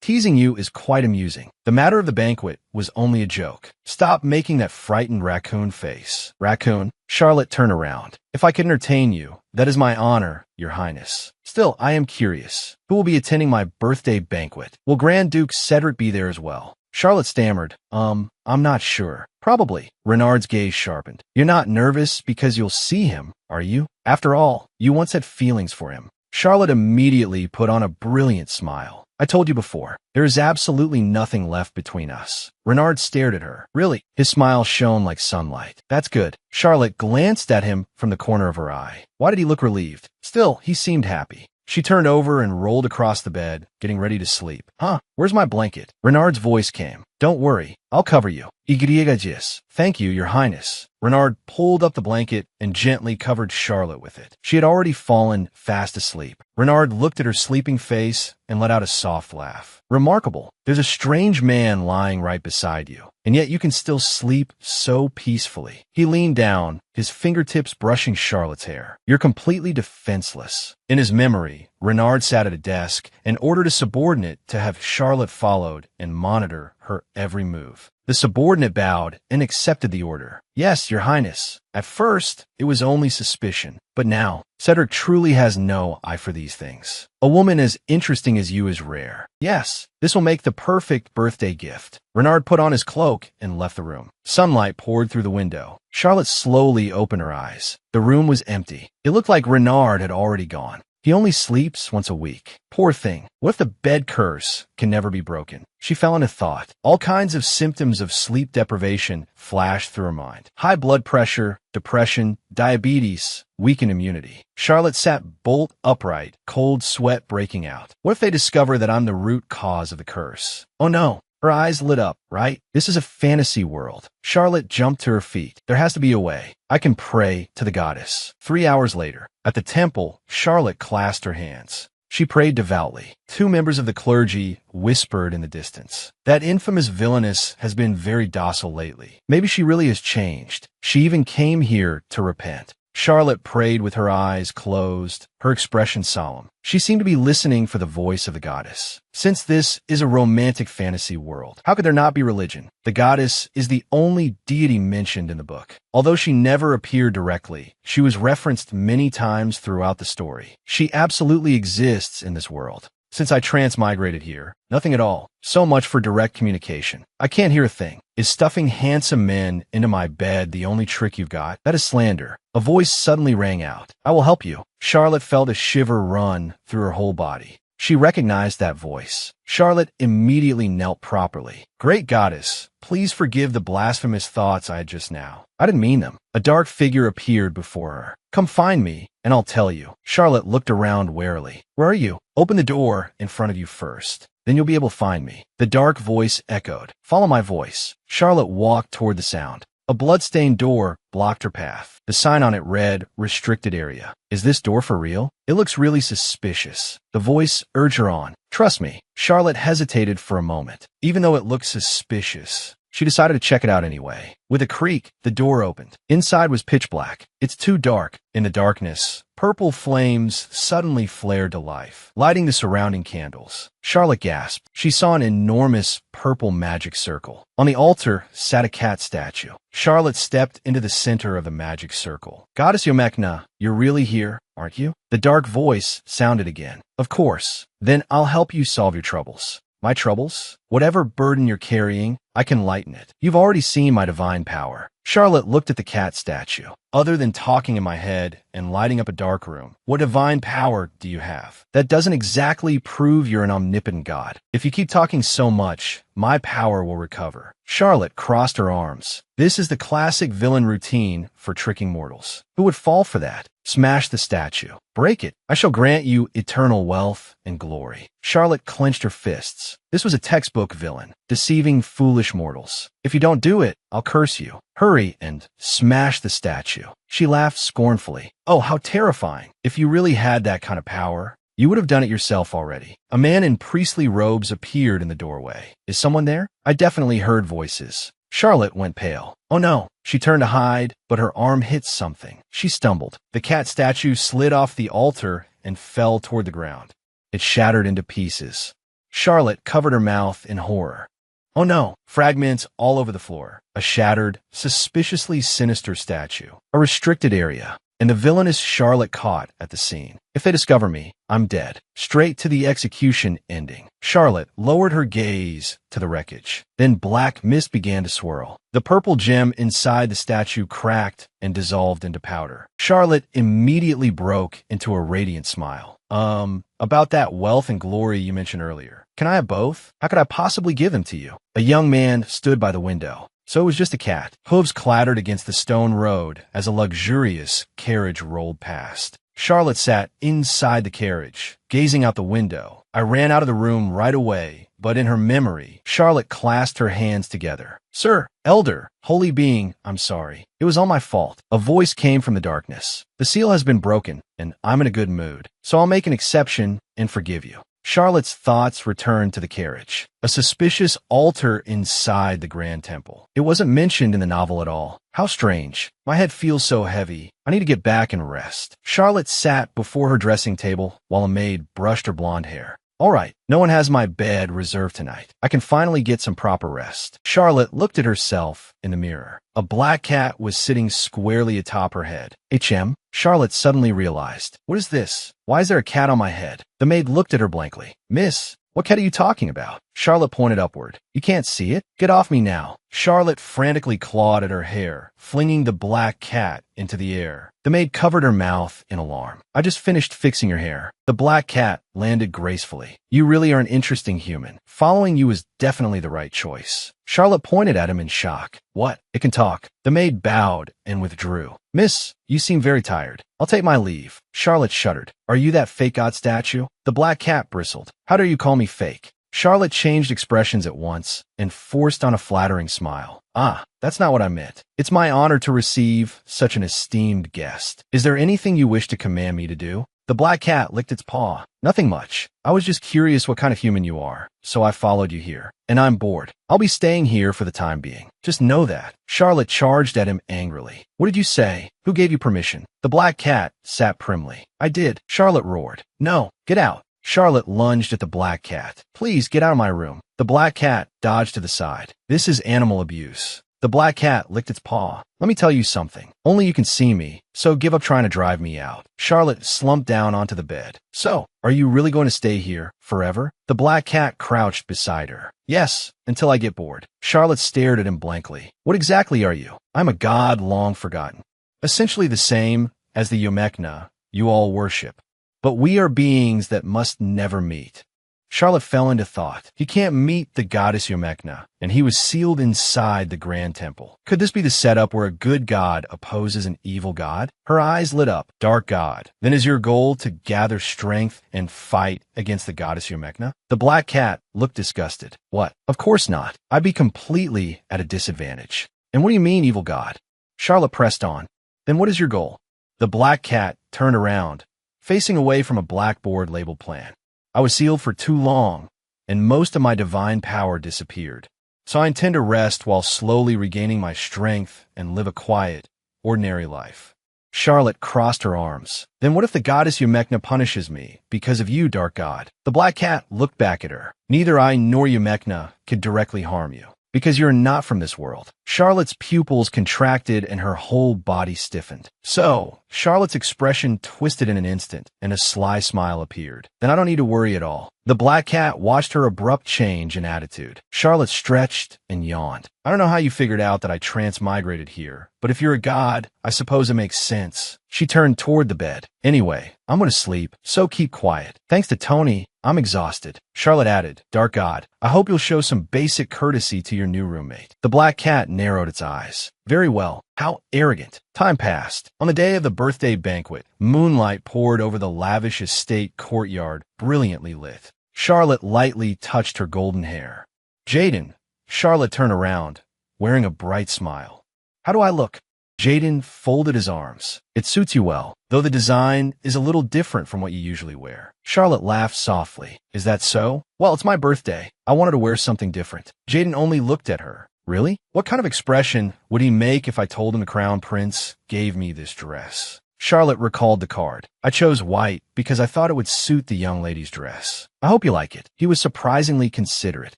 Teasing you is quite amusing. The matter of the banquet was only a joke. Stop making that frightened raccoon face. Raccoon? Charlotte turned around. If I could entertain you, that is my honor, your highness. Still, I am curious. Who will be attending my birthday banquet? Will Grand Duke Cedric be there as well? Charlotte stammered, I'm not sure. Probably. Renard's gaze sharpened. You're not nervous because you'll see him, are you? After all, you once had feelings for him. Charlotte immediately put on a brilliant smile. I told you before, there is absolutely nothing left between us. Renard stared at her. Really? His smile shone like sunlight. That's good. Charlotte glanced at him from the corner of her eye. Why did he look relieved? Still, he seemed happy. She turned over and rolled across the bed, getting ready to sleep. Where's my blanket? Renard's voice came. Don't worry, I'll cover you. Igriegagis. Thank you, your highness. Renard pulled up the blanket and gently covered Charlotte with it. She had already fallen fast asleep. Renard looked at her sleeping face and let out a soft laugh. Remarkable. There's a strange man lying right beside you, and yet you can still sleep so peacefully. He leaned down, his fingertips brushing Charlotte's hair. You're completely defenseless. In his memory, Renard sat at a desk and ordered a subordinate to have Charlotte followed and monitor her every move. The subordinate bowed and accepted the order. Yes, your highness. At first, it was only suspicion, but now, Cedric truly has no eye for these things. A woman as interesting as you is rare. Yes, this will make the perfect birthday gift. Renard put on his cloak and left the room. Sunlight poured through the window. Charlotte slowly opened her eyes. The room was empty. It looked like Renard had already gone. He only sleeps once a week. Poor thing. What if the bed curse can never be broken? She fell into thought. All kinds of symptoms of sleep deprivation flashed through her mind. High blood pressure, depression, diabetes, weakened immunity. Charlotte sat bolt upright, cold sweat breaking out. What if they discover that I'm the root cause of the curse? Oh no. Her eyes lit up, right? This is a fantasy world. Charlotte jumped to her feet. There has to be a way. I can pray to the goddess. 3 hours later, at the temple, Charlotte clasped her hands. She prayed devoutly. 2 members of the clergy whispered in the distance. That infamous villainess has been very docile lately. Maybe she really has changed. She even came here to repent. Charlotte prayed with her eyes closed, her expression solemn. She seemed to be listening for the voice of the goddess. Since this is a romantic fantasy world, how could there not be religion? The goddess is the only deity mentioned in the book. Although she never appeared directly, she was referenced many times throughout the story. She absolutely exists in this world. Since I transmigrated here, nothing at all. So much for direct communication. I can't hear a thing. Is stuffing handsome men into my bed the only trick you've got? That is slander. A voice suddenly rang out. I will help you. Charlotte felt a shiver run through her whole body. She recognized that voice. Charlotte immediately knelt properly. Great goddess, please forgive the blasphemous thoughts I had just now. I didn't mean them. A dark figure appeared before her. Come find me, and I'll tell you. Charlotte looked around warily. Where are you? Open the door in front of you first. Then you'll be able to find me. The dark voice echoed. Follow my voice. Charlotte walked toward the sound. A blood-stained door blocked her path. The sign on it read, restricted area. Is this door for real? It looks really suspicious. The voice urged her on. Trust me. Charlotte hesitated for a moment. Even though it looked suspicious, she decided to check it out anyway. With a creak, the door opened. Inside was pitch black. It's too dark. In the darkness, purple flames suddenly flared to life, lighting the surrounding candles. Charlotte gasped. She saw an enormous purple magic circle. On the altar sat a cat statue. Charlotte stepped into the center of the magic circle. Goddess Yomekna, you're really here, aren't you? The dark voice sounded again. Of course. Then I'll help you solve your troubles. My troubles? Whatever burden you're carrying, I can lighten it. You've already seen my divine power. Charlotte looked at the cat statue. Other than talking in my head and lighting up a dark room, what divine power do you have? That doesn't exactly prove you're an omnipotent god. If you keep talking so much, my power will recover. Charlotte crossed her arms. This is the classic villain routine for tricking mortals. Who would fall for that? Smash the statue. Break it. I shall grant you eternal wealth and glory. Charlotte clenched her fists. This was a textbook villain, deceiving foolish mortals. If you don't do it, I'll curse you. Hurry and smash the statue. She laughed scornfully. Oh, how terrifying. If you really had that kind of power, you would have done it yourself already. A man in priestly robes appeared in the doorway. Is someone there? I definitely heard voices. Charlotte went pale. Oh no, She turned to hide, but her arm hit something. She stumbled. The cat statue slid off the altar and fell toward the ground. It shattered into pieces. Charlotte covered her mouth in horror. Oh no, fragments all over the floor. A shattered, suspiciously sinister statue. A restricted area. And the villainous Charlotte caught at the scene. If they discover me, I'm dead. Straight to the execution ending. Charlotte lowered her gaze to the wreckage. Then black mist began to swirl. The purple gem inside the statue cracked and dissolved into powder. Charlotte immediately broke into a radiant smile. About that wealth and glory you mentioned earlier. Can I have both? How could I possibly give them to you? A young man stood by the window. So it was just a cat. Hooves clattered against the stone road as a luxurious carriage rolled past. Charlotte sat inside the carriage, gazing out the window. I ran out of the room right away, but in her memory, Charlotte clasped her hands together. Sir, elder, holy being, I'm sorry. It was all my fault. A voice came from the darkness. The seal has been broken, and I'm in a good mood, so I'll make an exception and forgive you. Charlotte's thoughts returned to the carriage, a suspicious altar inside the Grand Temple. It wasn't mentioned in the novel at all. How strange. My head feels so heavy. I need to get back and rest. Charlotte sat before her dressing table while a maid brushed her blonde hair. All right, no one has my bed reserved tonight. I can finally get some proper rest. Charlotte looked at herself in the mirror. A black cat was sitting squarely atop her head. HM? Charlotte suddenly realized. What is this? Why is there a cat on my head? The maid looked at her blankly. Miss, what cat are you talking about? Charlotte pointed upward. You can't see it? Get off me now. Charlotte frantically clawed at her hair, flinging the black cat into the air. The maid covered her mouth in alarm. I just finished fixing your hair. The black cat landed gracefully. You really are an interesting human. Following you is definitely the right choice. Charlotte pointed at him in shock. What? It can talk. The maid bowed and withdrew. Miss, you seem very tired. I'll take my leave. Charlotte shuddered. Are you that fake god statue? The black cat bristled. How dare you call me fake? Charlotte changed expressions at once and forced on a flattering smile. Ah, that's not what I meant. It's my honor to receive such an esteemed guest. Is there anything you wish to command me to do? The black cat licked its paw. Nothing much. I was just curious what kind of human you are, so I followed you here. And I'm bored. I'll be staying here for the time being. Just know that. Charlotte charged at him angrily. What did you say? Who gave you permission? The black cat sat primly. I did. Charlotte roared. No, get out. Charlotte lunged at the black cat. Please get out of my room. The black cat dodged to the side. This is animal abuse. The black cat licked its paw. Let me tell you something. Only you can see me, so give up trying to drive me out. Charlotte slumped down onto the bed. So, are you really going to stay here forever? The black cat crouched beside her. Yes, until I get bored. Charlotte stared at him blankly. What exactly are you? I'm a god long forgotten. Essentially the same as the Yomekna you all worship. But we are beings that must never meet. Charlotte fell into thought. He can't meet the goddess Yomekna, and he was sealed inside the Grand Temple. Could this be the setup where a good god opposes an evil god? Her eyes lit up. Dark god. Then is your goal to gather strength and fight against the goddess Yomekna? The black cat looked disgusted. What? Of course not. I'd be completely at a disadvantage. And what do you mean, evil god? Charlotte pressed on. Then what is your goal? The black cat turned around, facing away from a blackboard labeled plan. I was sealed for too long, and most of my divine power disappeared. So I intend to rest while slowly regaining my strength and live a quiet, ordinary life. Charlotte crossed her arms. Then what if the goddess Yomekna punishes me because of you, dark god? The black cat looked back at her. Neither I nor Yomekna could directly harm you, because you're not from this world. Charlotte's pupils contracted and her whole body stiffened. So, Charlotte's expression twisted in an instant, and a sly smile appeared. Then I don't need to worry at all. The black cat watched her abrupt change in attitude. Charlotte stretched and yawned. I don't know how you figured out that I transmigrated here, but if you're a god, I suppose it makes sense. She turned toward the bed. Anyway, I'm going to sleep, so keep quiet. Thanks to Tony, I'm exhausted. Charlotte added, Dark God, I hope you'll show some basic courtesy to your new roommate. The black cat narrowed its eyes. Very well. How arrogant. Time passed. On the day of the birthday banquet, moonlight poured over the lavish estate courtyard, brilliantly lit. Charlotte lightly touched her golden hair. Jaden. Charlotte turned around, wearing a bright smile. How do I look? Jaden folded his arms. It suits you well, though the design is a little different from what you usually wear. Charlotte laughed softly. Is that so? Well, it's my birthday. I wanted to wear something different. Jaden only looked at her, Really? What kind of expression would he make if I told him the crown prince gave me this dress? Charlotte recalled the card. I chose white because I thought it would suit the young lady's dress. I hope you like it. He was surprisingly considerate.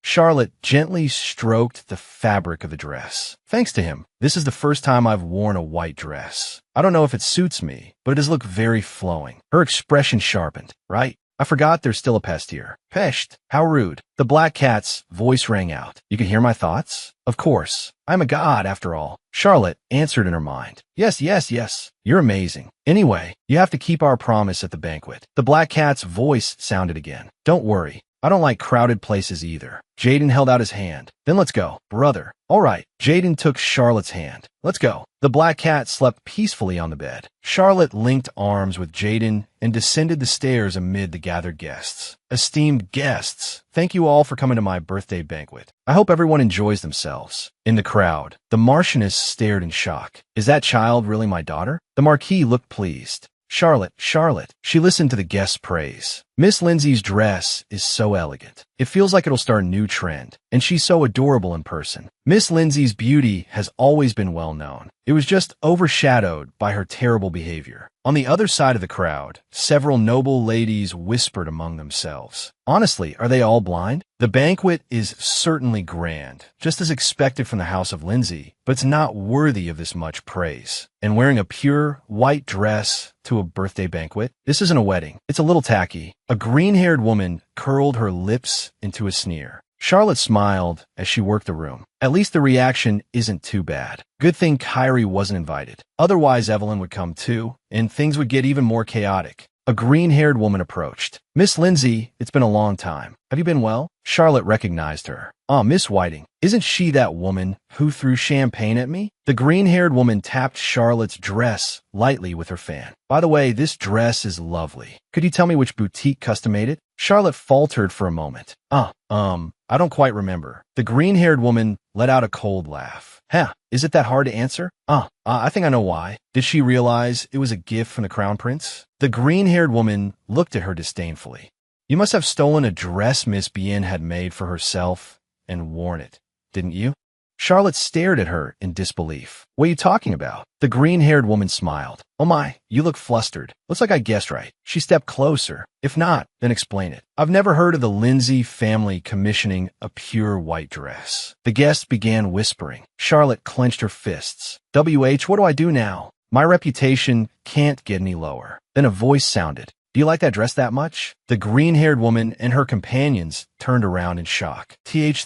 Charlotte gently stroked the fabric of the dress. Thanks to him, this is the first time I've worn a white dress. I don't know if it suits me, but it does look very flowing. Her expression sharpened. Right? I forgot there's still a pest here. Pest? How rude. The black cat's voice rang out. You can hear my thoughts? Of course. I'm a god, after all. Charlotte answered in her mind. Yes, yes, yes. You're amazing. Anyway, you have to keep our promise at the banquet. The black cat's voice sounded again. Don't worry. I don't like crowded places either. Jaden held out his hand. Then let's go. Brother. All right. Jaden took Charlotte's hand. Let's go. The black cat slept peacefully on the bed. Charlotte linked arms with Jaden and descended the stairs amid the gathered guests. Esteemed guests, thank you all for coming to my birthday banquet. I hope everyone enjoys themselves. In the crowd, the Marchioness stared in shock. Is that child really my daughter? The Marquis looked pleased. Charlotte, Charlotte. She listened to the guest's praise. Miss Lindsay's dress is so elegant. It feels like it'll start a new trend, and she's so adorable in person. Miss Lindsay's beauty has always been well known. It was just overshadowed by her terrible behavior. On the other side of the crowd, several noble ladies whispered among themselves. Honestly, are they all blind? The banquet is certainly grand, just as expected from the house of Lindsay, but it's not worthy of this much praise. And wearing a pure white dress to a birthday banquet? This isn't a wedding. It's a little tacky. A green-haired woman curled her lips into a sneer. Charlotte smiled as she worked the room. At least the reaction isn't too bad. Good thing Kyrie wasn't invited. Otherwise, Evelyn would come too, and things would get even more chaotic. A green-haired woman approached. Miss Lindsay, it's been a long time. Have you been well? Charlotte recognized her. Miss Whiting. Isn't she that woman who threw champagne at me? The green-haired woman tapped Charlotte's dress lightly with her fan. By the way, this dress is lovely. Could you tell me which boutique custom-made it? Charlotte faltered for a moment. I don't quite remember. The green-haired woman let out a cold laugh. Is it that hard to answer? I think I know why. Did she realize it was a gift from the crown prince? The green-haired woman looked at her disdainfully. You must have stolen a dress Miss Bien had made for herself and worn it, didn't you? Charlotte stared at her in disbelief. What are you talking about? The green-haired woman smiled. Oh my, you look flustered. Looks like I guessed right. She stepped closer. If not, then explain it. I've never heard of the Lindsay family commissioning a pure white dress. The guests began whispering. Charlotte clenched her fists. WH, what do I do now? My reputation can't get any lower. Then a voice sounded. Do you like that dress that much? The green-haired woman and her companions turned around in shock.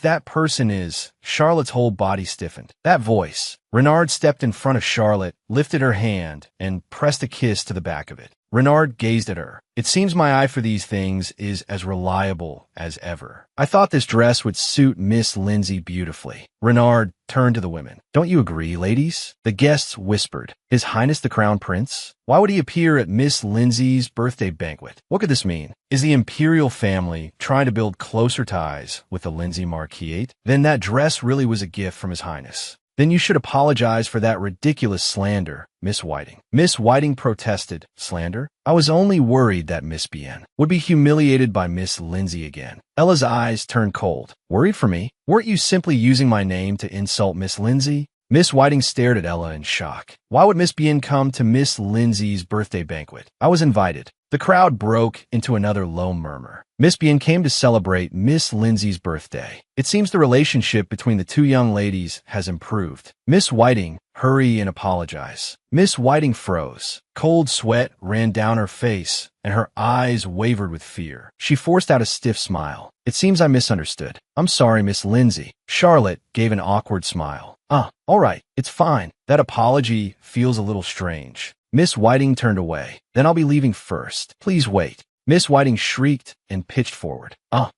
That person is... Charlotte's whole body stiffened. That voice. Renard stepped in front of Charlotte, lifted her hand, and pressed a kiss to the back of it. Renard gazed at her. It seems my eye for these things is as reliable as ever. I thought this dress would suit Miss Lindsay beautifully. Renard turned to the women. Don't you agree, ladies? The guests whispered. His Highness the Crown Prince? Why would he appear at Miss Lindsay's birthday banquet? What could this mean? Is the imperial family trying to build closer ties with the Lindsay Marquis? Then that dress really was a gift from His Highness. Then you should apologize for that ridiculous slander, Miss Whiting. Miss Whiting protested. Slander? I was only worried that Miss Bien would be humiliated by Miss Lindsay again. Ella's eyes turned cold. Worried for me? Weren't you simply using my name to insult Miss Lindsay? Miss Whiting stared at Ella in shock. Why would Miss Bien come to Miss Lindsay's birthday banquet? I was invited. The crowd broke into another low murmur. Miss Bien came to celebrate Miss Lindsay's birthday. It seems the relationship between the two young ladies has improved. Miss Whiting, hurry and apologize. Miss Whiting froze. Cold sweat ran down her face, and her eyes wavered with fear. She forced out a stiff smile. It seems I misunderstood. I'm sorry, Miss Lindsay. Charlotte gave an awkward smile. All right, it's fine. That apology feels a little strange. Miss Whiting turned away. Then I'll be leaving first. Please wait. Miss Whiting shrieked and pitched forward.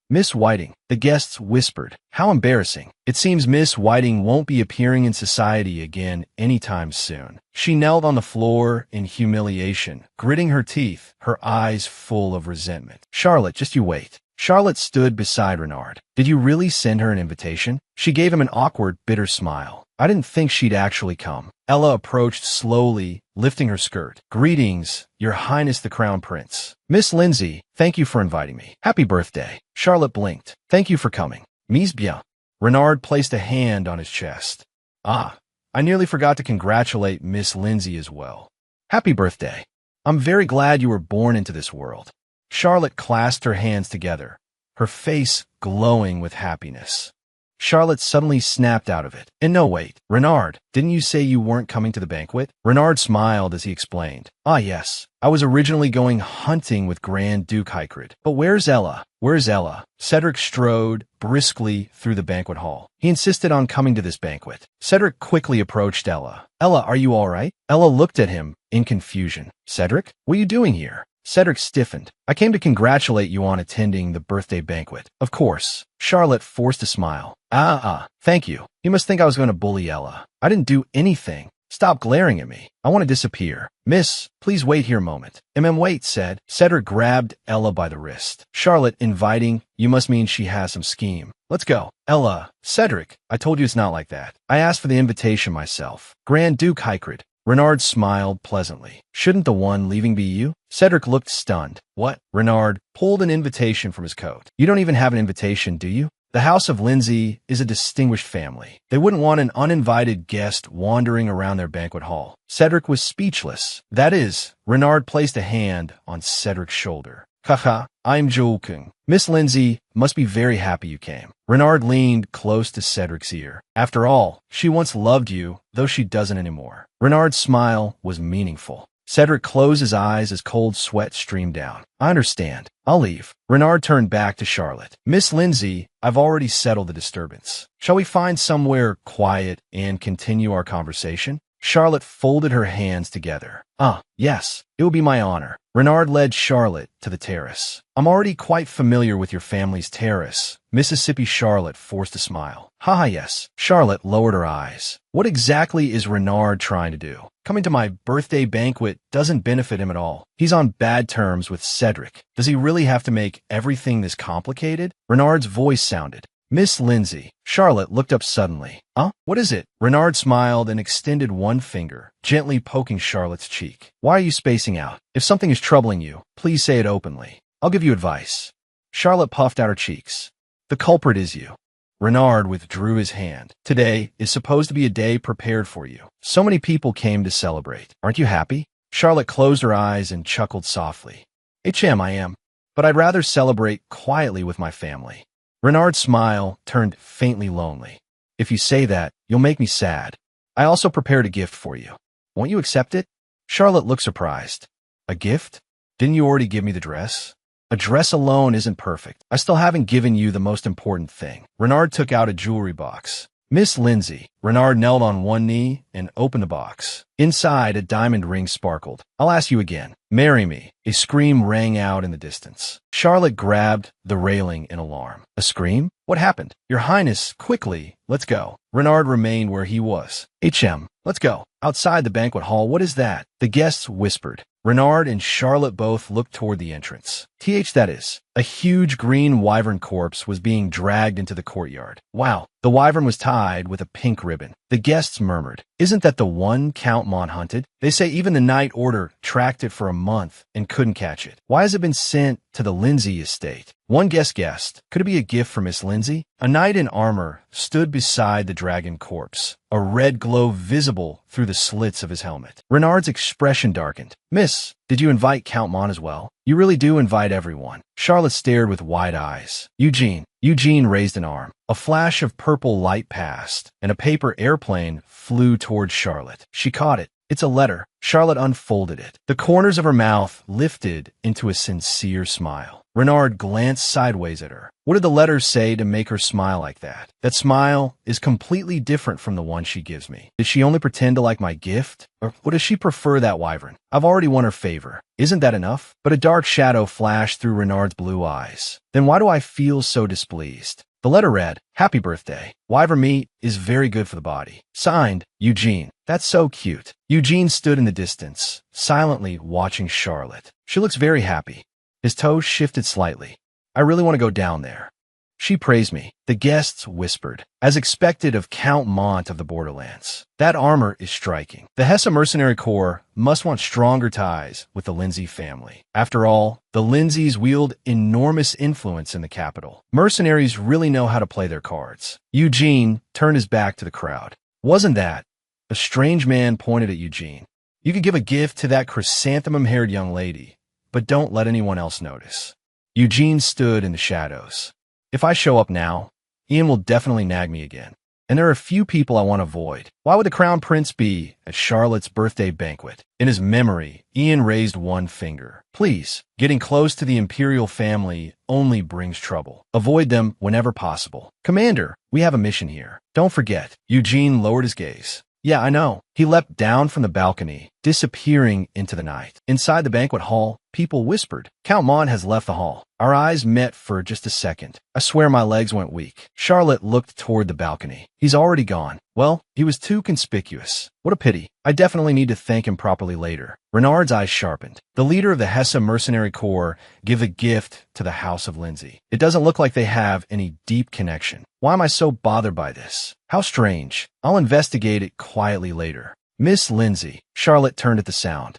Miss Whiting. The guests whispered. How embarrassing. It seems Miss Whiting won't be appearing in society again anytime soon. She knelt on the floor in humiliation, gritting her teeth, her eyes full of resentment. Charlotte, just you wait. Charlotte stood beside Renard. Did you really send her an invitation? She gave him an awkward, bitter smile. I didn't think she'd actually come. Ella approached slowly, lifting her skirt. Greetings, Your Highness the Crown Prince. Miss Lindsay, thank you for inviting me. Happy birthday. Charlotte blinked. Thank you for coming. Mise bien. Renard placed a hand on his chest. Ah, I nearly forgot to congratulate Miss Lindsay as well. Happy birthday. I'm very glad you were born into this world. Charlotte clasped her hands together, her face glowing with happiness. Charlotte suddenly snapped out of it. And no, wait, Renard, didn't you say you weren't coming to the banquet? Renard smiled as he explained. Ah, yes, I was originally going hunting with Grand Duke Hykrid. But where's Ella? Where's Ella? Cedric strode briskly through the banquet hall. He insisted on coming to this banquet. Cedric quickly approached Ella. Ella, are you all right? Ella looked at him in confusion. Cedric, what are you doing here? Cedric stiffened. I came to congratulate you on attending the birthday banquet. Of course. Charlotte forced a smile. Thank you. You must think I was going to bully Ella. I didn't do anything. Stop glaring at me. I want to disappear. Miss, please wait here a moment. Wait, said. Cedric grabbed Ella by the wrist. Charlotte, inviting, you must mean she has some scheme. Let's go. Ella, Cedric, I told you it's not like that. I asked for the invitation myself. Grand Duke Hykrid. Renard smiled pleasantly. Shouldn't the one leaving be you? Cedric looked stunned. What? Renard pulled an invitation from his coat. You don't even have an invitation, do you? The House of Lindsay is a distinguished family. They wouldn't want an uninvited guest wandering around their banquet hall. Cedric was speechless. That is, Renard placed a hand on Cedric's shoulder. Haha, I'm joking. Miss Lindsay must be very happy you came. Renard leaned close to Cedric's ear. After all, she once loved you, though she doesn't anymore. Renard's smile was meaningful. Cedric closed his eyes as cold sweat streamed down. I understand. I'll leave. Renard turned back to Charlotte. Miss Lindsay, I've already settled the disturbance. Shall we find somewhere quiet and continue our conversation? Charlotte folded her hands together. Yes, it will be my honor. Renard led Charlotte to the terrace. I'm already quite familiar with your family's terrace. Mississippi Charlotte forced a smile. Yes. Charlotte lowered her eyes. What exactly is Renard trying to do? Coming to my birthday banquet doesn't benefit him at all. He's on bad terms with Cedric. Does he really have to make everything this complicated? Renard's voice sounded. Miss Lindsay. Charlotte looked up suddenly. What is it? Renard smiled and extended one finger, gently poking Charlotte's cheek. Why are you spacing out? If something is troubling you, please say it openly. I'll give you advice. Charlotte puffed out her cheeks. The culprit is you. Renard withdrew his hand. Today is supposed to be a day prepared for you. So many people came to celebrate. Aren't you happy? Charlotte closed her eyes and chuckled softly. I am. But I'd rather celebrate quietly with my family. Renard's smile turned faintly lonely. If you say that, you'll make me sad. I also prepared a gift for you. Won't you accept it? Charlotte looked surprised. A gift? Didn't you already give me the dress? A dress alone isn't perfect. I still haven't given you the most important thing. Renard took out a jewelry box. Miss Lindsay. Renard knelt on one knee and opened the box. Inside, a diamond ring sparkled. I'll ask you again. Marry me. A scream rang out in the distance. Charlotte grabbed the railing in alarm. A scream? What happened? Your Highness, quickly. Let's go. Renard remained where he was. Let's go. Outside the banquet hall, what is that? The guests whispered. Renard and Charlotte both looked toward the entrance. That is. A huge green wyvern corpse was being dragged into the courtyard. Wow. The wyvern was tied with a pink ribbon. The guests murmured. Isn't that the one Count Mon hunted? They say even the Night Order tracked it for a month and couldn't catch it. Why has it been sent to the Lindsay estate? One guest guessed. Could it be a gift for Miss Lindsay? A knight in armor stood beside the dragon corpse, a red glow visible through the slits of his helmet. Renard's expression darkened. Miss, did you invite Count Mon as well? You really do invite everyone. Charlotte stared with wide eyes. Eugene raised an arm. A flash of purple light passed, and a paper airplane flew towards Charlotte. She caught it. It's a letter. Charlotte unfolded it. The corners of her mouth lifted into a sincere smile. Renard glanced sideways at her. What did the letter say to make her smile like that? That smile is completely different from the one she gives me. Did she only pretend to like my gift? Or does she prefer that wyvern? I've already won her favor. Isn't that enough? But a dark shadow flashed through Renard's blue eyes. Then why do I feel so displeased? The letter read, Happy birthday. Wyvern meat is very good for the body. Signed, Eugene. That's so cute. Eugene stood in the distance, silently watching Charlotte. She looks very happy. His toes shifted slightly. I really want to go down there. She praised me. The guests whispered, as expected of Count Mont of the Borderlands. That armor is striking. The Hesse Mercenary Corps must want stronger ties with the Lindsay family. After all, the Lindsays wield enormous influence in the capital. Mercenaries really know how to play their cards. Eugene turned his back to the crowd. Wasn't that? A strange man pointed at Eugene. You could give a gift to that chrysanthemum-haired young lady, but don't let anyone else notice. Eugene stood in the shadows. If I show up now, Ian will definitely nag me again. And there are a few people I want to avoid. Why would the Crown Prince be at Charlotte's birthday banquet? In his memory, Ian raised one finger. Please, getting close to the Imperial family only brings trouble. Avoid them whenever possible. Commander, we have a mission here. Don't forget. Eugene lowered his gaze. Yeah, I know. He leapt down from the balcony, disappearing into the night. Inside the banquet hall, people whispered. Count Mont has left the hall. Our eyes met for just a second. I swear my legs went weak. Charlotte looked toward the balcony. He's already gone. Well, he was too conspicuous. What a pity. I definitely need to thank him properly later. Renard's eyes sharpened. The leader of the Hesse Mercenary Corps give a gift to the House of Lindsay. It doesn't look like they have any deep connection. Why am I so bothered by this? How strange. I'll investigate it quietly later. Miss Lindsay. Charlotte turned at the sound.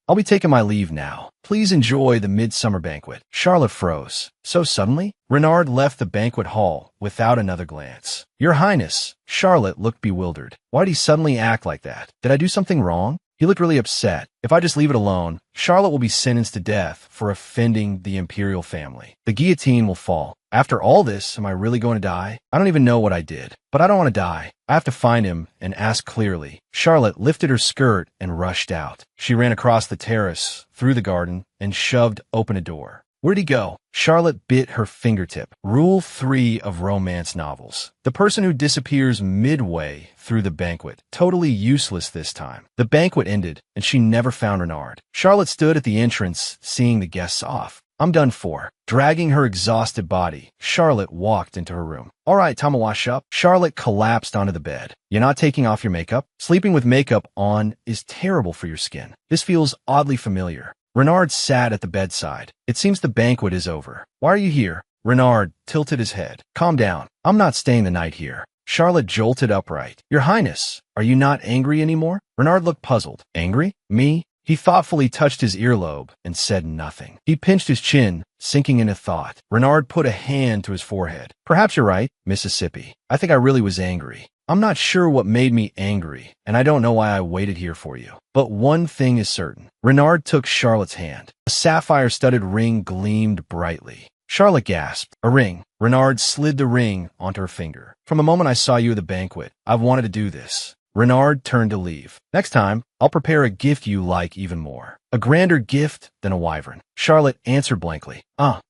I'll be taking my leave now. Please enjoy the midsummer banquet. Charlotte froze. So suddenly? Renard left the banquet hall without another glance. Your Highness. Charlotte looked bewildered. Why did he suddenly act like that? Did I do something wrong? He looked really upset. If I just leave it alone, Charlotte will be sentenced to death for offending the Imperial family. The guillotine will fall. After all this, am I really going to die? I don't even know what I did, but I don't want to die. I have to find him and ask clearly. Charlotte lifted her skirt and rushed out. She ran across the terrace, through the garden, and shoved open a door. Where'd he go? Charlotte bit her fingertip. Rule 3 of romance novels. The person who disappears midway through the banquet. Totally useless this time. The banquet ended, and she never found Renard. Charlotte stood at the entrance, seeing the guests off. I'm done for. Dragging her exhausted body, Charlotte walked into her room. All right, time to wash up. Charlotte collapsed onto the bed. You're not taking off your makeup? Sleeping with makeup on is terrible for your skin. This feels oddly familiar. Renard sat at the bedside. It seems the banquet is over. Why are you here? Renard tilted his head. Calm down. I'm not staying the night here. Charlotte jolted upright. Your Highness, are you not angry anymore? Renard looked puzzled. Angry? Me? He thoughtfully touched his earlobe and said nothing. He pinched his chin, sinking into thought. Renard put a hand to his forehead. Perhaps you're right, Mississippi. I think I really was angry. I'm not sure what made me angry, and I don't know why I waited here for you. But one thing is certain. Renard took Charlotte's hand. A sapphire-studded ring gleamed brightly. Charlotte gasped. A ring. Renard slid the ring onto her finger. From the moment I saw you at the banquet, I've wanted to do this. Renard turned to leave. Next time, I'll prepare a gift you like even more. A grander gift than a wyvern. Charlotte answered blankly.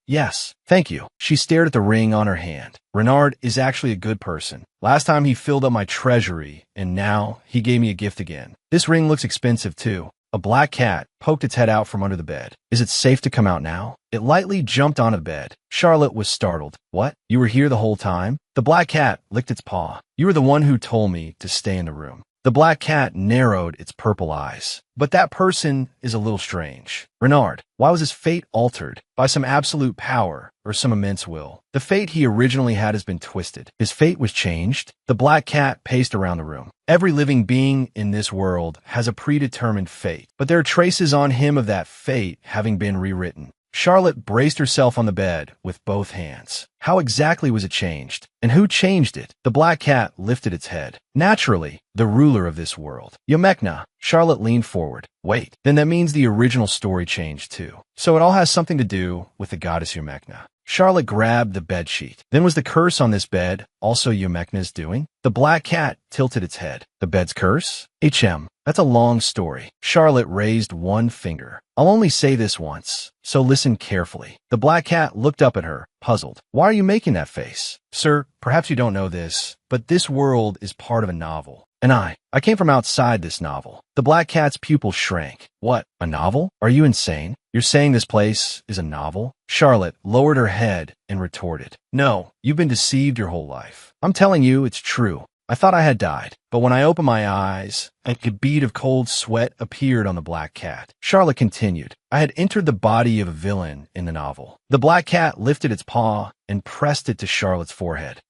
Yes, thank you. She stared at the ring on her hand. Renard is actually a good person. Last time he filled up my treasury, and now he gave me a gift again. This ring looks expensive too. A black cat poked its head out from under the bed. Is it safe to come out now? It lightly jumped onto the bed. Charlotte was startled. What? You were here the whole time? The black cat licked its paw. You were the one who told me to stay in the room. The black cat narrowed its purple eyes. But that person is a little strange. Renard, why was his fate altered? By some absolute power or some immense will? The fate he originally had has been twisted. His fate was changed. The black cat paced around the room. Every living being in this world has a predetermined fate, but there are traces on him of that fate having been rewritten. Charlotte braced herself on the bed with both hands. How exactly was it changed? And who changed it? The black cat lifted its head. Naturally, the ruler of this world. Yomekna. Charlotte leaned forward. Wait, then that means the original story changed too. So it all has something to do with the goddess Yomekna. Charlotte grabbed the bedsheet. Then was the curse on this bed also Yomekna's doing? The black cat tilted its head. The bed's curse? That's a long story. Charlotte raised one finger. I'll only say this once, so listen carefully. The black cat looked up at her, puzzled. Why are you making that face? Sir, perhaps you don't know this, but this world is part of a novel. And I came from outside this novel. The black cat's pupil shrank. What, a novel? Are you insane? You're saying this place is a novel? Charlotte lowered her head and retorted. No, you've been deceived your whole life. I'm telling you it's true. I thought I had died, but when I opened my eyes, a bead of cold sweat appeared on the black cat. Charlotte continued. I had entered the body of a villain in the novel. The black cat lifted its paw and pressed it to Charlotte's forehead.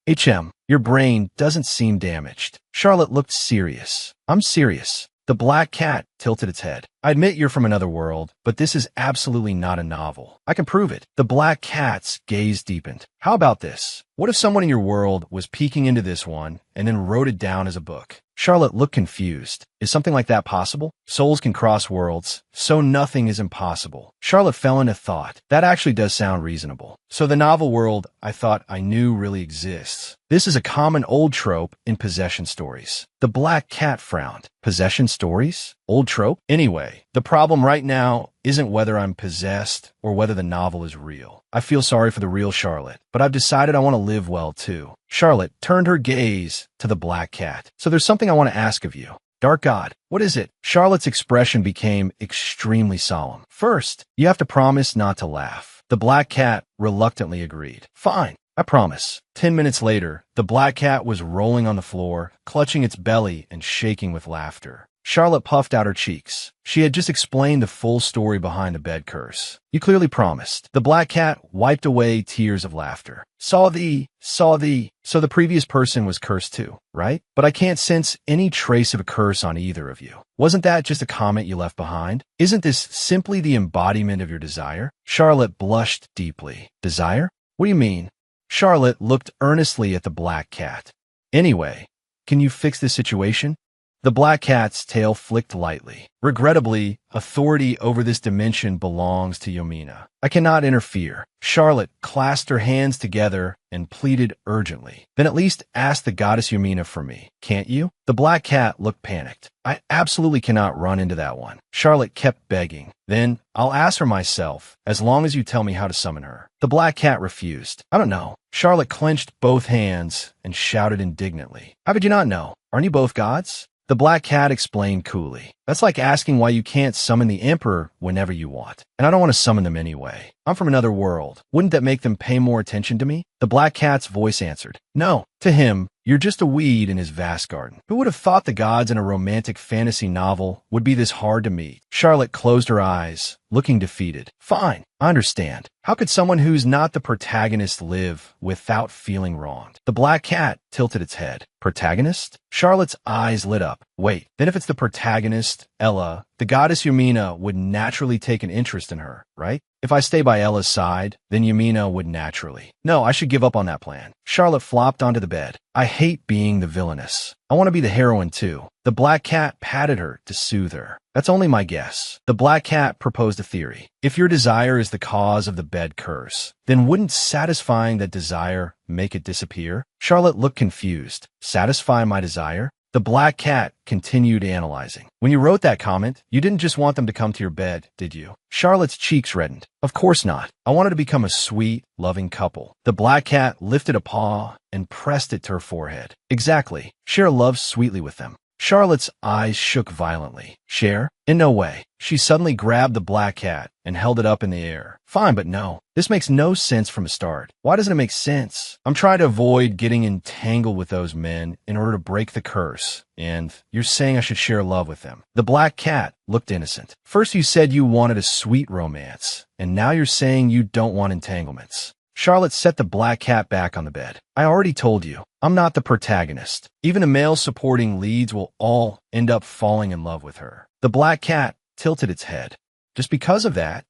Your brain doesn't seem damaged. Charlotte looked serious. I'm serious. The black cat tilted its head. I admit you're from another world, but this is absolutely not a novel. I can prove it. The black cat's gaze deepened. How about this? What if someone in your world was peeking into this one and then wrote it down as a book? Charlotte looked confused. Is something like that possible? Souls can cross worlds, so nothing is impossible. Charlotte fell into thought. That actually does sound reasonable. So the novel world I thought I knew really exists. This is a common old trope in possession stories. The black cat frowned. Possession stories? Old trope? Anyway, the problem right now isn't whether I'm possessed or whether the novel is real. I feel sorry for the real Charlotte, but I've decided I want to live well too. Charlotte turned her gaze to the black cat. So there's something I want to ask of you. Dark God, what is it? Charlotte's expression became extremely solemn. First, you have to promise not to laugh. The black cat reluctantly agreed. Fine, I promise. 10 minutes later, the black cat was rolling on the floor, clutching its belly and shaking with laughter. Charlotte puffed out her cheeks. She had just explained the full story behind the bed curse. You clearly promised. The black cat wiped away tears of laughter. Saw thee. So the previous person was cursed too, right? But I can't sense any trace of a curse on either of you. Wasn't that just a comment you left behind? Isn't this simply the embodiment of your desire? Charlotte blushed deeply. Desire? What do you mean? Charlotte looked earnestly at the black cat. Anyway, can you fix this situation? The black cat's tail flicked lightly. Regrettably, authority over this dimension belongs to Yomina. I cannot interfere. Charlotte clasped her hands together and pleaded urgently. Then at least ask the goddess Yomina for me, can't you? The black cat looked panicked. I absolutely cannot run into that one. Charlotte kept begging. Then I'll ask her myself, as long as you tell me how to summon her. The black cat refused. I don't know. Charlotte clenched both hands and shouted indignantly. How could you not know? Aren't you both gods? The black cat explained coolly. That's like asking why you can't summon the emperor whenever you want. And I don't want to summon them anyway. I'm from another world. Wouldn't that make them pay more attention to me? The black cat's voice answered. No. To him, you're just a weed in his vast garden. Who would have thought the gods in a romantic fantasy novel would be this hard to meet? Charlotte closed her eyes, looking defeated. Fine, I understand. How could someone who's not the protagonist live without feeling wronged? The black cat tilted its head. Protagonist? Charlotte's eyes lit up. Wait, then if it's the protagonist, Ella, the goddess Yomina would naturally take an interest in her, right? If I stay by Ella's side, then Yomina would naturally. No, I should give up on that plan. Charlotte flopped onto the bed. I hate being the villainess. I want to be the heroine too. The black cat patted her to soothe her. That's only my guess. The black cat proposed a theory. If your desire is the cause of the bed curse, then wouldn't satisfying that desire make it disappear? Charlotte looked confused. Satisfy my desire? The black cat continued analyzing. When you wrote that comment, you didn't just want them to come to your bed, did you? Charlotte's cheeks reddened. Of course not. I wanted to become a sweet, loving couple. The black cat lifted a paw and pressed it to her forehead. Exactly. Share love sweetly with them. Charlotte's eyes shook violently. Share? In no way. She suddenly grabbed the black cat and held it up in the air. Fine, but no. This makes no sense from the start. Why doesn't it make sense? I'm trying to avoid getting entangled with those men in order to break the curse, and you're saying I should share love with them. The black cat looked innocent. First you said you wanted a sweet romance, and now you're saying you don't want entanglements. Charlotte set the black cat back on the bed. I already told you, I'm not the protagonist. Even the male supporting leads will all end up falling in love with her. The black cat tilted its head. Just because of that?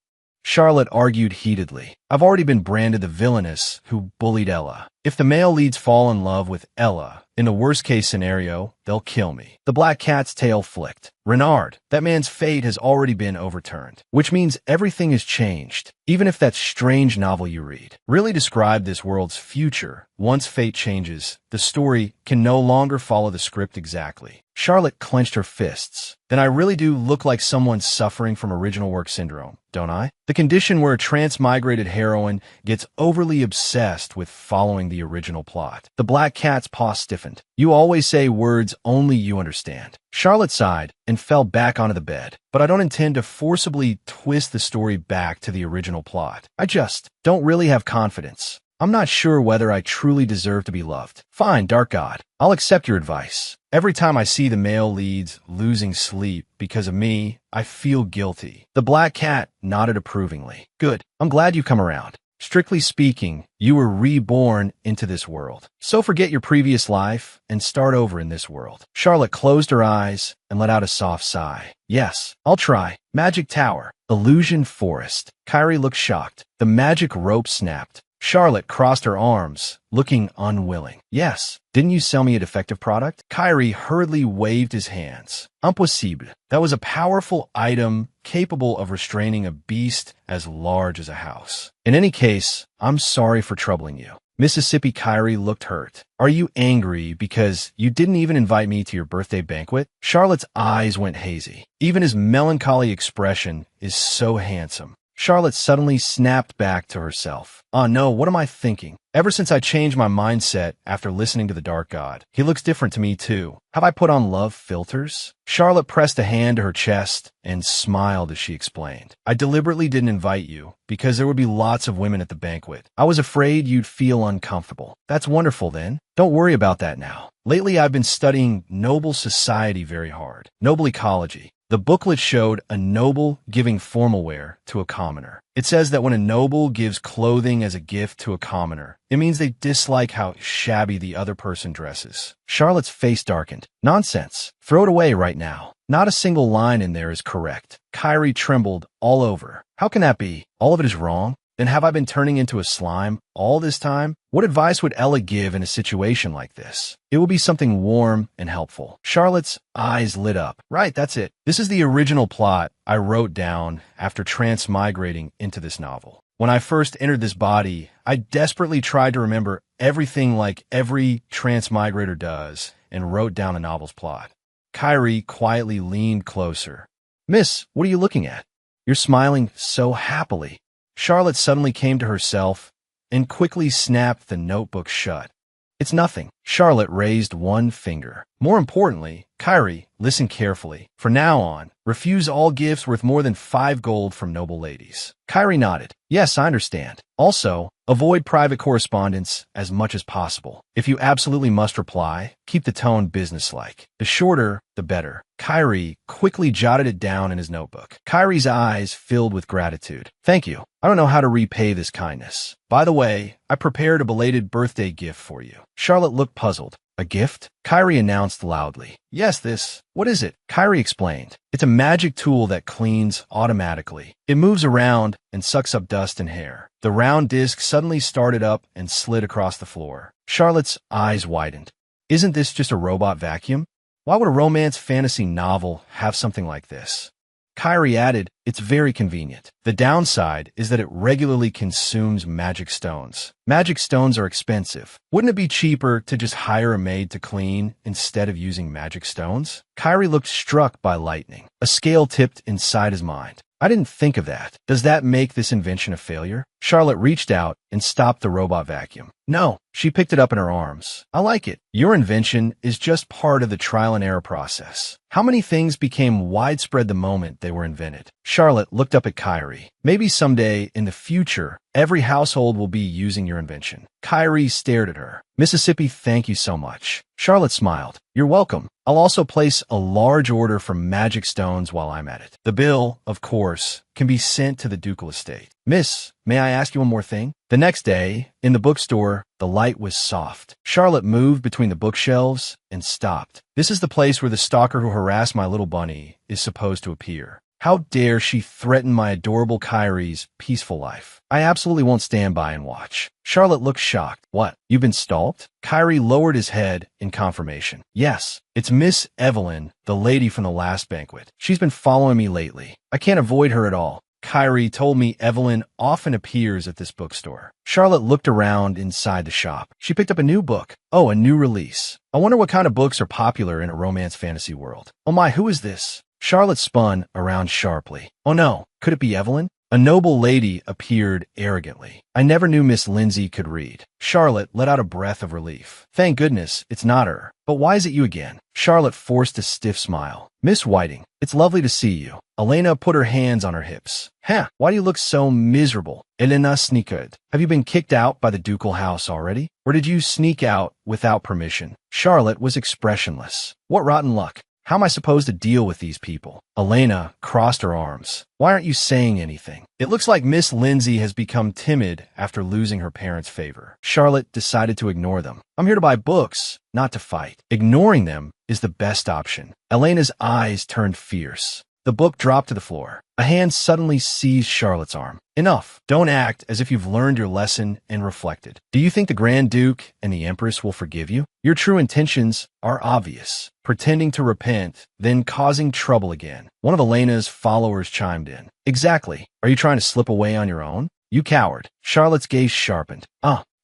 Charlotte argued heatedly. I've already been branded the villainess who bullied Ella. If the male leads fall in love with Ella, in the worst-case scenario, they'll kill me. The black cat's tail flicked. Renard, that man's fate has already been overturned, which means everything has changed. Even if that strange novel you read really described this world's future, once fate changes, the story can no longer follow the script exactly. Charlotte clenched her fists. Then I really do look like someone suffering from original work syndrome, don't I? The condition where a transmigrated heroine gets overly obsessed with following the original plot. The black cat's paw stiffened. You always say words only you understand. Charlotte sighed and fell back onto the bed. But I don't intend to forcibly twist the story back to the original plot. I just don't really have confidence. I'm not sure whether I truly deserve to be loved. Fine, Dark God. I'll accept your advice. Every time I see the male leads losing sleep because of me, I feel guilty. The black cat nodded approvingly. Good. I'm glad you come around. Strictly speaking, you were reborn into this world. So forget your previous life and start over in this world. Charlotte closed her eyes and let out a soft sigh. Yes, I'll try. Magic Tower. Illusion Forest. Kyrie looked shocked. The magic rope snapped. Charlotte crossed her arms, looking unwilling. Yes, didn't you sell me a defective product? Kyrie hurriedly waved his hands. Impossible. That was a powerful item capable of restraining a beast as large as a house. In any case, I'm sorry for troubling you. Mississippi Kyrie looked hurt. Are you angry because you didn't even invite me to your birthday banquet? Charlotte's eyes went hazy. Even his melancholy expression is so handsome. Charlotte suddenly snapped back to herself. Oh no, what am I thinking? Ever since I changed my mindset after listening to the Dark God, he looks different to me too. Have I put on love filters? Charlotte pressed a hand to her chest and smiled as she explained. I deliberately didn't invite you because there would be lots of women at the banquet. I was afraid you'd feel uncomfortable. That's wonderful then. Don't worry about that now. Lately I've been studying noble society very hard. Noble ecology. The booklet showed a noble giving formal wear to a commoner. It says that when a noble gives clothing as a gift to a commoner, it means they dislike how shabby the other person dresses. Charlotte's face darkened. Nonsense. Throw it away right now. Not a single line in there is correct. Kyrie trembled all over. How can that be? All of it is wrong? Then have I been turning into a slime all this time? What advice would Ella give in a situation like this? It will be something warm and helpful. Charlotte's eyes lit up. Right, that's it. This is the original plot I wrote down after transmigrating into this novel. When I first entered this body, I desperately tried to remember everything like every transmigrator does and wrote down a novel's plot. Kyrie quietly leaned closer. Miss, what are you looking at? You're smiling so happily. Charlotte suddenly came to herself and quickly snapped the notebook shut. It's nothing. Charlotte raised one finger. More importantly, Kyrie, listen carefully. From now on, refuse all gifts worth more than 5 gold from noble ladies. Kyrie nodded. Yes, I understand. Also, avoid private correspondence as much as possible. If you absolutely must reply, keep the tone businesslike. The shorter, the better. Kyrie quickly jotted it down in his notebook. Kyrie's eyes filled with gratitude. Thank you. I don't know how to repay this kindness. By the way, I prepared a belated birthday gift for you. Charlotte looked puzzled. A gift? Kyrie announced loudly. Yes, this. What is it? Kyrie explained. It's a magic tool that cleans automatically. It moves around and sucks up dust and hair. The round disc suddenly started up and slid across the floor. Charlotte's eyes widened. Isn't this just a robot vacuum? Why would a romance fantasy novel have something like this? Kyrie added, it's very convenient. The downside is that it regularly consumes magic stones. Magic stones are expensive. Wouldn't it be cheaper to just hire a maid to clean instead of using magic stones? Kyrie looked struck by lightning. A scale tipped inside his mind. I didn't think of that. Does that make this invention a failure? Charlotte reached out and stopped the robot vacuum. No, she picked it up in her arms. I like it. Your invention is just part of the trial and error process. How many things became widespread the moment they were invented? Charlotte looked up at Kyrie. Maybe someday in the future, every household will be using your invention. Kyrie stared at her. Mississippi, thank you so much. Charlotte smiled. You're welcome. I'll also place a large order for magic stones while I'm at it. The bill, of course, can be sent to the ducal estate. Miss, may I ask you one more thing? The next day, in the bookstore, the light was soft. Charlotte moved between the bookshelves and stopped. This is the place where the stalker who harassed my little bunny is supposed to appear. How dare she threaten my adorable Kyrie's peaceful life? I absolutely won't stand by and watch. Charlotte looked shocked. What? You've been stalked? Kyrie lowered his head in confirmation. Yes, it's Miss Evelyn, the lady from the last banquet. She's been following me lately. I can't avoid her at all. Kyrie told me Evelyn often appears at this bookstore. Charlotte looked around inside the shop. She picked up a new book. Oh, a new release. I wonder what kind of books are popular in a romance fantasy world. Oh my, who is this? Charlotte spun around sharply. Oh no, could it be Evelyn? A noble lady appeared arrogantly. I never knew Miss Lindsay could read. Charlotte let out a breath of relief. Thank goodness, it's not her. But why is it you again? Charlotte forced a stiff smile. Miss Whiting, it's lovely to see you. Elena put her hands on her hips. Huh, why do you look so miserable? Elena snickered. Have you been kicked out by the ducal house already? Or did you sneak out without permission? Charlotte was expressionless. What rotten luck. How am I supposed to deal with these people? Elena crossed her arms. Why aren't you saying anything? It looks like Miss Lindsay has become timid after losing her parents' favor. Charlotte decided to ignore them. I'm here to buy books, not to fight. Ignoring them is the best option. Elena's eyes turned fierce. The book dropped to the floor. A hand suddenly seized Charlotte's arm. Enough. Don't act as if you've learned your lesson and reflected. Do you think the Grand Duke and the Empress will forgive you? Your true intentions are obvious. Pretending to repent, then causing trouble again. One of Elena's followers chimed in. Exactly. Are you trying to slip away on your own? You coward. Charlotte's gaze sharpened.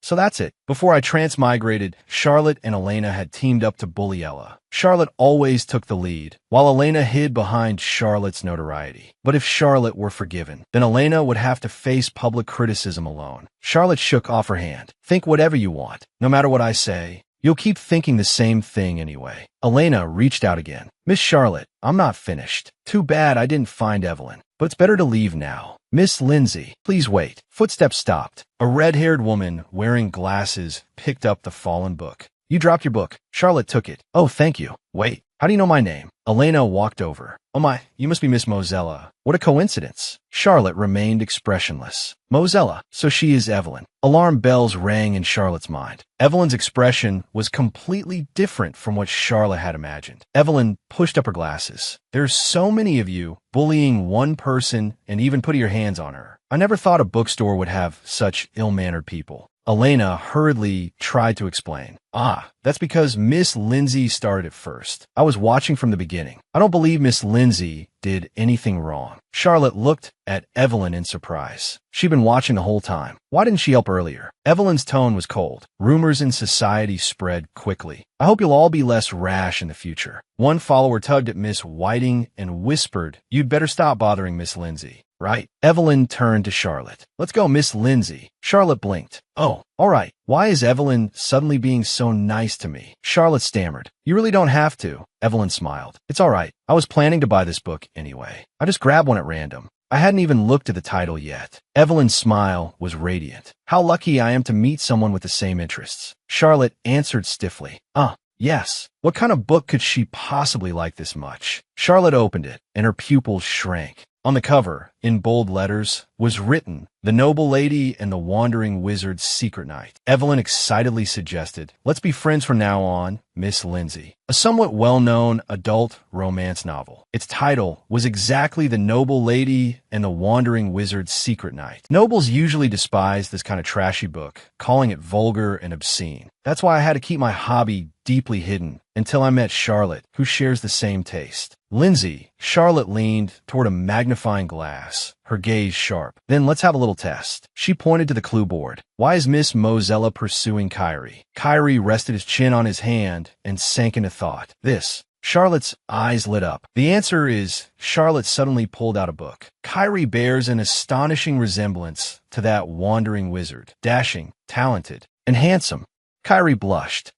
So that's it. Before I transmigrated, Charlotte and Elena had teamed up to bully Ella. Charlotte always took the lead, while Elena hid behind Charlotte's notoriety. But if Charlotte were forgiven, then Elena would have to face public criticism alone. Charlotte shook off her hand. Think whatever you want. No matter what I say, you'll keep thinking the same thing anyway. Elena reached out again. Miss Charlotte, I'm not finished. Too bad I didn't find Evelyn. But it's better to leave now. Miss Lindsay, please wait. Footsteps stopped. A red-haired woman wearing glasses picked up the fallen book. You dropped your book. Charlotte took it. Oh, thank you. Wait, how do you know my name? Elena walked over. Oh my, you must be Miss Mosella. What a coincidence. Charlotte remained expressionless. Mosella, so she is Evelyn. Alarm bells rang in Charlotte's mind. Evelyn's expression was completely different from what Charlotte had imagined. Evelyn pushed up her glasses. There's so many of you bullying one person and even putting your hands on her. I never thought a bookstore would have such ill-mannered people. Elena hurriedly tried to explain. That's because Miss Lindsay started it first. I was watching from the beginning. I don't believe Miss Lindsay did anything wrong. Charlotte looked at Evelyn in surprise. She'd been watching the whole time. Why didn't she help earlier? Evelyn's tone was cold. Rumors in society spread quickly. I hope you'll all be less rash in the future. One follower tugged at Miss Whiting and whispered, You'd better stop bothering Miss Lindsay. Right? Evelyn turned to Charlotte. Let's go, Miss Lindsay. Charlotte blinked. Oh, all right. Why is Evelyn suddenly being so nice to me? Charlotte stammered. You really don't have to. Evelyn smiled. It's all right. I was planning to buy this book anyway. I just grabbed one at random. I hadn't even looked at the title yet. Evelyn's smile was radiant. How lucky I am to meet someone with the same interests. Charlotte answered stiffly. Yes. What kind of book could she possibly like this much? Charlotte opened it, and her pupils shrank. On the cover, in bold letters, was written, The Noble Lady and the Wandering Wizard's Secret Night. Evelyn excitedly suggested, Let's be friends from now on, Miss Lindsay. A somewhat well-known adult romance novel. Its title was exactly The Noble Lady and the Wandering Wizard's Secret Night. Nobles usually despise this kind of trashy book, calling it vulgar and obscene. That's why I had to keep my hobby deeply hidden until I met Charlotte, who shares the same taste. Lindsay, Charlotte leaned toward a magnifying glass, her gaze sharp. Then let's have a little test. She pointed to the clue board. Why is Miss Mosella pursuing Kyrie? Kyrie rested his chin on his hand and sank into thought. This. Charlotte's eyes lit up. The answer is, Charlotte suddenly pulled out a book. Kyrie bears an astonishing resemblance to that wandering wizard. Dashing, talented, and handsome. Kyrie blushed.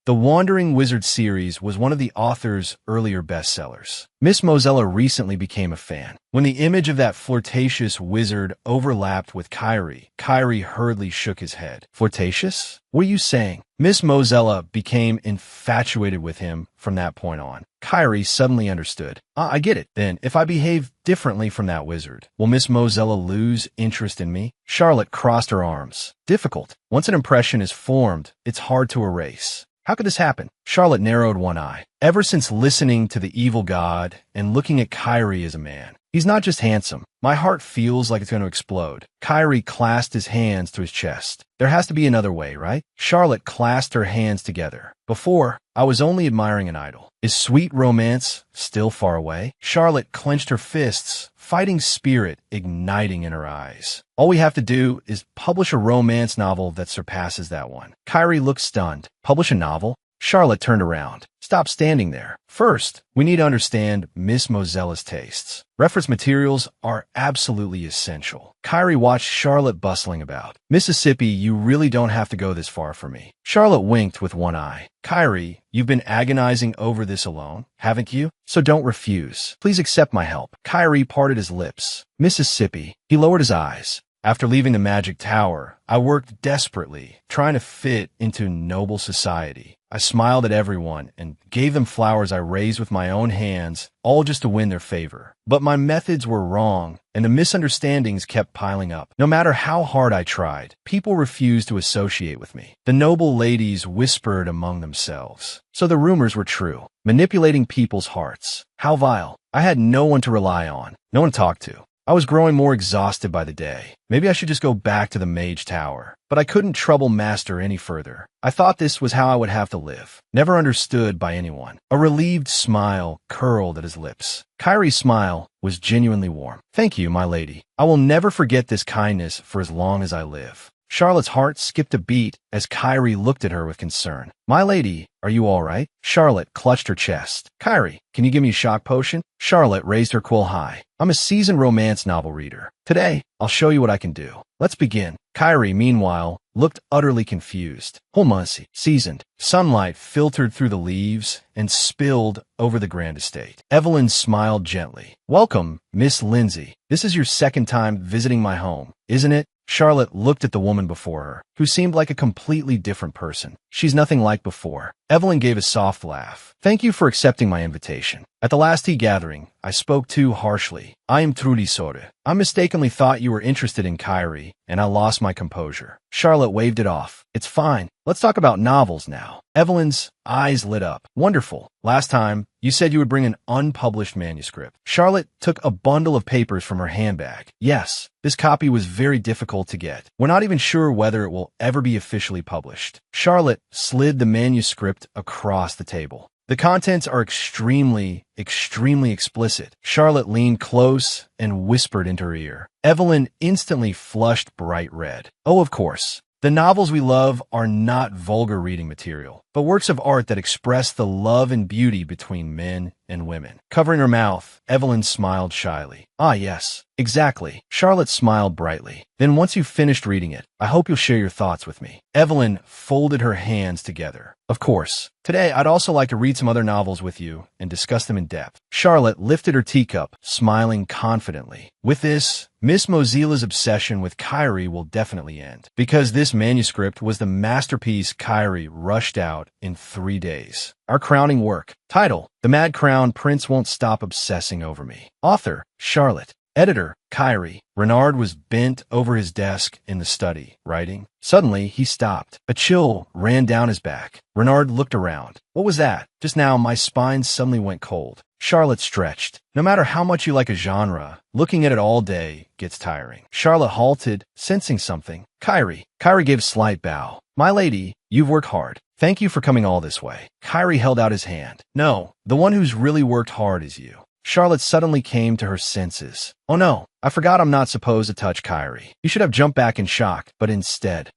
The Wandering Wizard series was one of the author's earlier bestsellers. Miss Mosella recently became a fan. When the image of that flirtatious wizard overlapped with Kyrie, Kyrie hurriedly shook his head. Flirtatious? What are you saying? Miss Mosella became infatuated with him from that point on. Kyrie suddenly understood. I get it. Then, if I behave differently from that wizard, will Miss Mosella lose interest in me? Charlotte crossed her arms. Difficult. Once an impression is formed, it's hard to erase. How could this happen? Charlotte narrowed one eye. Ever since listening to the evil god and looking at Kyrie as a man. He's not just handsome. My heart feels like it's going to explode. Kyrie clasped his hands to his chest. There has to be another way, right? Charlotte clasped her hands together. Before, I was only admiring an idol. Is sweet romance still far away? Charlotte clenched her fists, fighting spirit igniting in her eyes. All we have to do is publish a romance novel that surpasses that one. Kyrie looked stunned. Publish a novel? Charlotte turned around. Stop standing there. First, we need to understand Miss Mosella's tastes. Reference materials are absolutely essential. Kyrie watched Charlotte bustling about. Mississippi, you really don't have to go this far for me. Charlotte winked with one eye. Kyrie, you've been agonizing over this alone, haven't you? So don't refuse. Please accept my help. Kyrie parted his lips. Mississippi. He lowered his eyes. After leaving the magic tower, I worked desperately, trying to fit into noble society. I smiled at everyone and gave them flowers I raised with my own hands, all just to win their favor. But my methods were wrong, and the misunderstandings kept piling up. No matter how hard I tried, people refused to associate with me. The noble ladies whispered among themselves. So the rumors were true, manipulating people's hearts. How vile. I had no one to rely on, no one to talk to. I was growing more exhausted by the day. Maybe I should just go back to the Mage Tower. But I couldn't trouble Master any further. I thought this was how I would have to live. Never understood by anyone. A relieved smile curled at his lips. Kyrie's smile was genuinely warm. Thank you, my lady. I will never forget this kindness for as long as I live. Charlotte's heart skipped a beat as Kyrie looked at her with concern. My lady, are you all right? Charlotte clutched her chest. Kyrie, can you give me a shock potion? Charlotte raised her quill high. I'm a seasoned romance novel reader. Today, I'll show you what I can do. Let's begin. Kyrie, meanwhile, looked utterly confused. Holmussy, seasoned. Sunlight filtered through the leaves and spilled over the grand estate. Evelyn smiled gently. Welcome, Miss Lindsay. This is your second time visiting my home, isn't it? Charlotte looked at the woman before her, who seemed like a completely different person. She's nothing like before. Evelyn gave a soft laugh. Thank you for accepting my invitation. At the last tea gathering, I spoke too harshly. I am Trudy Soda. I mistakenly thought you were interested in Kyrie, and I lost my composure. Charlotte waved it off. It's fine. Let's talk about novels now. Evelyn's eyes lit up. Wonderful. Last time, you said you would bring an unpublished manuscript. Charlotte took a bundle of papers from her handbag. Yes, this copy was very difficult to get. We're not even sure whether it will ever be officially published. Charlotte slid the manuscript across the table. The contents are extremely explicit. Charlotte leaned close and whispered into her ear. Evelyn instantly flushed bright red. Oh, of course. The novels we love are not vulgar reading material, but works of art that express the love and beauty between men and women. Covering her mouth, Evelyn smiled shyly. Ah, yes, exactly. Charlotte smiled brightly. Then once you've finished reading it, I hope you'll share your thoughts with me. Evelyn folded her hands together. Of course. Today, I'd also like to read some other novels with you and discuss them in depth. Charlotte lifted her teacup, smiling confidently. With this, Miss Mosella's obsession with Kyrie will definitely end, because this manuscript was the masterpiece Kyrie rushed out in 3 days. Our crowning work. Title: The Mad Crown Prince Won't Stop Obsessing Over Me. Author: Charlotte. Editor: Kyrie. Renard was bent over his desk in the study, writing. Suddenly, he stopped. A chill ran down his back. Renard looked around. What was that? Just now, my spine suddenly went cold. Charlotte stretched. No matter how much you like a genre, looking at it all day gets tiring. Charlotte halted, sensing something. Kyrie. Kyrie gave a slight bow. My lady, you've worked hard. Thank you for coming all this way. Kyrie held out his hand. No, the one who's really worked hard is you. Charlotte suddenly came to her senses. Oh no, I forgot I'm not supposed to touch Kyrie. You should have jumped back in shock, but instead,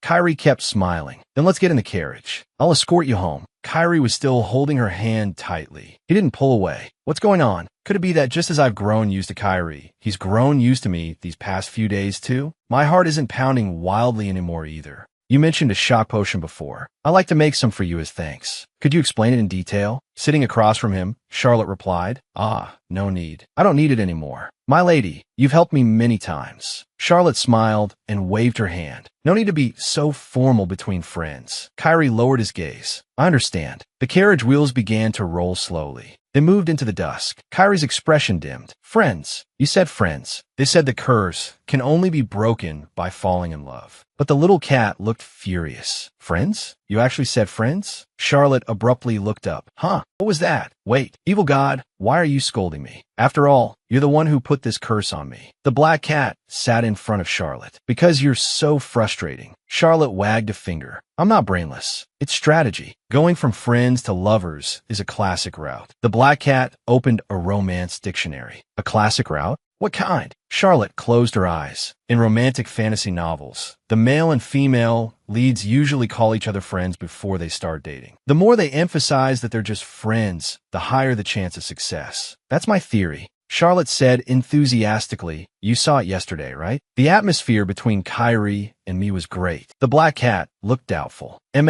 Kyrie kept smiling. Then let's get in the carriage. I'll escort you home. Kyrie was still holding her hand tightly. He didn't pull away. What's going on? Could it be that just as I've grown used to Kyrie, he's grown used to me these past few days too? My heart isn't pounding wildly anymore either. You mentioned a shock potion before. I'd like to make some for you as thanks. Could you explain it in detail? Sitting across from him, Charlotte replied. No need. I don't need it anymore. My lady, you've helped me many times. Charlotte smiled and waved her hand. No need to be so formal between friends. Kyrie lowered his gaze. I understand. The carriage wheels began to roll slowly. They moved into the dusk. Kyrie's expression dimmed. Friends. You said friends. They said the curse can only be broken by falling in love. But the little cat looked furious. Friends? You actually said friends? Charlotte abruptly looked up. Huh? What was that? Wait, evil god, why are you scolding me? After all, you're the one who put this curse on me. The black cat sat in front of Charlotte. Because you're so frustrating. Charlotte wagged a finger. I'm not brainless. It's strategy. Going from friends to lovers is a classic route. The black cat opened a romance dictionary. A classic route? What kind? Charlotte closed her eyes. In romantic fantasy novels, the male and female leads usually call each other friends before they start dating. The more they emphasize that they're just friends, the higher the chance of success. That's my theory. Charlotte said enthusiastically. You saw it yesterday, right? The atmosphere between Kyrie and me was great. The black cat looked doubtful. I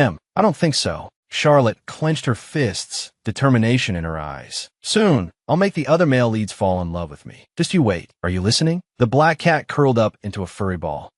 don't think so. Charlotte clenched her fists, determination in her eyes. Soon, I'll make the other male leads fall in love with me. Just you wait. Are you listening? The black cat curled up into a furry ball.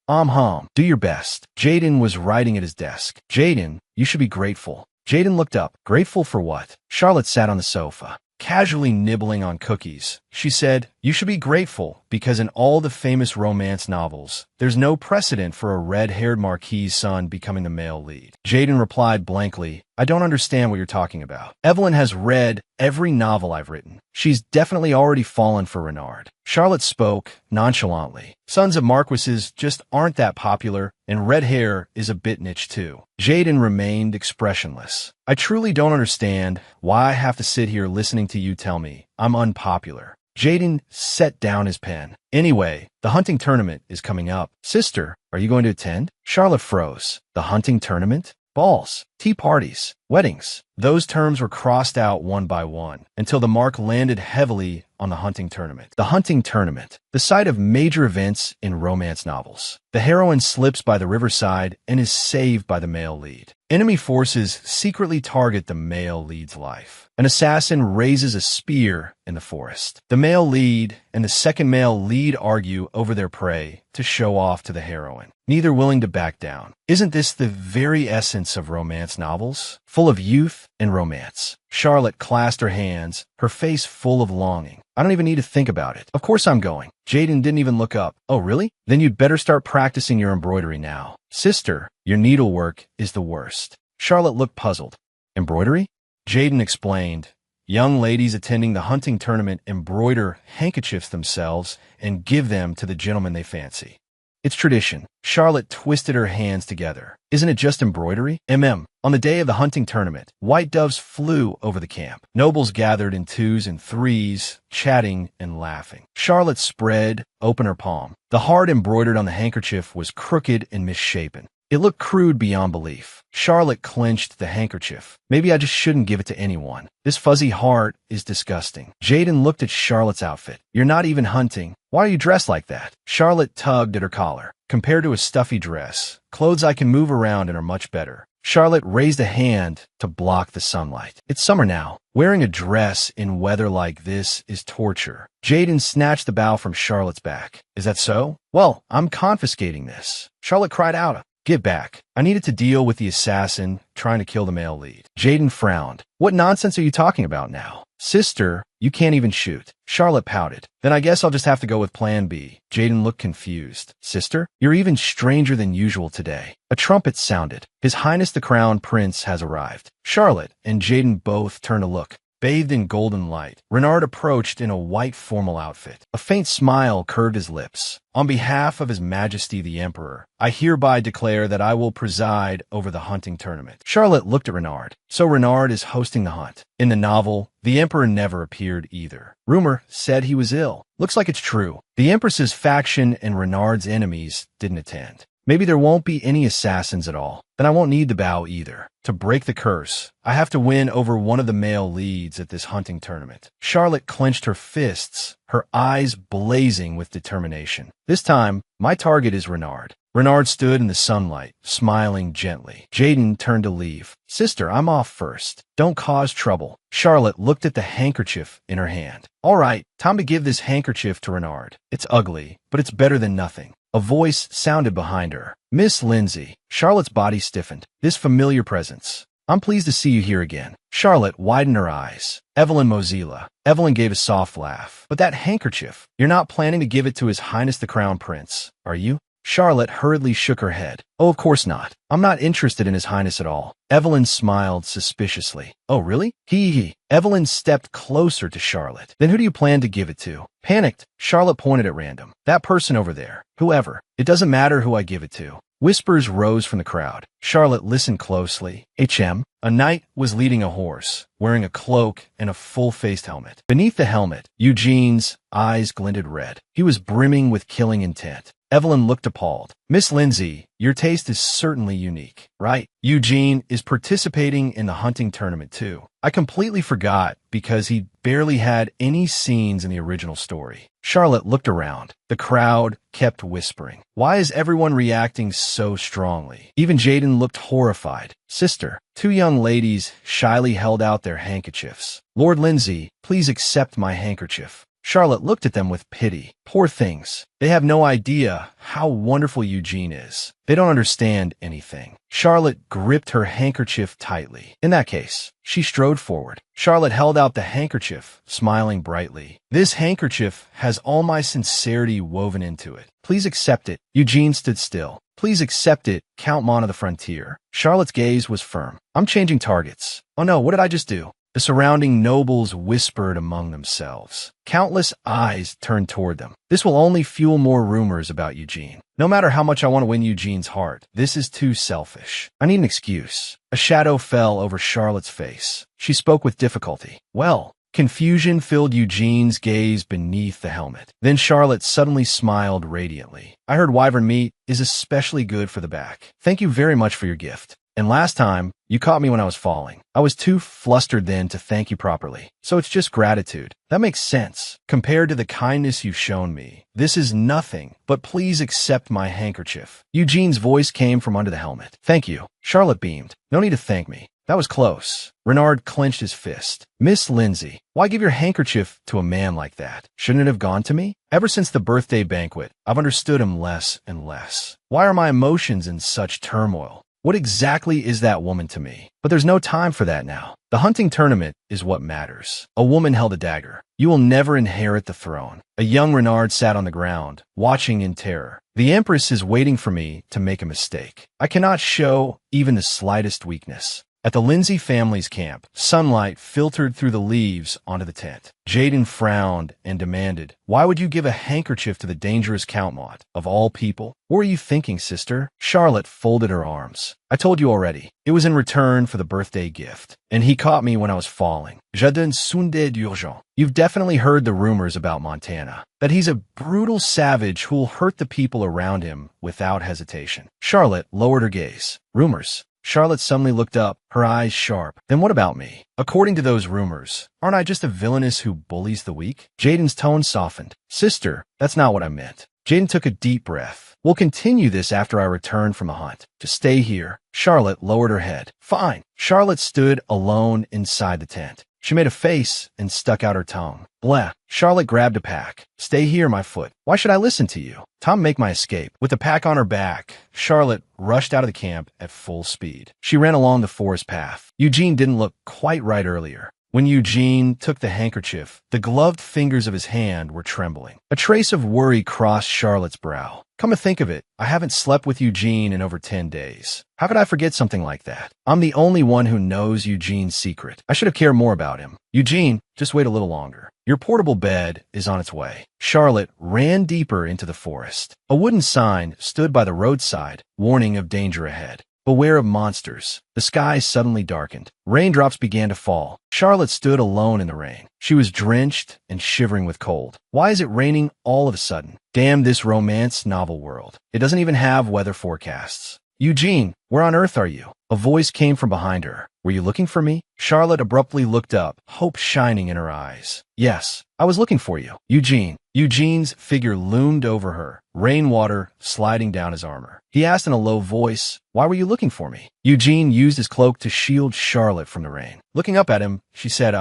Do your best. Jaden was writing at his desk. Jaden, you should be grateful. Jaden looked up. Grateful for what? Charlotte sat on the sofa, casually nibbling on cookies. She said, you should be grateful because in all the famous romance novels, there's no precedent for a red-haired marquis's son becoming the male lead. Jaden replied blankly, I don't understand what you're talking about. Evelyn has read every novel I've written. She's definitely already fallen for Renard. Charlotte spoke nonchalantly. Sons of marquises just aren't that popular, and red hair is a bit niche too. Jaden remained expressionless. I truly don't understand why I have to sit here listening to you tell me I'm unpopular. Jaden set down his pen. Anyway, the hunting tournament is coming up. Sister, are you going to attend? Charlotte froze. The hunting tournament? Balls, tea parties, weddings. Those terms were crossed out one by one until the mark landed heavily on the hunting tournament. The hunting tournament, the site of major events in romance novels. The heroine slips by the riverside and is saved by the male lead. Enemy forces secretly target the male lead's life. An assassin raises a spear in the forest. The male lead and the second male lead argue over their prey to show off to the heroine, neither willing to back down. Isn't this the very essence of romance novels? Full of youth and romance. Charlotte clasped her hands, her face full of longing. I don't even need to think about it. Of course I'm going. Jaden didn't even look up. Oh, really? Then you'd better start practicing your embroidery now. Sister, your needlework is the worst. Charlotte looked puzzled. Embroidery? Jaden explained. Young ladies attending the hunting tournament embroider handkerchiefs themselves and give them to the gentleman they fancy. It's tradition. Charlotte twisted her hands together. Isn't it just embroidery? On the day of the hunting tournament, white doves flew over the camp. Nobles gathered in twos and threes, chatting and laughing. Charlotte spread open her palm. The heart embroidered on the handkerchief was crooked and misshapen. It looked crude beyond belief. Charlotte clenched the handkerchief. Maybe I just shouldn't give it to anyone. This fuzzy heart is disgusting. Jaden looked at Charlotte's outfit. You're not even hunting. Why are you dressed like that? Charlotte tugged at her collar. Compared to a stuffy dress, clothes I can move around in are much better. Charlotte raised a hand to block the sunlight. It's summer now. Wearing a dress in weather like this is torture. Jaden snatched the bow from Charlotte's back. Is that so? Well, I'm confiscating this. Charlotte cried out. Give back. I needed to deal with the assassin trying to kill the male lead. Jaden frowned. What nonsense are you talking about now? Sister, you can't even shoot. Charlotte pouted. Then I guess I'll just have to go with plan B. Jaden looked confused. Sister, you're even stranger than usual today. A trumpet sounded. His Highness the Crown Prince has arrived. Charlotte and Jaden both turned to look. Bathed in golden light, Renard approached in a white formal outfit. A faint smile curved his lips. On behalf of His Majesty the Emperor, I hereby declare that I will preside over the hunting tournament. Charlotte looked at Renard. So Renard is hosting the hunt. In the novel, the Emperor never appeared either. Rumor said he was ill. Looks like it's true. The Empress's faction and Renard's enemies didn't attend. Maybe there won't be any assassins at all. Then I won't need the bow either. To break the curse, I have to win over one of the male leads at this hunting tournament. Charlotte clenched her fists, her eyes blazing with determination. This time, my target is Renard. Renard stood in the sunlight, smiling gently. Jaden turned to leave. Sister, I'm off first. Don't cause trouble. Charlotte looked at the handkerchief in her hand. All right, time to give this handkerchief to Renard. It's ugly, but it's better than nothing. A voice sounded behind her. Miss Lindsay. Charlotte's body stiffened. This familiar presence. I'm pleased to see you here again. Charlotte widened her eyes. Evelyn Mozilla. Evelyn gave a soft laugh. But that handkerchief, you're not planning to give it to His Highness the Crown Prince, are you? Charlotte hurriedly shook her head. Oh, of course not. I'm not interested in His Highness at all. Evelyn smiled suspiciously. Oh, really? Hee. Evelyn stepped closer to Charlotte. Then who do you plan to give it to? Panicked, Charlotte pointed at random. That person over there. Whoever. It doesn't matter who I give it to. Whispers rose from the crowd. Charlotte listened closely. A knight was leading a horse, wearing a cloak and a full-faced helmet. Beneath the helmet, Eugene's eyes glinted red. He was brimming with killing intent. Evelyn looked appalled. Miss Lindsay, your taste is certainly unique, right? Eugene is participating in the hunting tournament too. I completely forgot because he barely had any scenes in the original story. Charlotte looked around. The crowd kept whispering. Why is everyone reacting so strongly? Even Jaden looked horrified. Sister, two young ladies shyly held out their handkerchiefs. Lord Lindsay, please accept my handkerchief. Charlotte looked at them with pity. Poor things. They have no idea how wonderful Eugene is. They don't understand anything. Charlotte gripped her handkerchief tightly. In that case, she strode forward. Charlotte held out the handkerchief, smiling brightly. This handkerchief has all my sincerity woven into it. Please accept it. Eugene stood still. Please accept it, Count Mon of the Frontier. Charlotte's gaze was firm. I'm changing targets. Oh no, what did I just do? The surrounding nobles whispered among themselves. Countless eyes turned toward them. This will only fuel more rumors about Eugene. No matter how much I want to win Eugene's heart, this is too selfish. I need an excuse. A shadow fell over Charlotte's face. She spoke with difficulty. Well, confusion filled Eugene's gaze beneath the helmet. Then Charlotte suddenly smiled radiantly. I heard wyvern meat is especially good for the back. Thank you very much for your gift. And last time, you caught me when I was falling. I was too flustered then to thank you properly. So it's just gratitude. That makes sense. Compared to the kindness you've shown me, this is nothing, but please accept my handkerchief. Eugene's voice came from under the helmet. Thank you. Charlotte beamed. No need to thank me. That was close. Renard clenched his fist. Miss Lindsay, why give your handkerchief to a man like that? Shouldn't it have gone to me? Ever since the birthday banquet, I've understood him less and less. Why are my emotions in such turmoil? What exactly is that woman to me? But there's no time for that now. The hunting tournament is what matters. A woman held a dagger. You will never inherit the throne. A young Renard sat on the ground, watching in terror. The Empress is waiting for me to make a mistake. I cannot show even the slightest weakness. At the Lindsay family's camp, sunlight filtered through the leaves onto the tent. Jaden frowned and demanded, why would you give a handkerchief to the dangerous Count Mott, of all people? What were you thinking, sister? Charlotte folded her arms. I told you already. It was in return for the birthday gift. And he caught me when I was falling. Jadin sunde d'urgence. You've definitely heard the rumors about Montana. That he's a brutal savage who'll hurt the people around him without hesitation. Charlotte lowered her gaze. Rumors. Charlotte suddenly looked up, her eyes sharp. Then what about me? According to those rumors, aren't I just a villainess who bullies the weak? Jaden's tone softened. Sister, that's not what I meant. Jaden took a deep breath. We'll continue this after I return from a hunt. To stay here. Charlotte lowered her head. Fine. Charlotte stood alone inside the tent. She made a face and stuck out her tongue. Bleh. Charlotte grabbed a pack. Stay here, my foot. Why should I listen to you? Tom, make my escape. With the pack on her back, Charlotte rushed out of the camp at full speed. She ran along the forest path. Eugene didn't look quite right earlier. When Eugene took the handkerchief, the gloved fingers of his hand were trembling. A trace of worry crossed Charlotte's brow. Come to think of it, I haven't slept with Eugene in over 10 days. How could I forget something like that? I'm the only one who knows Eugene's secret. I should have cared more about him. Eugene, just wait a little longer. Your portable bed is on its way. Charlotte ran deeper into the forest. A wooden sign stood by the roadside, warning of danger ahead. Beware of monsters. The sky suddenly darkened. Raindrops began to fall. Charlotte stood alone in the rain. She was drenched and shivering with cold. Why is it raining all of a sudden? Damn this romance novel world. It doesn't even have weather forecasts. Eugene, where on earth are you? A voice came from behind her. Were you looking for me? Charlotte abruptly looked up, hope shining in her eyes. Yes, I was looking for you. Eugene. Eugene's figure loomed over her, rainwater sliding down his armor. He asked in a low voice, why were you looking for me? Eugene used his cloak to shield Charlotte from the rain. Looking up at him, she said,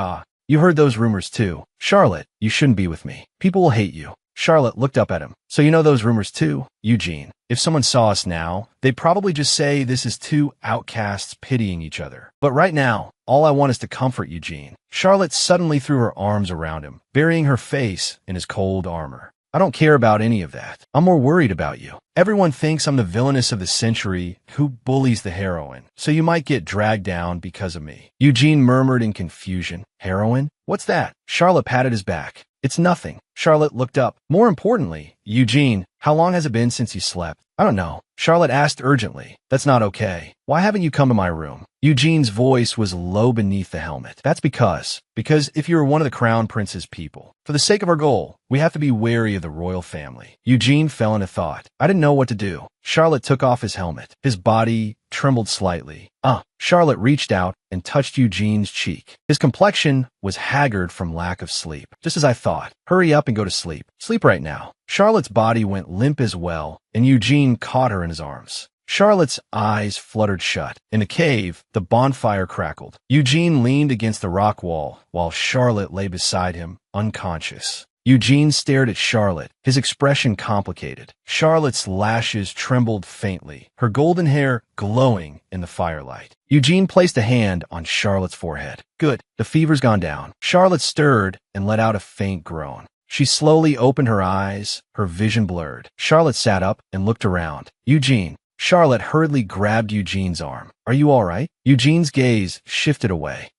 you heard those rumors too. Charlotte, you shouldn't be with me. People will hate you. Charlotte looked up at him. So you know those rumors too? Eugene. If someone saw us now, they'd probably just say this is two outcasts pitying each other. But right now, all I want is to comfort Eugene. Charlotte suddenly threw her arms around him, burying her face in his cold armor. I don't care about any of that. I'm more worried about you. Everyone thinks I'm the villainess of the century who bullies the heroine, so you might get dragged down because of me. Eugene murmured in confusion. Heroine? What's that? Charlotte patted his back. It's nothing. Charlotte looked up. More importantly, Eugene, how long has it been since you slept? I don't know. Charlotte asked urgently. That's not okay. Why haven't you come to my room? Eugene's voice was low beneath the helmet. That's because if you're one of the crown prince's people, for the sake of our goal, we have to be wary of the royal family. Eugene fell into thought. I didn't know what to do. Charlotte took off his helmet. His body trembled slightly. Charlotte reached out and touched Eugene's cheek. His complexion was haggard from lack of sleep. Just as I thought. Hurry up and go to sleep. Sleep right now. Charlotte's body went limp as well, and Eugene caught her in his arms. Charlotte's eyes fluttered shut. In the cave, the bonfire crackled. Eugene leaned against the rock wall, while Charlotte lay beside him, unconscious. Eugene stared at Charlotte, his expression complicated. Charlotte's lashes trembled faintly, her golden hair glowing in the firelight. Eugene placed a hand on Charlotte's forehead. Good, the fever's gone down. Charlotte stirred and let out a faint groan. She slowly opened her eyes, her vision blurred. Charlotte sat up and looked around. Eugene. Charlotte hurriedly grabbed Eugene's arm. Are you all right? Eugene's gaze shifted away.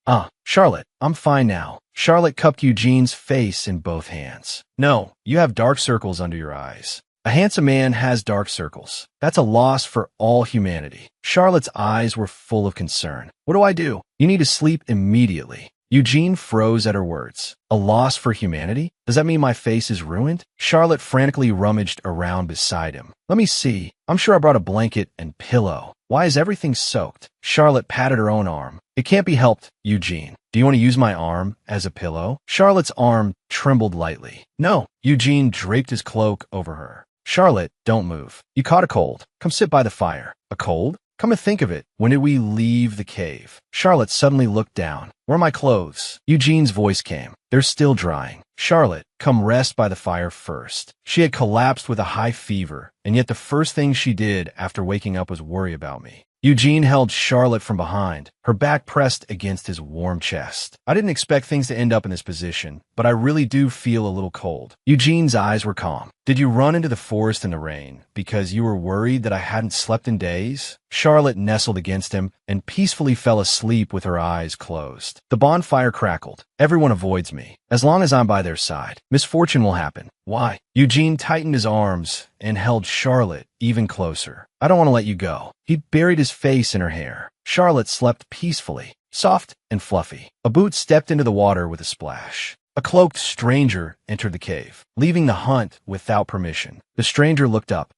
Charlotte, I'm fine now. Charlotte cupped Eugene's face in both hands. No, you have dark circles under your eyes. A handsome man has dark circles. That's a loss for all humanity. Charlotte's eyes were full of concern. What do I do? You need to sleep immediately. Eugene froze at her words. A loss for humanity? Does that mean my face is ruined? Charlotte frantically rummaged around beside him. Let me see. I'm sure I brought a blanket and pillow. Why is everything soaked? Charlotte patted her own arm. It can't be helped, Eugene. Do you want to use my arm as a pillow? Charlotte's arm trembled lightly. No. Eugene draped his cloak over her. Charlotte, don't move. You caught a cold. Come sit by the fire. A cold? Come to think of it, when did we leave the cave? Charlotte suddenly looked down. Where are my clothes? Eugene's voice came. They're still drying. Charlotte, come rest by the fire first. She had collapsed with a high fever, and yet the first thing she did after waking up was worry about me. Eugene held Charlotte from behind, her back pressed against his warm chest. I didn't expect things to end up in this position, but I really do feel a little cold. Eugene's eyes were calm. Did you run into the forest in the rain because you were worried that I hadn't slept in days? Charlotte nestled against him and peacefully fell asleep with her eyes closed. The bonfire crackled. Everyone avoids me. As long as I'm by their side, misfortune will happen. Why? Eugene tightened his arms and held Charlotte even closer. I don't want to let you go. He buried his face in her hair. Charlotte slept peacefully, soft and fluffy. A boot stepped into the water with a splash. A cloaked stranger entered the cave, leaving the hunt without permission. The stranger looked up.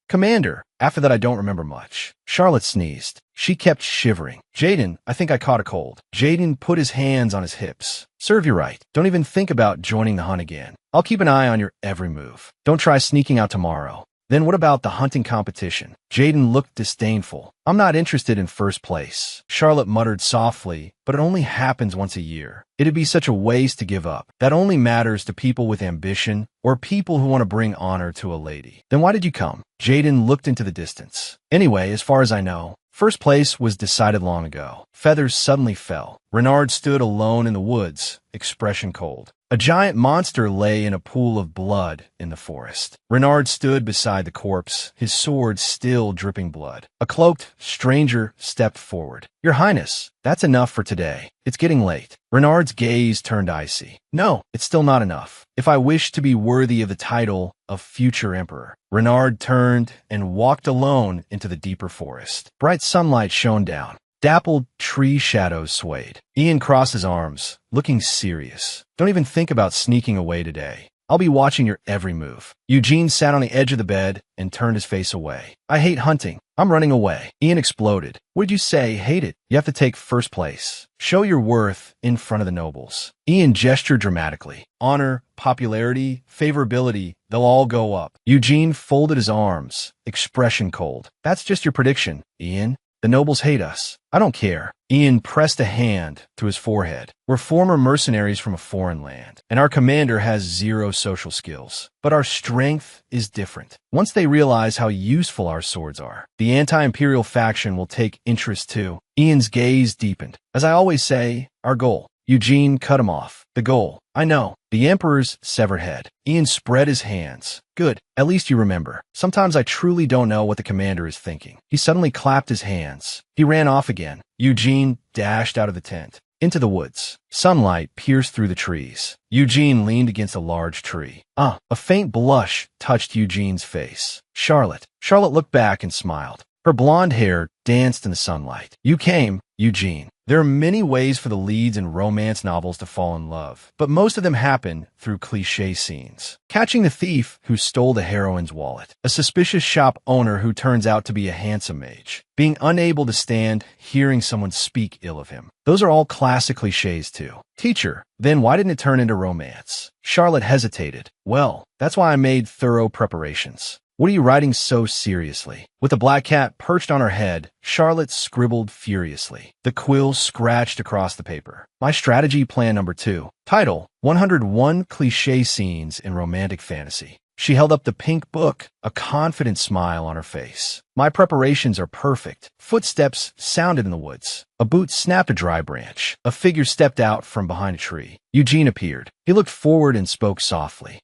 Commander. After that, I don't remember much. Charlotte sneezed. She kept shivering. Jaden, I think I caught a cold. Jaden put his hands on his hips. Serve you right. Don't even think about joining the hunt again. I'll keep an eye on your every move. Don't try sneaking out tomorrow. Then what about the hunting competition? Jaden looked disdainful. I'm not interested in first place. Charlotte muttered softly, but it only happens once a year. It'd be such a waste to give up. That only matters to people with ambition or people who want to bring honor to a lady. Then why did you come? Jaden looked into the distance. Anyway, as far as I know, first place was decided long ago. Feathers suddenly fell. Renard stood alone in the woods, expression cold. A giant monster lay in a pool of blood in the forest. Renard stood beside the corpse, his sword still dripping blood. A cloaked stranger stepped forward. Your Highness, that's enough for today. It's getting late. Renard's gaze turned icy. No, it's still not enough. If I wish to be worthy of the title of future emperor. Renard turned and walked alone into the deeper forest. Bright sunlight shone down. Dappled tree shadows swayed. Ian crossed his arms, looking serious. Don't even think about sneaking away today. I'll be watching your every move. Eugene sat on the edge of the bed and turned his face away. I hate hunting. I'm running away. Ian exploded. What'd you say? Hate it. You have to take first place. Show your worth in front of the nobles. Ian gestured dramatically. Honor, popularity, favorability, they'll all go up. Eugene folded his arms, expression cold. That's just your prediction, Ian. The nobles hate us. I don't care. Ian pressed a hand to his forehead. We're former mercenaries from a foreign land, and our commander has zero social skills. But our strength is different. Once they realize how useful our swords are, the anti-imperial faction will take interest too. Ian's gaze deepened. As I always say, our goal. Eugene cut him off. The goal. I know. The Emperor's severed head. Ian spread his hands. Good. At least you remember. Sometimes I truly don't know what the commander is thinking. He suddenly clapped his hands. He ran off again. Eugene dashed out of the tent. into the woods. Sunlight pierced through the trees. Eugene leaned against a large tree. A faint blush touched Eugene's face. Charlotte. Charlotte looked back and smiled. Her blonde hair danced in the sunlight. You came, Eugene. There are many ways for the leads in romance novels to fall in love, but most of them happen through cliché scenes. Catching the thief who stole the heroine's wallet, a suspicious shop owner who turns out to be a handsome mage, being unable to stand hearing someone speak ill of him. Those are all classic clichés too. Teacher, then why didn't it turn into romance? Charlotte hesitated. Well, that's why I made thorough preparations. What are you writing so seriously? With the black cat perched on her head, Charlotte scribbled furiously. The quill scratched across the paper. My strategy plan number 2. Title, 101 Cliché Scenes in Romantic Fantasy. She held up the pink book, a confident smile on her face. My preparations are perfect. Footsteps sounded in the woods. A boot snapped a dry branch. A figure stepped out from behind a tree. Eugene appeared. He looked forward and spoke softly.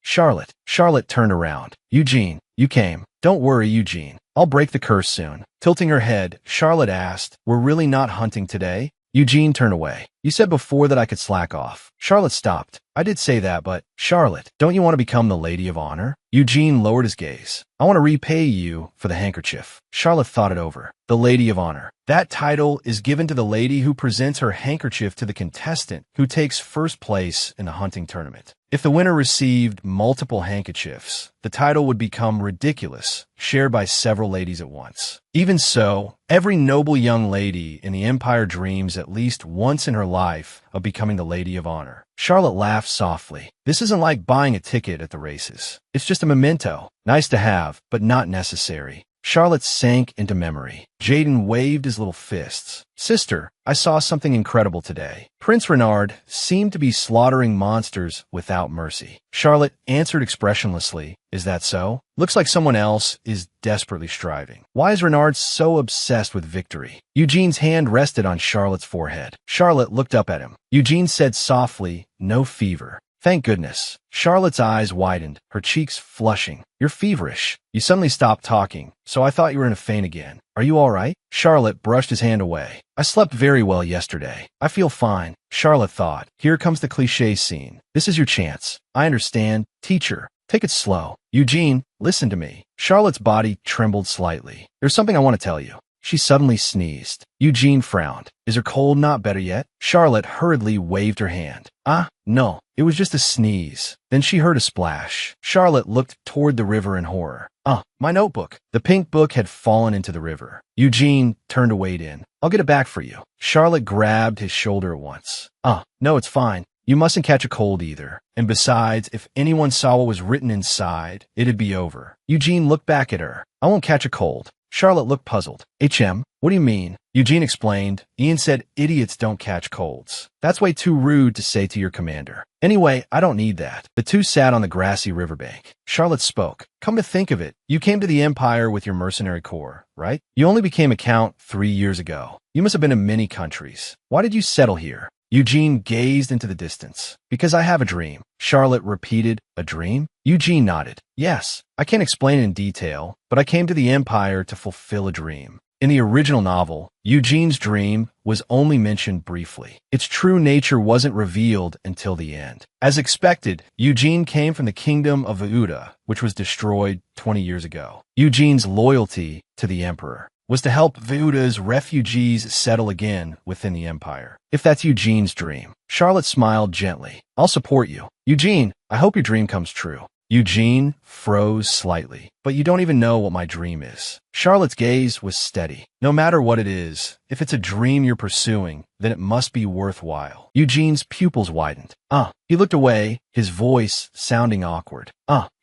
Charlotte. Charlotte turned around. Eugene, you came. Don't worry, Eugene. I'll break the curse soon. Tilting her head, Charlotte asked, We're really not hunting today? Eugene turned away. You said before that I could slack off. Charlotte stopped. I did say that, but Charlotte, don't you want to become the Lady of Honor? Eugene lowered his gaze. I want to repay you for the handkerchief. Charlotte thought it over. The Lady of Honor. That title is given to the lady who presents her handkerchief to the contestant who takes first place in the hunting tournament. If the winner received multiple handkerchiefs, the title would become ridiculous, shared by several ladies at once. Even so, every noble young lady in the Empire dreams at least once in her life of becoming the Lady of Honor. Charlotte laughed softly. This isn't like buying a ticket at the races. It's just a memento. Nice to have, but not necessary. Charlotte sank into memory. Jaden waved his little fists. Sister, I saw something incredible today. Prince Renard seemed to be slaughtering monsters without mercy. Charlotte answered expressionlessly. Is that so? Looks like someone else is desperately striving. Why is Renard so obsessed with victory? Eugene's hand rested on Charlotte's forehead. Charlotte looked up at him. Eugene said softly, no fever. Thank goodness. Charlotte's eyes widened, her cheeks flushing. You're feverish. You suddenly stopped talking, so I thought you were in a faint again. Are you all right? Charlotte brushed his hand away. I slept very well yesterday. I feel fine. Charlotte thought, here comes the cliché scene. This is your chance. I understand. Teacher, take it slow. Eugene, listen to me. Charlotte's body trembled slightly. There's something I want to tell you. She suddenly sneezed. Eugene frowned. Is her cold not better yet? Charlotte hurriedly waved her hand. No. It was just a sneeze. Then she heard a splash. Charlotte looked toward the river in horror. My notebook. The pink book had fallen into the river. Eugene turned to wade in. I'll get it back for you. Charlotte grabbed his shoulder at once. No, it's fine. You mustn't catch a cold either. And besides, if anyone saw what was written inside, it'd be over. Eugene looked back at her. I won't catch a cold. Charlotte looked puzzled. What do you mean? Eugene explained. Ian said idiots don't catch colds. That's way too rude to say to your commander. Anyway, I don't need that. The two sat on the grassy riverbank. Charlotte spoke. Come to think of it, you came to the Empire with your mercenary corps, right? You only became a count 3 years ago. You must have been in many countries. Why did you settle here? Eugene gazed into the distance. Because I have a dream. Charlotte repeated, a dream? Eugene nodded. Yes, I can't explain it in detail, but I came to the Empire to fulfill a dream. In the original novel, Eugene's dream was only mentioned briefly. Its true nature wasn't revealed until the end. As expected, Eugene came from the kingdom of Veuda, which was destroyed 20 years ago. Eugene's loyalty to the Emperor was to help Veuda's refugees settle again within the Empire. If that's Eugene's dream. Charlotte smiled gently. I'll support you. Eugene, I hope your dream comes true. Eugene froze slightly. But you don't even know what my dream is. Charlotte's gaze was steady. No matter what it is, if it's a dream you're pursuing, then it must be worthwhile. Eugene's pupils widened. He looked away, his voice sounding awkward.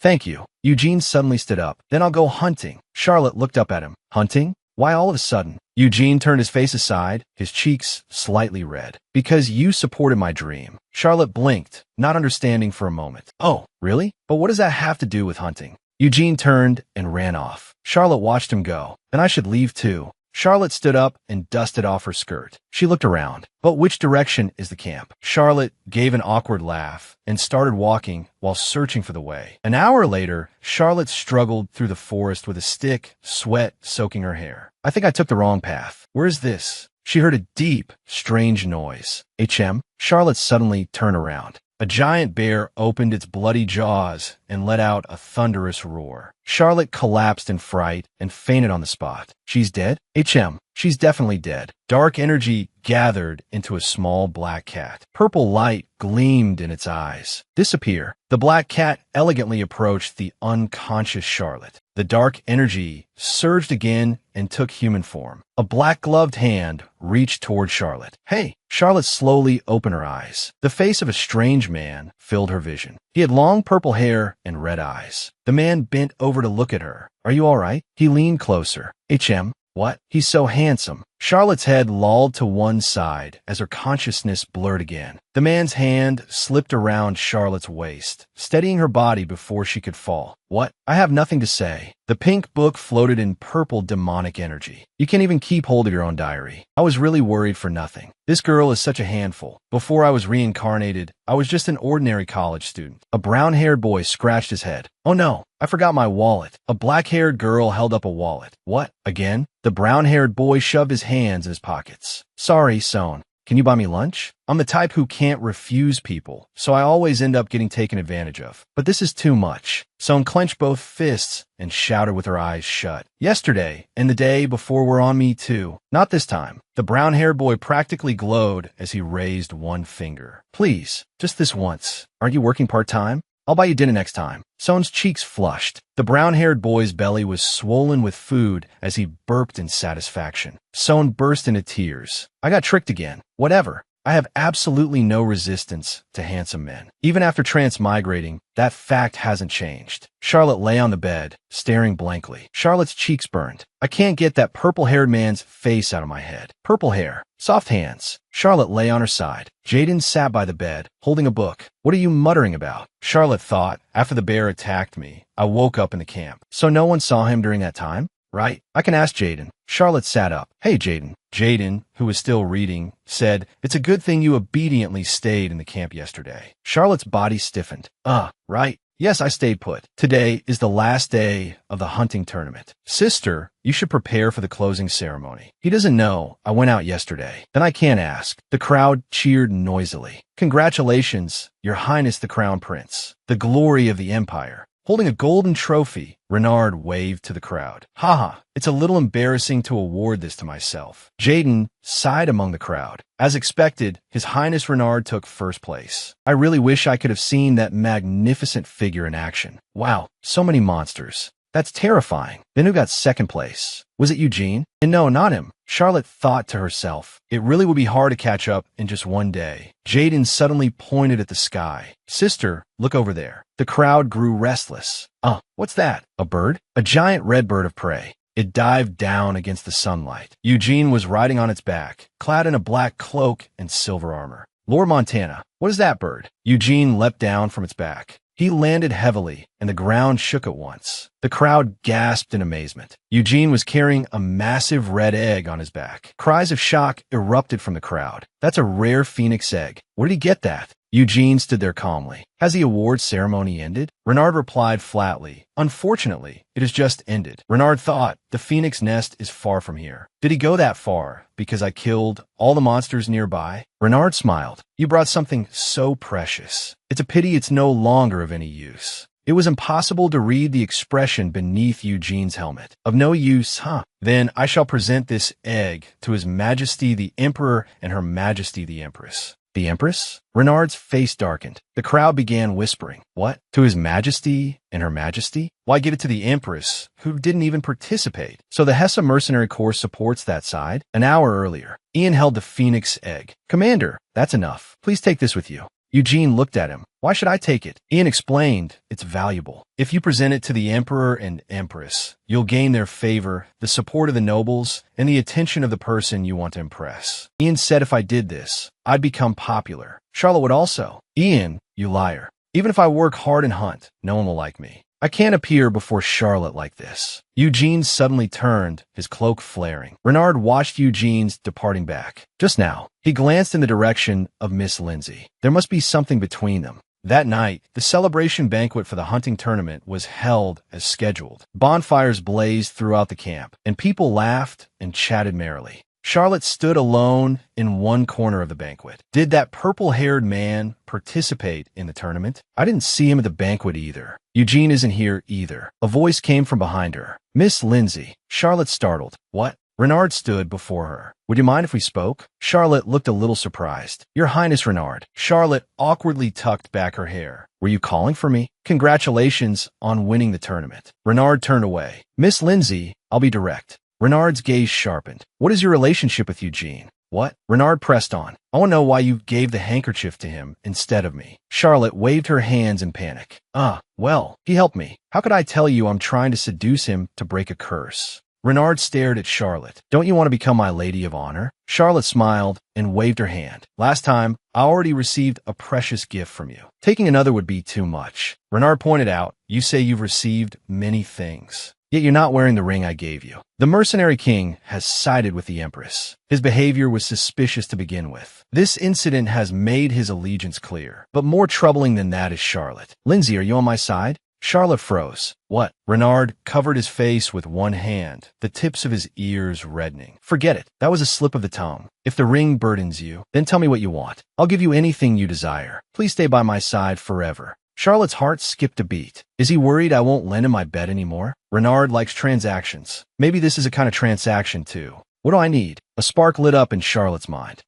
Thank you. Eugene suddenly stood up. Then I'll go hunting. Charlotte looked up at him. Hunting? Why all of a sudden? Eugene turned his face aside, his cheeks slightly red. Because you supported my dream. Charlotte blinked, not understanding for a moment. Oh, really? But what does that have to do with hunting? Eugene turned and ran off. Charlotte watched him go. Then I should leave too. Charlotte stood up and dusted off her skirt. She looked around. But which direction is the camp? Charlotte gave an awkward laugh and started walking while searching for the way. An hour later, Charlotte struggled through the forest with a stick, sweat soaking her hair. I think I took the wrong path. Where is this? she heard a deep, strange noise. Charlotte suddenly turned around. A giant bear opened its bloody jaws and let out a thunderous roar. Charlotte collapsed in fright and fainted on the spot. She's dead? She's definitely dead. Dark energy gathered into a small black cat. Purple light gleamed in its eyes. Disappear. The black cat elegantly approached the unconscious Charlotte. The dark energy surged again and took human form. A black-gloved hand reached toward Charlotte. Hey! Charlotte slowly opened her eyes. The face of a strange man filled her vision. He had long purple hair and red eyes. The man bent over to look at her. Are you all right? He leaned closer. What? He's so handsome. Charlotte's head lolled to one side as her consciousness blurred again. The man's hand slipped around Charlotte's waist, steadying her body before she could fall. What? I have nothing to say. The pink book floated in purple demonic energy. You can't even keep hold of your own diary. I was really worried for nothing. This girl is such a handful. Before I was reincarnated, I was just an ordinary college student. A brown-haired boy scratched his head. Oh no, I forgot my wallet. A black-haired girl held up a wallet. What? Again? The brown-haired boy shoved his hands in his pockets. Sorry, Sohn. Can you buy me lunch? I'm the type who can't refuse people, so I always end up getting taken advantage of. But this is too much. Sohn clenched both fists and shouted with her eyes shut. Yesterday, and the day before were on me too. Not this time. The brown-haired boy practically glowed as he raised one finger. Please, just this once. Aren't you working part-time? I'll buy you dinner next time. Sohn's cheeks flushed. The brown-haired boy's belly was swollen with food as he burped in satisfaction. Sohn burst into tears. I got tricked again. Whatever. I have absolutely no resistance to handsome men. Even after transmigrating, that fact hasn't changed. Charlotte lay on the bed, staring blankly. Charlotte's cheeks burned. I can't get that purple-haired man's face out of my head. Purple hair. Soft hands. Charlotte lay on her side. Jaden sat by the bed, holding a book. What are you muttering about? Charlotte thought, after the bear attacked me, I woke up in the camp. So no one saw him during that time? Right? I can ask Jaden. Charlotte sat up. Hey, Jaden. Jaden, who was still reading, said, It's a good thing you obediently stayed in the camp yesterday. Charlotte's body stiffened. Right? Yes, I stayed put. Today is the last day of the hunting tournament. Sister, you should prepare for the closing ceremony. He doesn't know I went out yesterday. Then I can't ask. The crowd cheered noisily. Congratulations, Your Highness the Crown Prince, the glory of the Empire. Holding a golden trophy, Renard waved to the crowd. Haha, it's a little embarrassing to award this to myself. Jaden sighed among the crowd. As expected, His Highness Renard took first place. I really wish I could have seen that magnificent figure in action. Wow, so many monsters. That's terrifying. Then who got second place? Was it Eugene? And no, not him. Charlotte thought to herself, it really would be hard to catch up in just one day. Jaden suddenly pointed at the sky. Sister, look over there. The crowd grew restless. What's that? A bird? A giant red bird of prey. It dived down against the sunlight. Eugene was riding on its back, clad in a black cloak and silver armor. Lord Montana, what is that bird? Eugene leapt down from its back. He landed heavily, and the ground shook at once. The crowd gasped in amazement. Eugene was carrying a massive red egg on his back. Cries of shock erupted from the crowd. That's a rare phoenix egg. Where did he get that? Eugene stood there calmly. Has the award ceremony ended? Renard replied flatly. Unfortunately, it has just ended. Renard thought, the phoenix nest is far from here. Did he go that far because I killed all the monsters nearby? Renard smiled. You brought something so precious. It's a pity it's no longer of any use. It was impossible to read the expression beneath Eugene's helmet. Of no use, huh? Then I shall present this egg to His Majesty the Emperor and Her Majesty the Empress. The Empress? Renard's face darkened. The crowd began whispering. What? To His Majesty and Her Majesty? Why give it to the Empress, who didn't even participate? So the Hessa Mercenary Corps supports that side? An hour earlier, Ian held the phoenix egg. Commander, that's enough. Please take this with you. Eugene looked at him. Why should I take it? Ian explained, it's valuable. If you present it to the Emperor and Empress, you'll gain their favor, the support of the nobles, and the attention of the person you want to impress. Ian said if I did this, I'd become popular. Charlotte would also. Ian, you liar. Even if I work hard and hunt, no one will like me. I can't appear before Charlotte like this. Eugene suddenly turned, his cloak flaring. Renard watched Eugene's departing back. Just now, he glanced in the direction of Miss Lindsay. There must be something between them. That night, the celebration banquet for the hunting tournament was held as scheduled. Bonfires blazed throughout the camp, and people laughed and chatted merrily. Charlotte stood alone in one corner of the banquet. Did that purple-haired man participate in the tournament? I didn't see him at the banquet either. Eugene isn't here either. A voice came from behind her. Miss Lindsay. Charlotte startled. What? Renard stood before her. Would you mind if we spoke? Charlotte looked a little surprised. Your Highness Renard. Charlotte awkwardly tucked back her hair. Were you calling for me? Congratulations on winning the tournament. Renard turned away. Miss Lindsay, I'll be direct. Renard's gaze sharpened. What is your relationship with Eugene? What? Renard pressed on. I want to know why you gave the handkerchief to him instead of me. Charlotte waved her hands in panic. Well, he helped me. How could I tell you I'm trying to seduce him to break a curse? Renard stared at Charlotte. Don't you want to become my lady of honor? Charlotte smiled and waved her hand. Last time, I already received a precious gift from you. Taking another would be too much. Renard pointed out, you say you've received many things. Yet you're not wearing the ring I gave you. The mercenary king has sided with the Empress. His behavior was suspicious to begin with. This incident has made his allegiance clear. But more troubling than that is Charlotte. Lindsay, are you on my side? Charlotte froze. What? Renard covered his face with one hand, the tips of his ears reddening. Forget it. That was a slip of the tongue. If the ring burdens you, then tell me what you want. I'll give you anything you desire. Please stay by my side forever. Charlotte's heart skipped a beat. Is he worried I won't lend him my bet anymore? Renard likes transactions. Maybe this is a kind of transaction too. What do I need? A spark lit up in Charlotte's mind.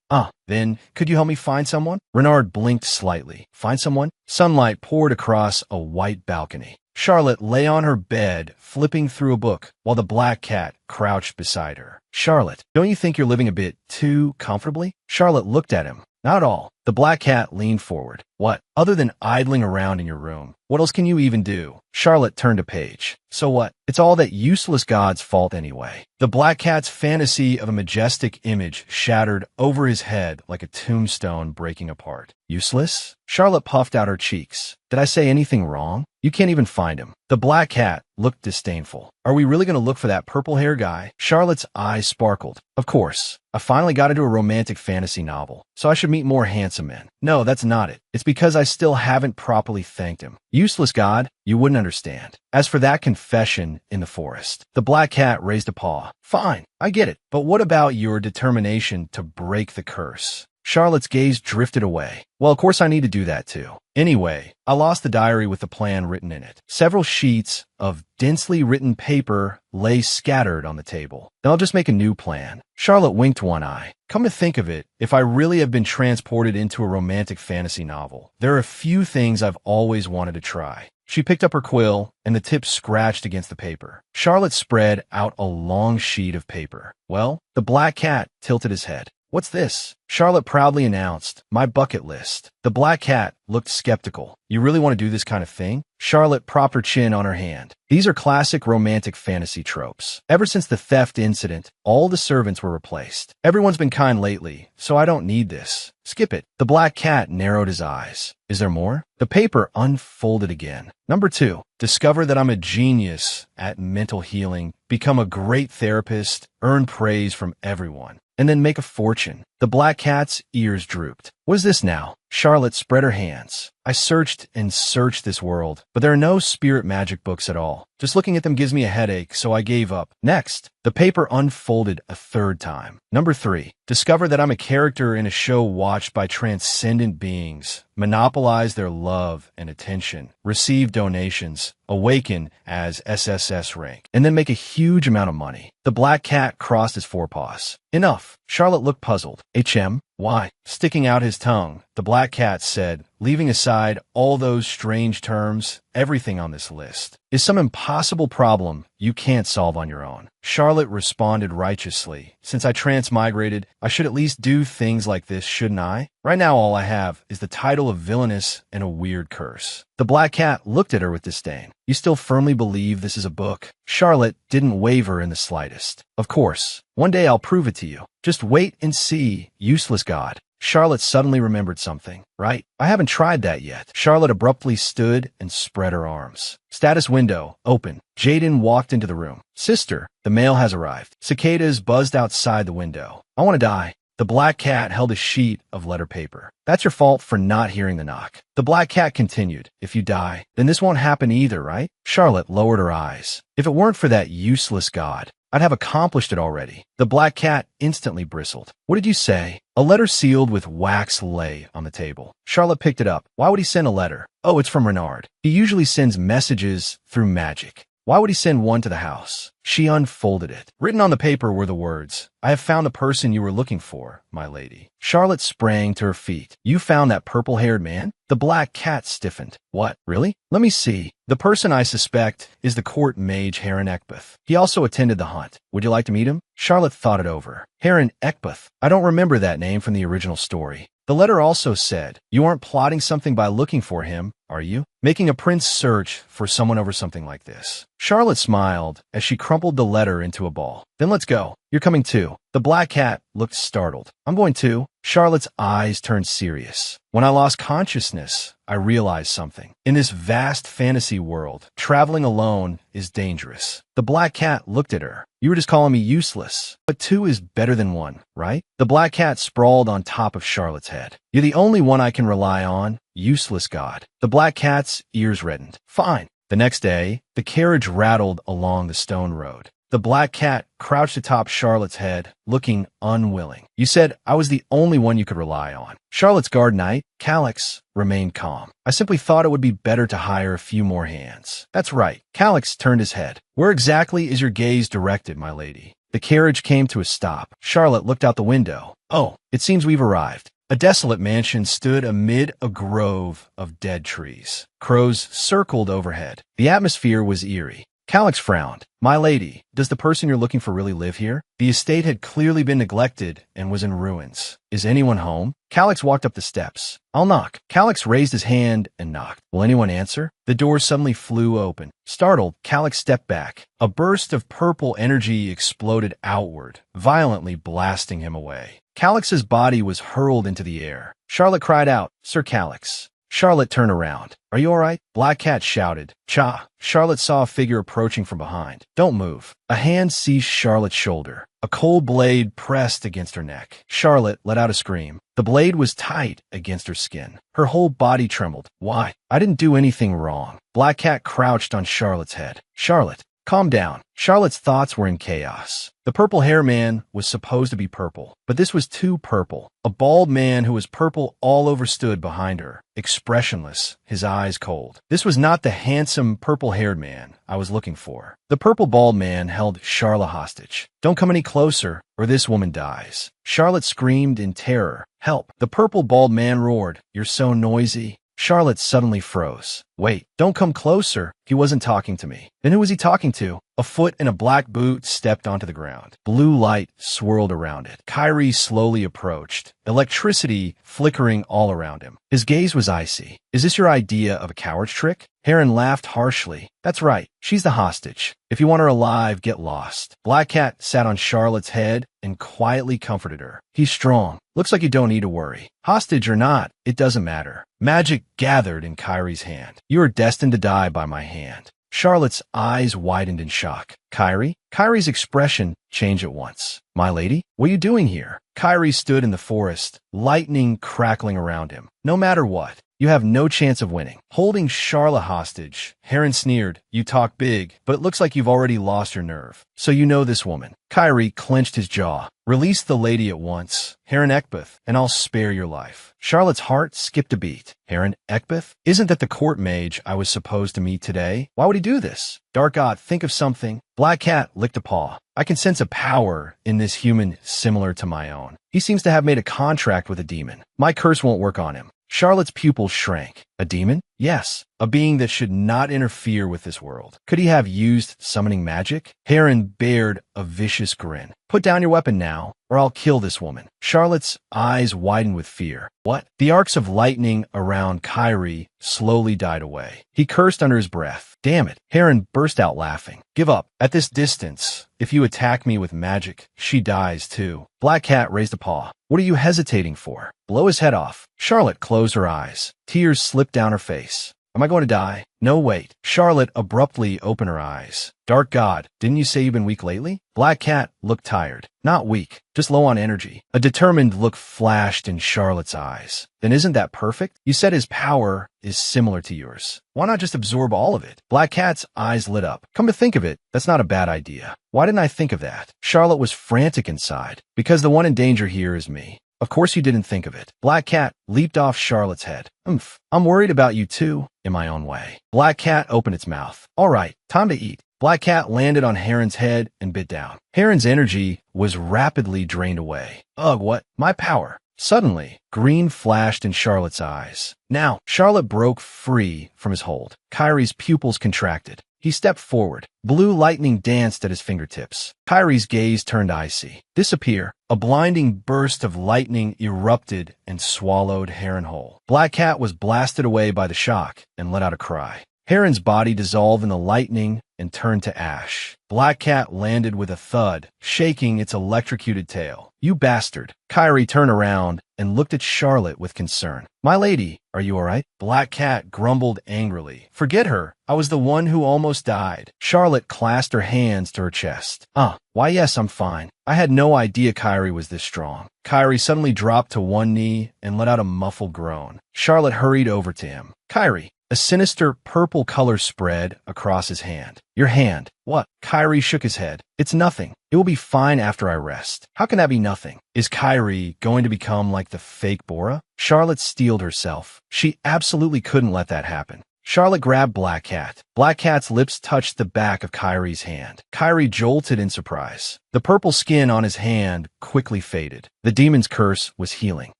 Then, could you help me find someone? Renard blinked slightly. Find someone? Sunlight poured across a white balcony. Charlotte lay on her bed, flipping through a book, while the black cat crouched beside her. Charlotte, don't you think you're living a bit too comfortably? Charlotte looked at him. Not at all. The black cat leaned forward. What? Other than idling around in your room, what else can you even do? Charlotte turned a page. So what? It's all that useless god's fault anyway. The black cat's fantasy of a majestic image shattered over his head like a tombstone breaking apart. Useless? Charlotte puffed out her cheeks. Did I say anything wrong? You can't even find him. The black cat looked disdainful. Are we really going to look for that purple-hair guy? Charlotte's eyes sparkled. Of course. I finally got into a romantic fantasy novel, so I should meet more handsome men. No, that's not it. It's because I still haven't properly thanked him. Useless god, you wouldn't understand. As for that confession in the forest, the black cat raised a paw. Fine, I get it. But what about your determination to break the curse? Charlotte's gaze drifted away. Well, of course I need to do that too. Anyway, I lost the diary with the plan written in it. Several sheets of densely written paper lay scattered on the table. Then I'll just make a new plan. Charlotte winked one eye. Come to think of it, if I really have been transported into a romantic fantasy novel, there are a few things I've always wanted to try. She picked up her quill, and the tip scratched against the paper. Charlotte spread out a long sheet of paper. Well, the black cat tilted his head. What's this? Charlotte proudly announced, my bucket list. The black cat looked skeptical. You really want to do this kind of thing? Charlotte propped her chin on her hand. These are classic romantic fantasy tropes. Ever since the theft incident, all the servants were replaced. Everyone's been kind lately, so I don't need this. Skip it. The black cat narrowed his eyes. Is there more? The paper unfolded again. Number 2. Discover that I'm a genius at mental healing, become a great therapist, earn praise from everyone, and then make a fortune. The black cat's ears drooped. What is this now? Charlotte spread her hands. I searched and searched this world, but there are no spirit magic books at all. Just looking at them gives me a headache, so I gave up. Next, the paper unfolded a third time. Number 3. Discover that I'm a character in a show watched by transcendent beings, monopolize their love and attention, receive donations, awaken as SSS rank, and then make a huge amount of money. The black cat crossed his forepaws. Enough. Charlotte looked puzzled. HM? Why? Sticking out his tongue, the black cat said, leaving aside all those strange terms, everything on this list is some impossible problem you can't solve on your own. Charlotte responded righteously. Since I transmigrated, I should at least do things like this, shouldn't I? Right now all I have is the title of villainous and a weird curse. The black cat looked at her with disdain. You still firmly believe this is a book? Charlotte didn't waver in the slightest. Of course. One day I'll prove it to you. Just wait and see, useless god. Charlotte suddenly remembered something. Right? I haven't tried that yet. Charlotte abruptly stood and spread her arms. Status window, open. Jaden walked into the room. Sister, the mail has arrived. Cicadas buzzed outside the window. I want to die. The black cat held a sheet of letter paper. That's your fault for not hearing the knock. The black cat continued. If you die, then this won't happen either, right? Charlotte lowered her eyes. If it weren't for that useless god, I'd have accomplished it already. The black cat instantly bristled. What did you say? A letter sealed with wax lay on the table. Charlotte picked it up. Why would he send a letter? Oh, it's from Renard. He usually sends messages through magic. Why would he send one to the house? She unfolded it. Written on the paper were the words, I have found the person you were looking for, my lady. Charlotte sprang to her feet. You found that purple-haired man? The black cat stiffened. What? Really? Let me see. The person I suspect is the court mage Heron Eckbeth. He also attended the hunt. Would you like to meet him? Charlotte thought it over. Heron Eckbeth. I don't remember that name from the original story. The letter also said, you aren't plotting something by looking for him, are you? Making a prince search for someone over something like this. Charlotte smiled as she crumpled the letter into a ball. Then let's go. You're coming too. The black cat looked startled. I'm going too. Charlotte's eyes turned serious. When I lost consciousness, I realized something. In this vast fantasy world, traveling alone is dangerous. The black cat looked at her. You were just calling me useless. But two is better than one, right? The black cat sprawled on top of Charlotte's head. You're the only one I can rely on, useless god. The black cat's ears reddened. Fine. The next day, the carriage rattled along the stone road. The black cat crouched atop Charlotte's head, looking unwilling. You said I was the only one you could rely on. Charlotte's guard knight, Calix, remained calm. I simply thought it would be better to hire a few more hands. That's right. Calix turned his head. Where exactly is your gaze directed, my lady? The carriage came to a stop. Charlotte looked out the window. Oh, it seems we've arrived. A desolate mansion stood amid a grove of dead trees. Crows circled overhead. The atmosphere was eerie. Calix frowned. My lady, does the person you're looking for really live here? The estate had clearly been neglected and was in ruins. Is anyone home? Calix walked up the steps. I'll knock. Calix raised his hand and knocked. Will anyone answer? The door suddenly flew open. Startled, Calix stepped back. A burst of purple energy exploded outward, violently blasting him away. Calix's body was hurled into the air. Charlotte cried out, Sir Calix. Charlotte turned around. Are you all right? Black Cat shouted. Cha! Charlotte saw a figure approaching from behind. Don't move. A hand seized Charlotte's shoulder. A cold blade pressed against her neck. Charlotte let out a scream. The blade was tight against her skin. Her whole body trembled. Why? I didn't do anything wrong. Black Cat crouched on Charlotte's head. Charlotte, calm down. Charlotte's thoughts were in chaos. The purple hair man was supposed to be purple, but this was too purple. A bald man who was purple all over stood behind her, expressionless, his eyes cold. This was not the handsome purple-haired man I was looking for. The purple bald man held Charlotte hostage. Don't come any closer, or this woman dies. Charlotte screamed in terror. Help! The purple bald man roared. You're so noisy. Charlotte suddenly froze. Wait, don't come closer. He wasn't talking to me. Then who was he talking to? A foot in a black boot stepped onto the ground. Blue light swirled around it. Kyrie slowly approached, electricity flickering all around him. His gaze was icy. Is this your idea of a coward's trick? Heron laughed harshly. That's right. She's the hostage. If you want her alive, get lost. Black Cat sat on Charlotte's head and quietly comforted her. He's strong. Looks like you don't need to worry. Hostage or not, it doesn't matter. Magic gathered in Kyrie's hand. You are destined to die by my hand. Charlotte's eyes widened in shock. Kyrie? Kyrie's expression changed at once. My lady, what are you doing here? Kyrie stood in the forest, lightning crackling around him. No matter what, you have no chance of winning. Holding Charlotte hostage, Heron sneered. You talk big, but it looks like you've already lost your nerve. So you know this woman. Kyrie clenched his jaw. Release the lady at once, Heron Eckbeth, and I'll spare your life. Charlotte's heart skipped a beat. Heron Eckbeth? Isn't that the court mage I was supposed to meet today? Why would he do this? Dark God, think of something. Black Cat licked a paw. I can sense a power in this human similar to my own. He seems to have made a contract with a demon. My curse won't work on him. Charlotte's pupils shrank. A demon? Yes, a being that should not interfere with this world. Could he have used summoning magic? Heron bared a vicious grin. Put down your weapon now, or I'll kill this woman. Charlotte's eyes widened with fear. What? The arcs of lightning around Kyrie slowly died away. He cursed under his breath. Damn it. Heron burst out laughing. Give up. At this distance, if you attack me with magic, she dies too. Black Cat raised a paw. What are you hesitating for? Blow his head off. Charlotte closed her eyes. Tears slipped down her face. Am I going to die? No, wait. Charlotte abruptly opened her eyes. Dark God, didn't you say you've been weak lately? Black Cat looked tired. Not weak, just low on energy. A determined look flashed in Charlotte's eyes. Then isn't that perfect? You said his power is similar to yours. Why not just absorb all of it? Black Cat's eyes lit up. Come to think of it, that's not a bad idea. Why didn't I think of that? Charlotte was frantic inside. Because the one in danger here is me. Of course you didn't think of it. Black Cat leaped off Charlotte's head. I'm worried about you too, in my own way. Black Cat opened its mouth. All right, time to eat. Black Cat landed on Heron's head and bit down. Heron's energy was rapidly drained away. Ugh, what? My power. Suddenly, green flashed in Charlotte's eyes. Now, Charlotte broke free from his hold. Kyrie's pupils contracted. He stepped forward. Blue lightning danced at his fingertips. Kyrie's gaze turned icy. Disappear. A blinding burst of lightning erupted and swallowed Heron whole. Black Cat was blasted away by the shock and let out a cry. Heron's body dissolved in the lightning and turned to ash. Black Cat landed with a thud, shaking its electrocuted tail. You bastard. Kyrie turned around and looked at Charlotte with concern. My lady, are you all right? Black Cat grumbled angrily. Forget her. I was the one who almost died. Charlotte clasped her hands to her chest. Why yes, I'm fine. I had no idea Kyrie was this strong. Kyrie suddenly dropped to one knee and let out a muffled groan. Charlotte hurried over to him. Kyrie. A sinister purple color spread across his hand. Your hand. What? Kyrie shook his head. It's nothing. It will be fine after I rest. How can that be nothing? Is Kyrie going to become like the fake Bora? Charlotte steeled herself. She absolutely couldn't let that happen. Charlotte grabbed Black Cat. Black Cat's lips touched the back of Kyrie's hand. Kyrie jolted in surprise. The purple skin on his hand quickly faded. The demon's curse was healing.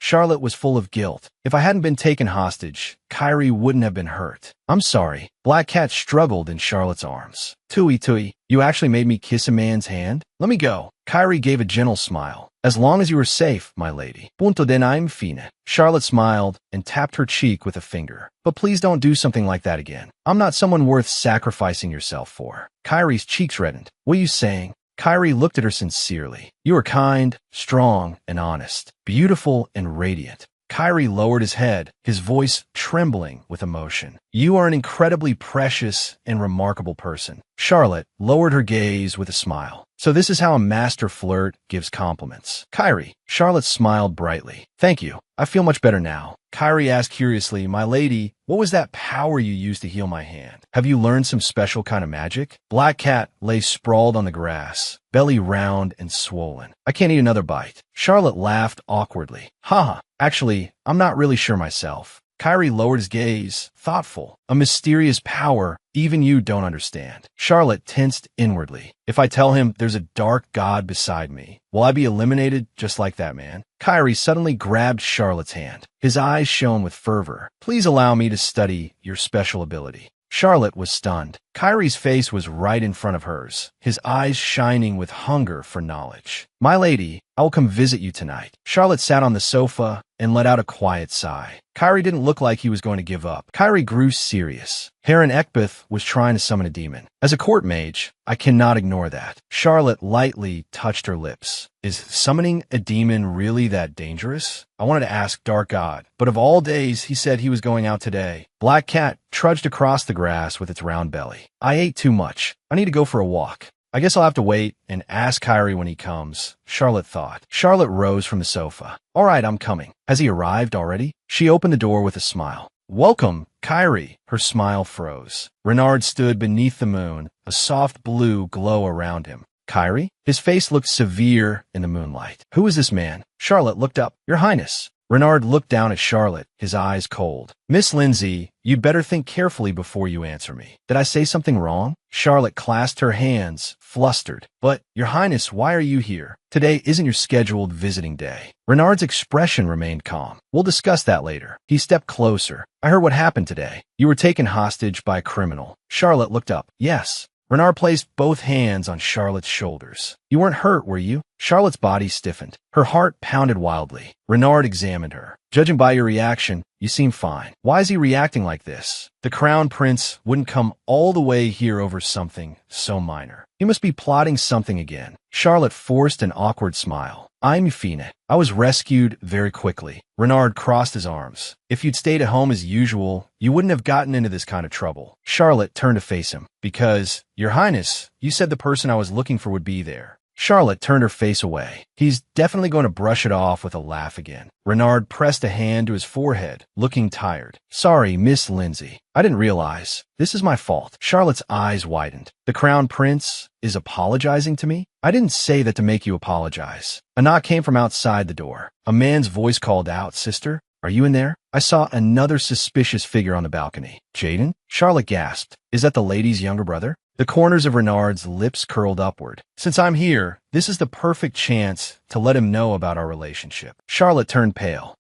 Charlotte was full of guilt. If I hadn't been taken hostage, Kyrie wouldn't have been hurt. I'm sorry. Black Cat struggled in Charlotte's arms. Tui, you actually made me kiss a man's hand? Let me go. Kyrie gave a gentle smile. As long as you were safe, my lady. Punto den I'm fine. Charlotte smiled and tapped her cheek with a finger. But please don't do something like that again. I'm not someone worth sacrificing yourself for. Kyrie's cheeks reddened. What are you saying? Kyrie looked at her sincerely. You are kind, strong, and honest, beautiful and radiant. Kyrie lowered his head, his voice trembling with emotion. You are an incredibly precious and remarkable person. Charlotte lowered her gaze with a smile. So this is how a master flirt gives compliments. Kyrie. Charlotte smiled brightly. Thank you. I feel much better now. Kyrie asked curiously, my lady, what was that power you used to heal my hand? Have you learned some special kind of magic? Black Cat lay sprawled on the grass, belly round and swollen. I can't eat another bite. Charlotte laughed awkwardly. Haha, actually, I'm not really sure myself. Kyrie lowered his gaze, thoughtful. A mysterious power even you don't understand. Charlotte tensed inwardly. If I tell him there's a dark god beside me, will I be eliminated just like that man? Kyrie suddenly grabbed Charlotte's hand. His eyes shone with fervor. Please allow me to study your special ability. Charlotte was stunned. Kyrie's face was right in front of hers, his eyes shining with hunger for knowledge. My lady, I will come visit you tonight. Charlotte sat on the sofa and let out a quiet sigh. Kyrie didn't look like he was going to give up. Kyrie grew serious. Heron Ekbeth was trying to summon a demon. As a court mage, I cannot ignore that. Charlotte lightly touched her lips. Is summoning a demon really that dangerous? I wanted to ask Dark God, but of all days, he said he was going out today. Black Cat trudged across the grass with its round belly. I ate too much. I need to go for a walk. I guess I'll have to wait and ask Kyrie when he comes, Charlotte thought. Charlotte rose from the sofa. All right, I'm coming. Has he arrived already? She opened the door with a smile. Welcome, Kyrie. Her smile froze. Renard stood beneath the moon, a soft blue glow around him. Kyrie? His face looked severe in the moonlight. Who is this man? Charlotte looked up. Your Highness. Renard looked down at Charlotte, his eyes cold. Miss Lindsay, you'd better think carefully before you answer me. Did I say something wrong? Charlotte clasped her hands, flustered. But, Your Highness, why are you here? Today isn't your scheduled visiting day. Renard's expression remained calm. We'll discuss that later. He stepped closer. I heard what happened today. You were taken hostage by a criminal. Charlotte looked up. Yes. Renard placed both hands on Charlotte's shoulders. You weren't hurt, were you? Charlotte's body stiffened. Her heart pounded wildly. Renard examined her. Judging by your reaction, you seem fine. Why is he reacting like this? The crown prince wouldn't come all the way here over something so minor. He must be plotting something again. Charlotte forced an awkward smile. I'm Euphina. I was rescued very quickly. Renard crossed his arms. If you'd stayed at home as usual, you wouldn't have gotten into this kind of trouble. Charlotte turned to face him. Because, Your Highness, you said the person I was looking for would be there. Charlotte turned her face away. He's definitely going to brush it off with a laugh again. Renard pressed a hand to his forehead, looking tired. Sorry, Miss Lindsay. I didn't realize. This is my fault. Charlotte's eyes widened. The crown prince is apologizing to me? I didn't say that to make you apologize. A knock came from outside the door. A man's voice called out, Sister, are you in there? I saw another suspicious figure on the balcony. Jaden? Charlotte gasped. Is that the lady's younger brother? The corners of Renard's lips curled upward. Since I'm here, this is the perfect chance to let him know about our relationship. Charlotte turned pale.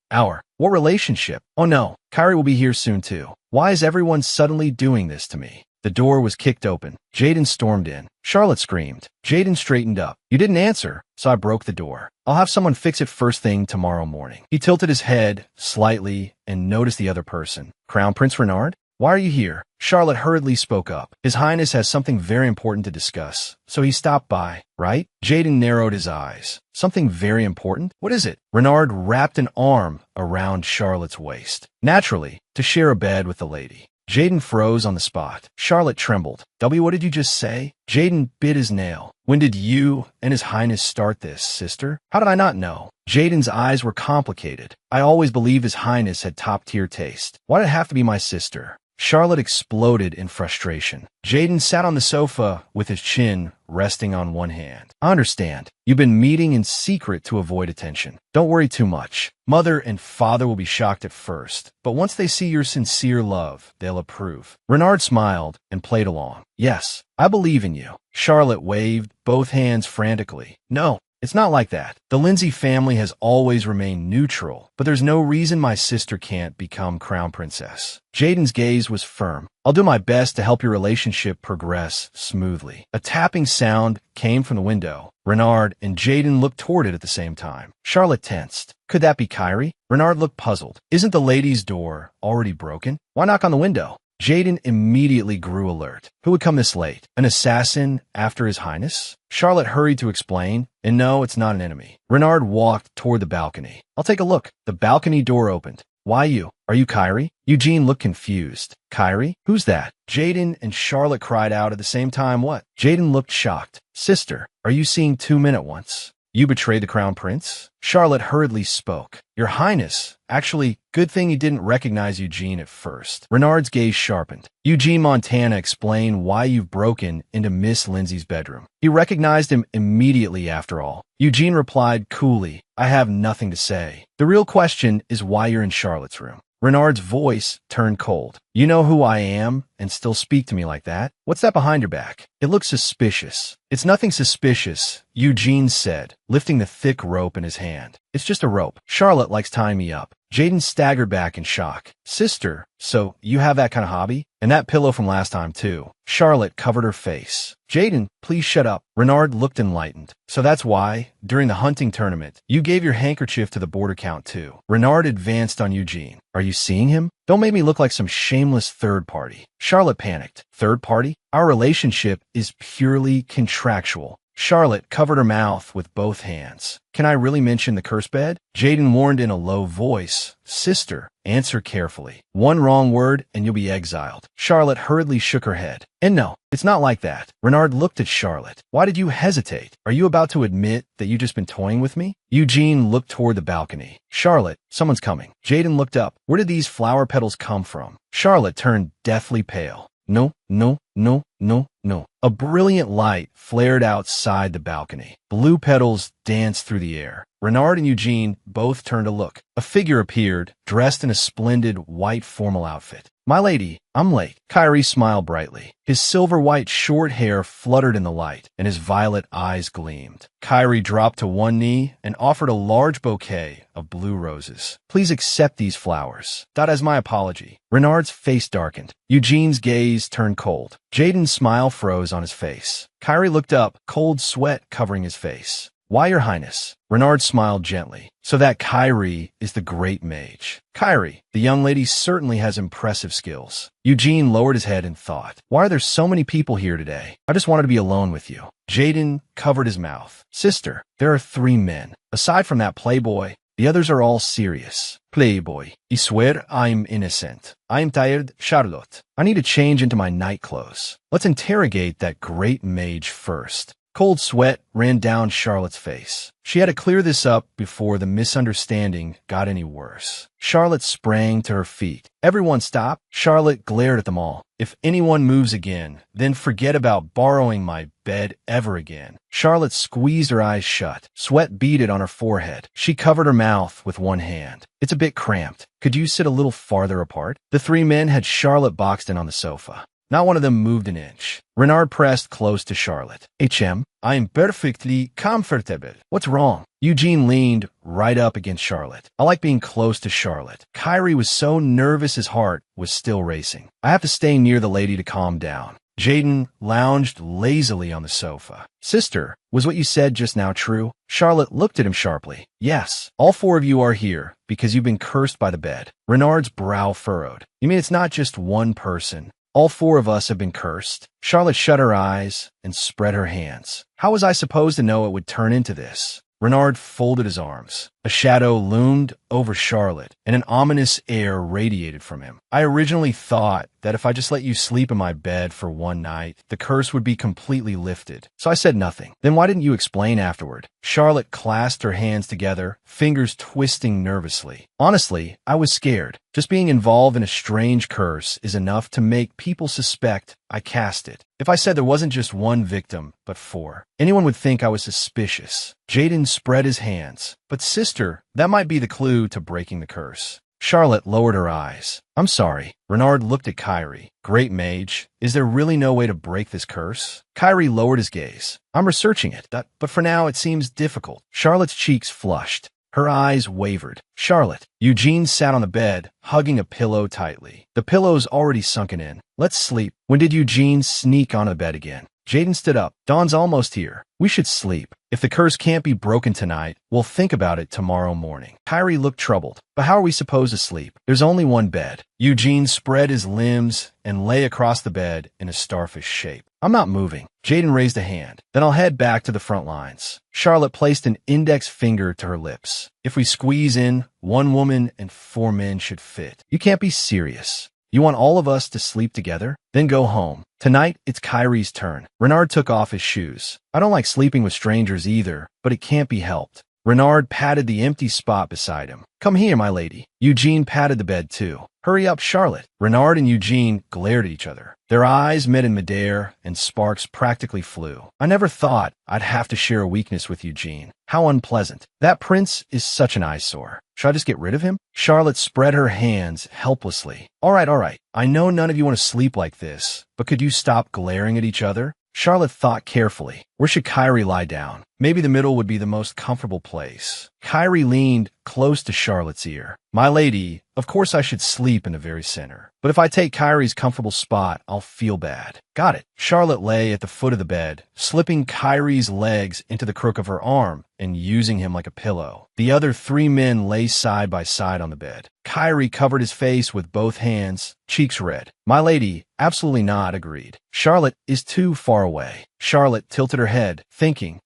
What relationship? Oh no, Kyrie will be here soon too. Why is everyone suddenly doing this to me? The door was kicked open. Jaden stormed in. Charlotte screamed. Jaden straightened up. You didn't answer, so I broke the door. I'll have someone fix it first thing tomorrow morning. He tilted his head slightly and noticed the other person. Crown Prince Renard? Why are you here? Charlotte hurriedly spoke up. His Highness has something very important to discuss, so he stopped by, right? Jaden narrowed his eyes. Something very important? What is it? Renard wrapped an arm around Charlotte's waist. Naturally, to share a bed with the lady. Jaden froze on the spot. Charlotte trembled. What did you just say? Jaden bit his nail. When did you and His Highness start this, sister? How did I not know? Jaden's eyes were complicated. I always believed His Highness had top-tier taste. Why did it have to be my sister? Charlotte exploded in frustration. Jaden sat on the sofa with his chin resting on one hand. I understand. You've been meeting in secret to avoid attention. Don't worry too much. Mother and father will be shocked at first, but once they see your sincere love, they'll approve. Renard smiled and played along. Yes, I believe in you. Charlotte waved both hands frantically. No. It's not like that. The Lindsay family has always remained neutral, but there's no reason my sister can't become crown princess. Jaden's gaze was firm. I'll do my best to help your relationship progress smoothly. A tapping sound came from the window. Renard and Jaden looked toward it at the same time. Charlotte tensed. Could that be Kyrie? Renard looked puzzled. Isn't the lady's door already broken? Why knock on the window? Jaden immediately grew alert. Who would come this late? An assassin after His Highness? Charlotte hurried to explain, and no, it's not an enemy. Renard walked toward the balcony. I'll take a look. The balcony door opened. Why you? Are you Kyrie? Eugene looked confused. Kyrie? Who's that? Jaden and Charlotte cried out at the same time. What? Jaden looked shocked. Sister, are you seeing two men at once? You betrayed the crown prince? Charlotte hurriedly spoke. Your Highness. Actually, good thing you didn't recognize Eugene at first. Renard's gaze sharpened. Eugene Montana explained why you've broken into Miss Lindsay's bedroom. He recognized him immediately after all. Eugene replied coolly, I have nothing to say. The real question is why you're in Charlotte's room. Renard's voice turned cold. You know who I am and still speak to me like that? What's that behind your back? It looks suspicious. It's nothing suspicious, Eugene said, lifting the thick rope in his hand. It's just a rope. Charlotte likes tying me up. Jaden staggered back in shock. Sister, so you have that kind of hobby? And that pillow from last time too. Charlotte covered her face. Jaden, please shut up. Renard looked enlightened. So that's why, during the hunting tournament, you gave your handkerchief to the border count too. Renard advanced on Eugene. Are you seeing him? Don't make me look like some shameless third party. Charlotte panicked. Third party? Our relationship is purely contractual. Charlotte covered her mouth with both hands. Can I really mention the curse bed? Jaden warned in a low voice. Sister, answer carefully. One wrong word and you'll be exiled. Charlotte hurriedly shook her head. And no, it's not like that. Renard looked at Charlotte. Why did you hesitate? Are you about to admit that you've just been toying with me? Eugene looked toward the balcony. Charlotte, someone's coming. Jaden looked up. Where did these flower petals come from? Charlotte turned deathly pale. No. A brilliant light flared outside the balcony. Blue petals danced through the air. Renard and Eugene both turned to look. A figure appeared, dressed in a splendid white formal outfit. My lady, I'm late. Kyrie smiled brightly. His silver-white short hair fluttered in the light, and his violet eyes gleamed. Kyrie dropped to one knee and offered a large bouquet of blue roses. Please accept these flowers. That is my apology. Renard's face darkened. Eugene's gaze turned cold. Jaden's smile froze on his face. Kyrie looked up, cold sweat covering his face. Why, Your Highness? Renard smiled gently. So that Kyrie is the great mage. Kyrie, the young lady certainly has impressive skills. Eugene lowered his head and thought, why are there so many people here today? I just wanted to be alone with you. Jaden covered his mouth. Sister, there are 3 men. Aside from that playboy, the others are all serious. Playboy. I swear I'm innocent. I'm tired, Charlotte. I need to change into my night clothes. Let's interrogate that great mage first. Cold sweat ran down Charlotte's face. She had to clear this up before the misunderstanding got any worse. Charlotte sprang to her feet. Everyone stop. Charlotte glared at them all. If anyone moves again, then forget about borrowing my bed ever again. Charlotte squeezed her eyes shut. Sweat beaded on her forehead. She covered her mouth with one hand. It's a bit cramped. Could you sit a little farther apart? The 3 men had Charlotte boxed in on the sofa. Not one of them moved an inch. Renard pressed close to Charlotte. I am perfectly comfortable. What's wrong? Eugene leaned right up against Charlotte. I like being close to Charlotte. Kyrie was so nervous his heart was still racing. I have to stay near the lady to calm down. Jaden lounged lazily on the sofa. Sister, was what you said just now true? Charlotte looked at him sharply. Yes, all 4 of you are here because you've been cursed by the bed. Renard's brow furrowed. You mean it's not just one person? All 4 of us have been cursed. Charlotte shut her eyes and spread her hands. How was I supposed to know it would turn into this? Renard folded his arms. A shadow loomed over Charlotte, and an ominous air radiated from him. I originally thought that if I just let you sleep in my bed for one night, the curse would be completely lifted. So I said nothing. Then why didn't you explain afterward? Charlotte clasped her hands together, fingers twisting nervously. Honestly, I was scared. Just being involved in a strange curse is enough to make people suspect I cast it. If I said there wasn't just one victim, but 4, anyone would think I was suspicious. Jaden spread his hands. But sister, that might be the clue to breaking the curse. Charlotte lowered her eyes. I'm sorry. Renard looked at Kyrie. Great mage, is there really no way to break this curse? Kyrie lowered his gaze. I'm researching it, but for now it seems difficult. Charlotte's cheeks flushed. Her eyes wavered. Charlotte. Eugene sat on the bed, hugging a pillow tightly. The pillow's already sunken in. Let's sleep. When did Eugene sneak onto the bed again? Jaden stood up. Dawn's almost here. We should sleep. If the curse can't be broken tonight, we'll think about it tomorrow morning. Kyrie looked troubled. But how are we supposed to sleep? There's only one bed. Eugene spread his limbs and lay across the bed in a starfish shape. I'm not moving. Jaden raised a hand. Then I'll head back to the front lines. Charlotte placed an index finger to her lips. If we squeeze in, 1 woman and 4 men should fit. You can't be serious. You want all of us to sleep together? Then go home. Tonight, it's Kyrie's turn. Renard took off his shoes. I don't like sleeping with strangers either, but it can't be helped. Renard patted the empty spot beside him. Come here, my lady. Eugene patted the bed too. Hurry up, Charlotte. Renard and Eugene glared at each other. Their eyes met in midair, and sparks practically flew. I never thought I'd have to share a weakness with Eugene. How unpleasant. That prince is such an eyesore. Should I just get rid of him? Charlotte spread her hands helplessly. All right. I know none of you want to sleep like this, but could you stop glaring at each other? Charlotte thought carefully. Where should Kyrie lie down? Maybe the middle would be the most comfortable place. Kyrie leaned close to Charlotte's ear. My lady, of course I should sleep in the very center. But if I take Kyrie's comfortable spot, I'll feel bad. Got it. Charlotte lay at the foot of the bed, slipping Kyrie's legs into the crook of her arm and using him like a pillow. The other 3 men lay side by side on the bed. Kyrie covered his face with both hands, cheeks red. My lady, absolutely not, agreed. Charlotte is too far away. Charlotte tilted her head, thinking,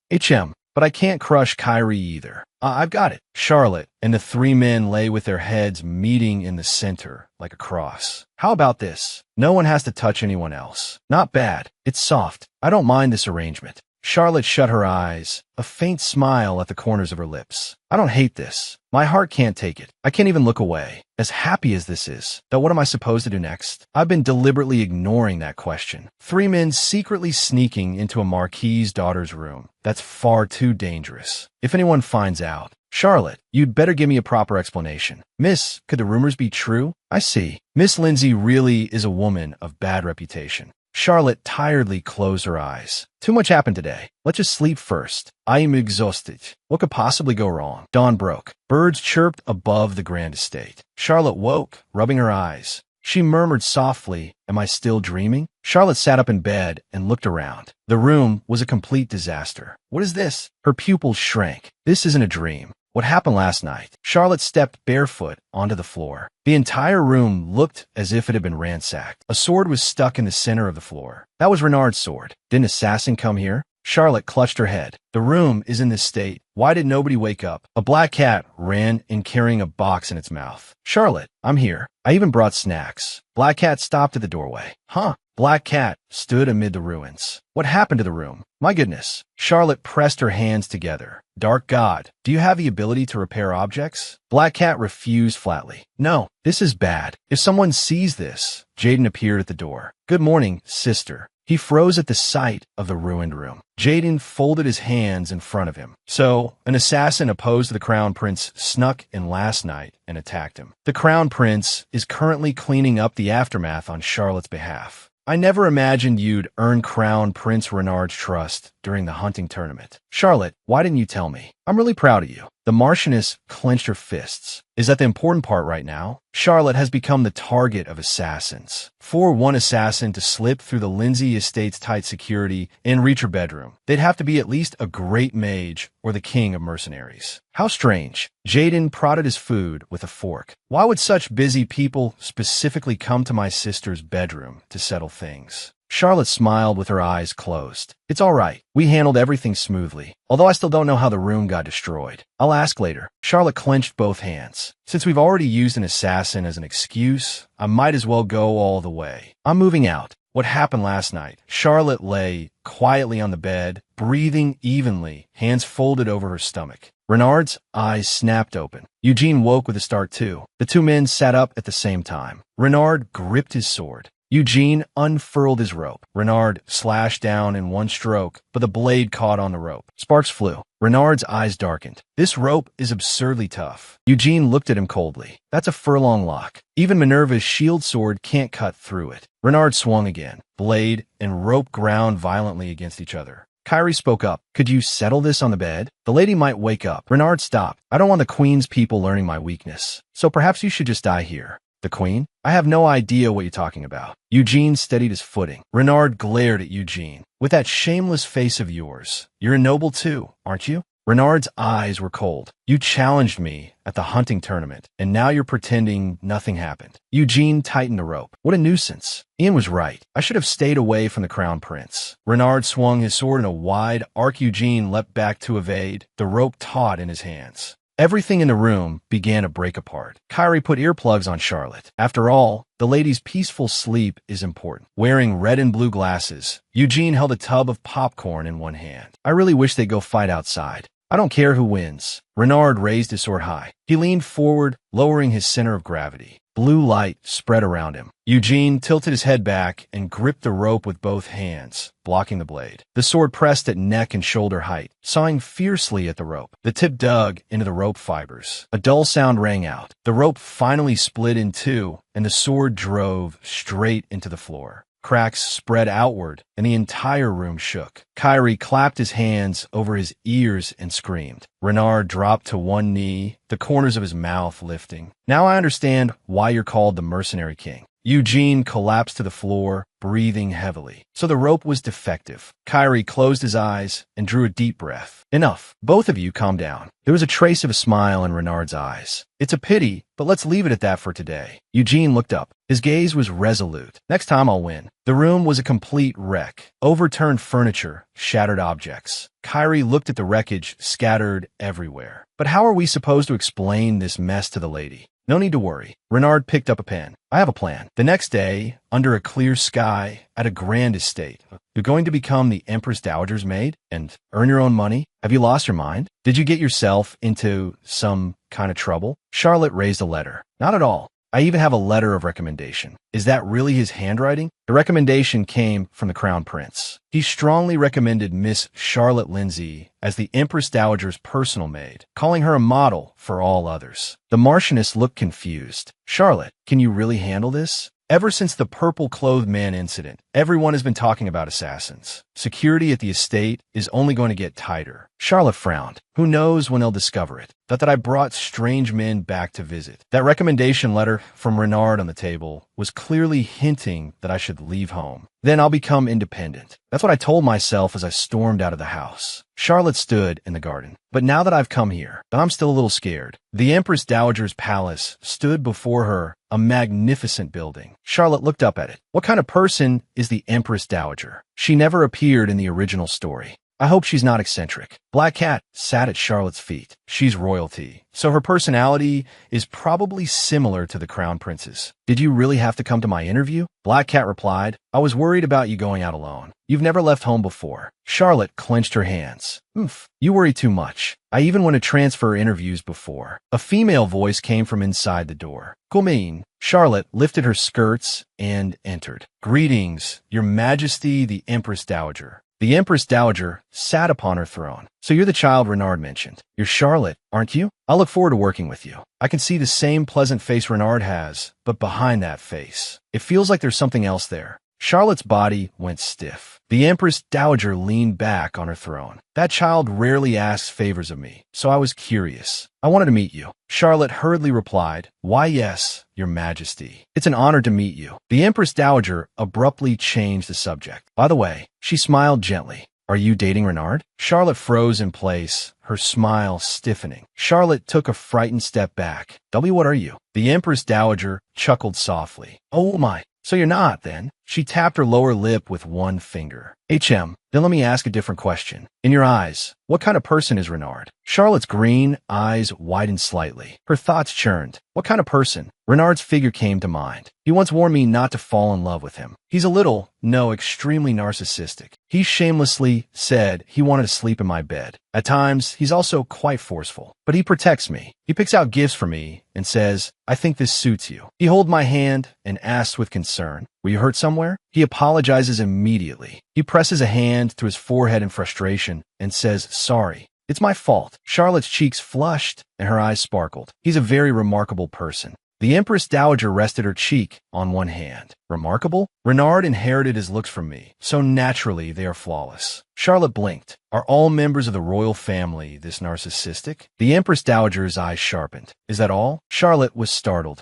but I can't crush Kyrie either. I've got it. Charlotte and the 3 men lay with their heads meeting in the center, like a cross. How about this? No one has to touch anyone else. Not bad. It's soft. I don't mind this arrangement. Charlotte shut her eyes, a faint smile at the corners of her lips. I don't hate this. My heart can't take it. I can't even look away. As happy as this is, though what am I supposed to do next? I've been deliberately ignoring that question. 3 men secretly sneaking into a marquis's daughter's room. That's far too dangerous. If anyone finds out, Charlotte, you'd better give me a proper explanation. Miss, could the rumors be true? I see. Miss Lindsay really is a woman of bad reputation. Charlotte tiredly closed her eyes. Too much happened today. Let's just sleep first. I am exhausted. What could possibly go wrong? Dawn broke. Birds chirped above the grand estate. Charlotte woke, rubbing her eyes. She murmured softly, "Am I still dreaming?" Charlotte sat up in bed and looked around. The room was a complete disaster. "What is this?" Her pupils shrank. "This isn't a dream. What happened last night?" Charlotte stepped barefoot onto the floor. The entire room looked as if it had been ransacked. A sword was stuck in the center of the floor. That was Renard's sword. Did an assassin come here? Charlotte clutched her head. The room is in this state. Why did nobody wake up? A black cat ran in carrying a box in its mouth. "Charlotte, I'm here. I even brought snacks." Black cat stopped at the doorway. "Huh?" Black cat stood amid the ruins. "What happened to the room? My goodness." Charlotte pressed her hands together. "Dark God, do you have the ability to repair objects?" Black cat refused flatly. "No, this is bad. If someone sees this." Jaden appeared at the door. "Good morning, sister." He froze at the sight of the ruined room. Jaden folded his hands in front of him. "So, an assassin opposed to the Crown Prince snuck in last night and attacked him. The Crown Prince is currently cleaning up the aftermath on Charlotte's behalf. I never imagined you'd earn Crown Prince Renard's trust during the hunting tournament. Charlotte, why didn't you tell me? I'm really proud of you." The Marchioness clenched her fists. "Is that the important part right now?" Charlotte has become the target of assassins. For one assassin to slip through the Lindsay estate's tight security and reach her bedroom, they'd have to be at least a great mage or the king of mercenaries. How strange. Jaden prodded his food with a fork. "Why would such busy people specifically come to my sister's bedroom to settle things?" Charlotte smiled with her eyes closed. "It's all right. We handled everything smoothly. Although I still don't know how the room got destroyed. I'll ask later." Charlotte clenched both hands. "Since we've already used an assassin as an excuse, I might as well go all the way. I'm moving out." What happened last night? Charlotte lay quietly on the bed, breathing evenly, hands folded over her stomach. Renard's eyes snapped open. Eugene woke with a start too. The two men sat up at the same time. Renard gripped his sword. Eugene unfurled his rope. Renard slashed down in one stroke, but the blade caught on the rope. Sparks flew. Renard's eyes darkened. "This rope is absurdly tough." Eugene looked at him coldly. "That's a furlong lock. Even Minerva's shield sword can't cut through it." Renard swung again. Blade and rope ground violently against each other. Kyrie spoke up. "Could you settle this on the bed? The lady might wake up." Renard stopped. "I don't want the Queen's people learning my weakness. So perhaps you should just die here." "The Queen? I have no idea what you're talking about." Eugene steadied his footing. Renard glared at Eugene. "With that shameless face of yours, you're a noble too, aren't you?" Renard's eyes were cold. "You challenged me at the hunting tournament, and now you're pretending nothing happened." Eugene tightened the rope. "What a nuisance." Ian was right. I should have stayed away from the Crown Prince. Renard swung his sword in a wide arc. Eugene leapt back to evade, the rope taut in his hands. Everything in the room began to break apart. Kyrie put earplugs on Charlotte. After all, the lady's peaceful sleep is important. Wearing red and blue glasses, Eugene held a tub of popcorn in one hand. "I really wish they'd go fight outside. I don't care who wins." Renard raised his sword high. He leaned forward, lowering his center of gravity. Blue light spread around him. Eugene tilted his head back and gripped the rope with both hands, blocking the blade. The sword pressed at neck and shoulder height, sawing fiercely at the rope. The tip dug into the rope fibers. A dull sound rang out. The rope finally split in two, and the sword drove straight into the floor. Cracks spread outward, and the entire room shook. Kyrie clapped his hands over his ears and screamed. Renard dropped to one knee, the corners of his mouth lifting. "Now I understand why you're called the Mercenary King." Eugene collapsed to the floor, breathing heavily. So the rope was defective. Kyrie closed his eyes and drew a deep breath. "Enough. Both of you calm down." There was a trace of a smile in Renard's eyes. "It's a pity, but let's leave it at that for today." Eugene looked up. His gaze was resolute. "Next time I'll win." The room was a complete wreck. Overturned furniture, shattered objects. Kyrie looked at the wreckage scattered everywhere. "But how are we supposed to explain this mess to the lady?" "No need to worry." Renard picked up a pen. "I have a plan. The next day, under a clear sky, at a grand estate, you're going to become the Empress Dowager's maid and earn your own money. Have you lost your mind? Did you get yourself into some kind of trouble?" Charlotte raised a letter. "Not at all. I even have a letter of recommendation." "Is that really his handwriting?" "The recommendation came from the Crown Prince. He strongly recommended Miss Charlotte Lindsay as the Empress Dowager's personal maid, calling her a model for all others." The Marchioness looked confused. "Charlotte, can you really handle this?" Ever since the purple-clothed man incident, everyone has been talking about assassins. Security at the estate is only going to get tighter. Charlotte frowned. Who knows when they'll discover it? Thought that I brought strange men back to visit. That recommendation letter from Renard on the table was clearly hinting that I should leave home. Then I'll become independent. That's what I told myself as I stormed out of the house. Charlotte stood in the garden. But now that I've come here, I'm still a little scared. The Empress Dowager's palace stood before her, a magnificent building. Charlotte looked up at it. What kind of person is the Empress Dowager? She never appeared in the original story. I hope she's not eccentric. Black Cat sat at Charlotte's feet. She's royalty, so her personality is probably similar to the Crown Prince's. Did you really have to come to my interview? Black Cat replied, I was worried about you going out alone. You've never left home before. Charlotte clenched her hands. You worry too much. I even went to transfer interviews before. A female voice came from inside the door. Come. Charlotte lifted her skirts and entered. Greetings, Your Majesty the Empress Dowager. The Empress Dowager sat upon her throne. So you're the child Renard mentioned. You're Charlotte, aren't you? I look forward to working with you. I can see the same pleasant face Renard has, but behind that face, it feels like there's something else there. Charlotte's body went stiff. The Empress Dowager leaned back on her throne. That child rarely asks favors of me, so I was curious. I wanted to meet you. Charlotte hurriedly replied, Why yes, Your Majesty. It's an honor to meet you. The Empress Dowager abruptly changed the subject. By the way, she smiled gently. Are you dating Renard? Charlotte froze in place, her smile stiffening. Charlotte took a frightened step back. What are you? The Empress Dowager chuckled softly. Oh my. So you're not, then? She tapped her lower lip with one finger. Then let me ask a different question. In your eyes, what kind of person is Renard? Charlotte's green eyes widened slightly. Her thoughts churned. What kind of person? Renard's figure came to mind. He once warned me not to fall in love with him. He's extremely narcissistic. He shamelessly said he wanted to sleep in my bed. At times, he's also quite forceful. But he protects me. He picks out gifts for me and says, I think this suits you. He holds my hand and asks with concern, Were you hurt somewhere? He apologizes immediately. He presses a hand to his forehead in frustration and says, Sorry. It's my fault. Charlotte's cheeks flushed and her eyes sparkled. He's a very remarkable person. The Empress Dowager rested her cheek on one hand. Remarkable? Renard inherited his looks from me, so naturally they are flawless. Charlotte blinked. Are all members of the royal family this narcissistic? The Empress Dowager's eyes sharpened. Is that all? Charlotte was startled.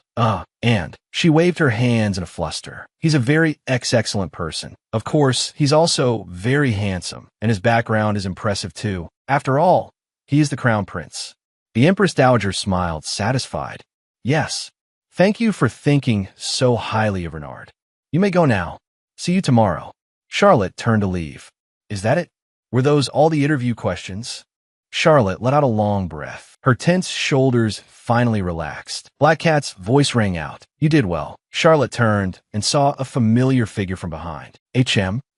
And she waved her hands in a fluster. He's a very excellent person. Of course, he's also very handsome, and his background is impressive too. After all, he is the Crown Prince. The Empress Dowager smiled, satisfied. Yes. Thank you for thinking so highly of Renard. You may go now. See you tomorrow. Charlotte turned to leave. Is that it? Were those all the interview questions? Charlotte let out a long breath. Her tense shoulders finally relaxed. Black Cat's voice rang out. You did well. Charlotte turned and saw a familiar figure from behind.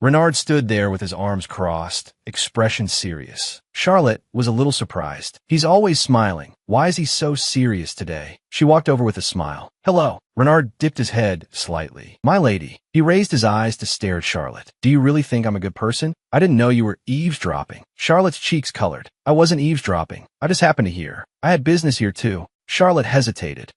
Renard stood there with his arms crossed, expression serious. Charlotte was a little surprised. He's always smiling. Why is he so serious today? She walked over with a smile. Hello. Renard dipped his head slightly. My lady. He raised his eyes to stare at Charlotte. Do you really think I'm a good person? I didn't know you were eavesdropping. Charlotte's cheeks colored. I wasn't eavesdropping. I just happened to hear. I had business here too. Charlotte hesitated.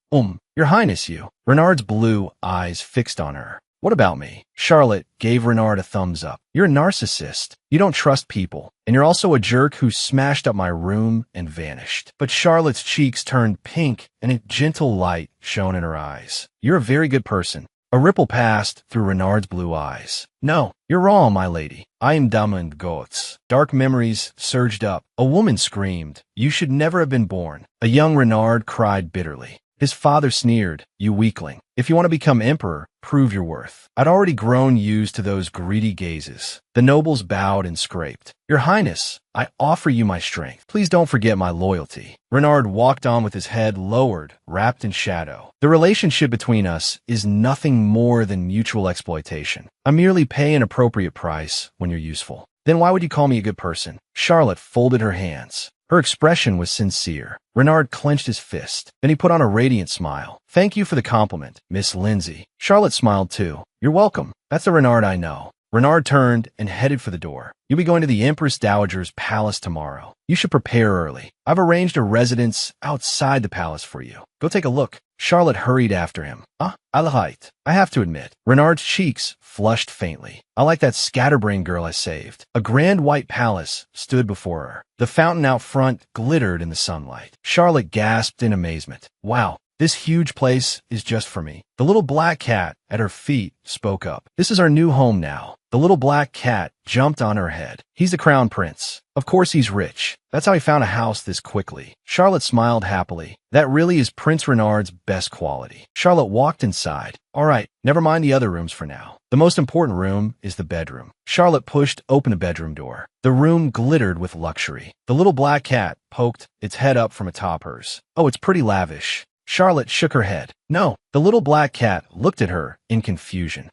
Your Highness, you. Renard's blue eyes fixed on her. What about me? Charlotte gave Renard a thumbs up. You're a narcissist. You don't trust people. And you're also a jerk who smashed up my room and vanished. But Charlotte's cheeks turned pink and a gentle light shone in her eyes. You're a very good person. A ripple passed through Renard's blue eyes. No, you're wrong, my lady. I am dumb and goats. Dark memories surged up. A woman screamed. You should never have been born. A young Renard cried bitterly. His father sneered, you weakling. If you want to become emperor, prove your worth. I'd already grown used to those greedy gazes. The nobles bowed and scraped. Your Highness, I offer you my strength. Please don't forget my loyalty. Renard walked on with his head lowered, wrapped in shadow. The relationship between us is nothing more than mutual exploitation. I merely pay an appropriate price when you're useful. Then why would you call me a good person? Charlotte folded her hands. Her expression was sincere. Renard clenched his fist. Then he put on a radiant smile. Thank you for the compliment, Miss Lindsay. Charlotte smiled too. You're welcome. That's the Renard I know. Renard turned and headed for the door. You'll be going to the Empress Dowager's palace tomorrow. You should prepare early. I've arranged a residence outside the palace for you. Go take a look. Charlotte hurried after him. I lied. I have to admit. Renard's cheeks flushed faintly. I like that scatterbrain girl I saved. A grand white palace stood before her. The fountain out front glittered in the sunlight. Charlotte gasped in amazement. Wow. This huge place is just for me. The little black cat at her feet spoke up. This is our new home now. The little black cat jumped on her head. He's the crown prince. Of course he's rich. That's how he found a house this quickly. Charlotte smiled happily. That really is Prince Renard's best quality. Charlotte walked inside. All right, never mind the other rooms for now. The most important room is the bedroom. Charlotte pushed open the bedroom door. The room glittered with luxury. The little black cat poked its head up from atop hers. Oh, it's pretty lavish. Charlotte shook her head. No. The little black cat looked at her in confusion.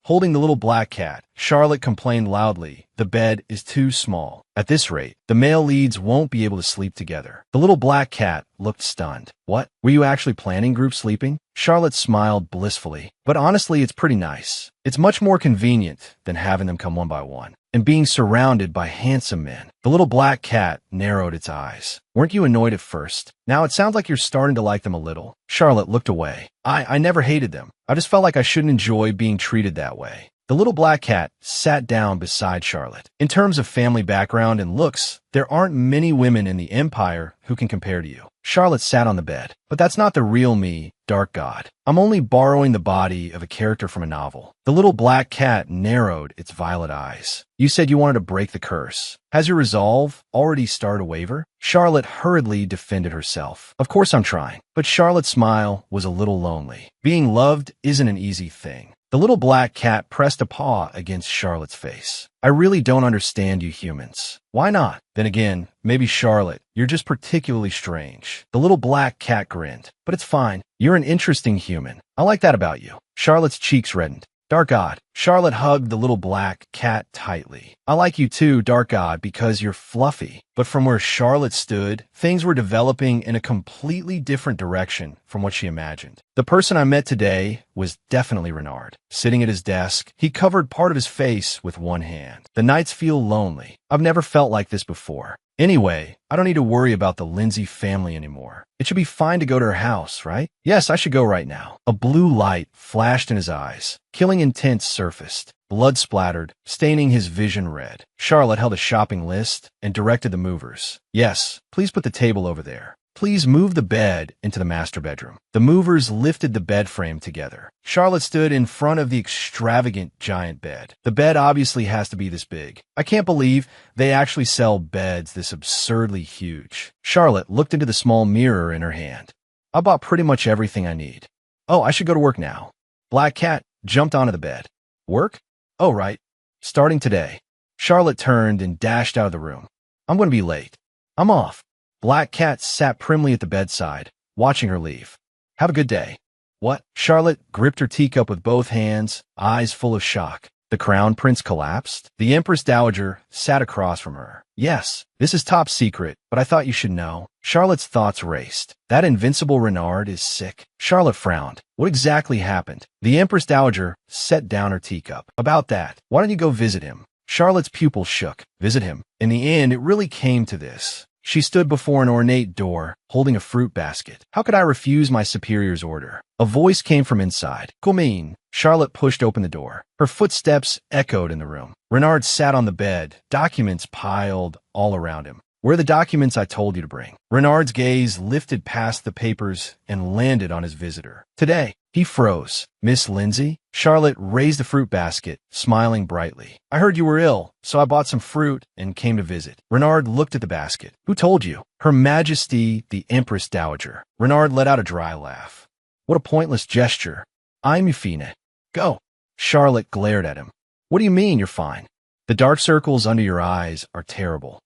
Holding the little black cat, Charlotte complained loudly. The bed is too small. At this rate, the male leads won't be able to sleep together. The little black cat looked stunned. What? Were you actually planning group sleeping? Charlotte smiled blissfully. But honestly, it's pretty nice. It's much more convenient than having them come one by one and being surrounded by handsome men. The little black cat narrowed its eyes. Weren't you annoyed at first? Now it sounds like you're starting to like them a little. Charlotte looked away. I never hated them. I just felt like I shouldn't enjoy being treated that way. The little black cat sat down beside Charlotte. In terms of family background and looks, there aren't many women in the Empire who can compare to you. Charlotte sat on the bed. But that's not the real me, Dark God. I'm only borrowing the body of a character from a novel. The little black cat narrowed its violet eyes. You said you wanted to break the curse. Has your resolve already started to waver? Charlotte hurriedly defended herself. Of course I'm trying. But Charlotte's smile was a little lonely. Being loved isn't an easy thing. The little black cat pressed a paw against Charlotte's face. I really don't understand you humans. Why not? Then again, maybe Charlotte, you're just particularly strange. The little black cat grinned. But it's fine. You're an interesting human. I like that about you. Charlotte's cheeks reddened. Dark God. Charlotte hugged the little black cat tightly. I like you too, Dark God, because you're fluffy. But from where Charlotte stood, things were developing in a completely different direction from what she imagined. The person I met today was definitely Renard. Sitting at his desk, he covered part of his face with one hand. The nights feel lonely. I've never felt like this before. Anyway, I don't need to worry about the Lindsay family anymore. It should be fine to go to her house, right? Yes, I should go right now. A blue light flashed in his eyes. Killing intent surfaced. Blood splattered, staining his vision red. Charlotte held a shopping list and directed the movers. Yes, please put the table over there. Please move the bed into the master bedroom. The movers lifted the bed frame together. Charlotte stood in front of the extravagant giant bed. The bed obviously has to be this big. I can't believe they actually sell beds this absurdly huge. Charlotte looked into the small mirror in her hand. I bought pretty much everything I need. Oh, I should go to work now. Black Cat jumped onto the bed. Work? Oh, right. Starting today. Charlotte turned and dashed out of the room. I'm going to be late. I'm off. Black Cat sat primly at the bedside, watching her leave. Have a good day. What? Charlotte gripped her teacup with both hands, eyes full of shock. The crown prince collapsed? The Empress Dowager sat across from her. Yes, this is top secret, but I thought you should know. Charlotte's thoughts raced. That invincible Renard is sick. Charlotte frowned. What exactly happened? The Empress Dowager set down her teacup. About that, why don't you go visit him? Charlotte's pupils shook. Visit him. In the end, it really came to this. She stood before an ornate door, holding a fruit basket. How could I refuse my superior's order? A voice came from inside. Come in. Charlotte pushed open the door. Her footsteps echoed in the room. Renard sat on the bed, documents piled all around him. Where are the documents I told you to bring? Renard's gaze lifted past the papers and landed on his visitor. Today. He froze. Miss Lindsay? Charlotte raised the fruit basket, smiling brightly. I heard you were ill, so I bought some fruit and came to visit. Renard looked at the basket. Who told you? Her Majesty, the Empress Dowager. Renard let out a dry laugh. What a pointless gesture. I'm Euphine. Go. Charlotte glared at him. What do you mean you're fine? The dark circles under your eyes are terrible.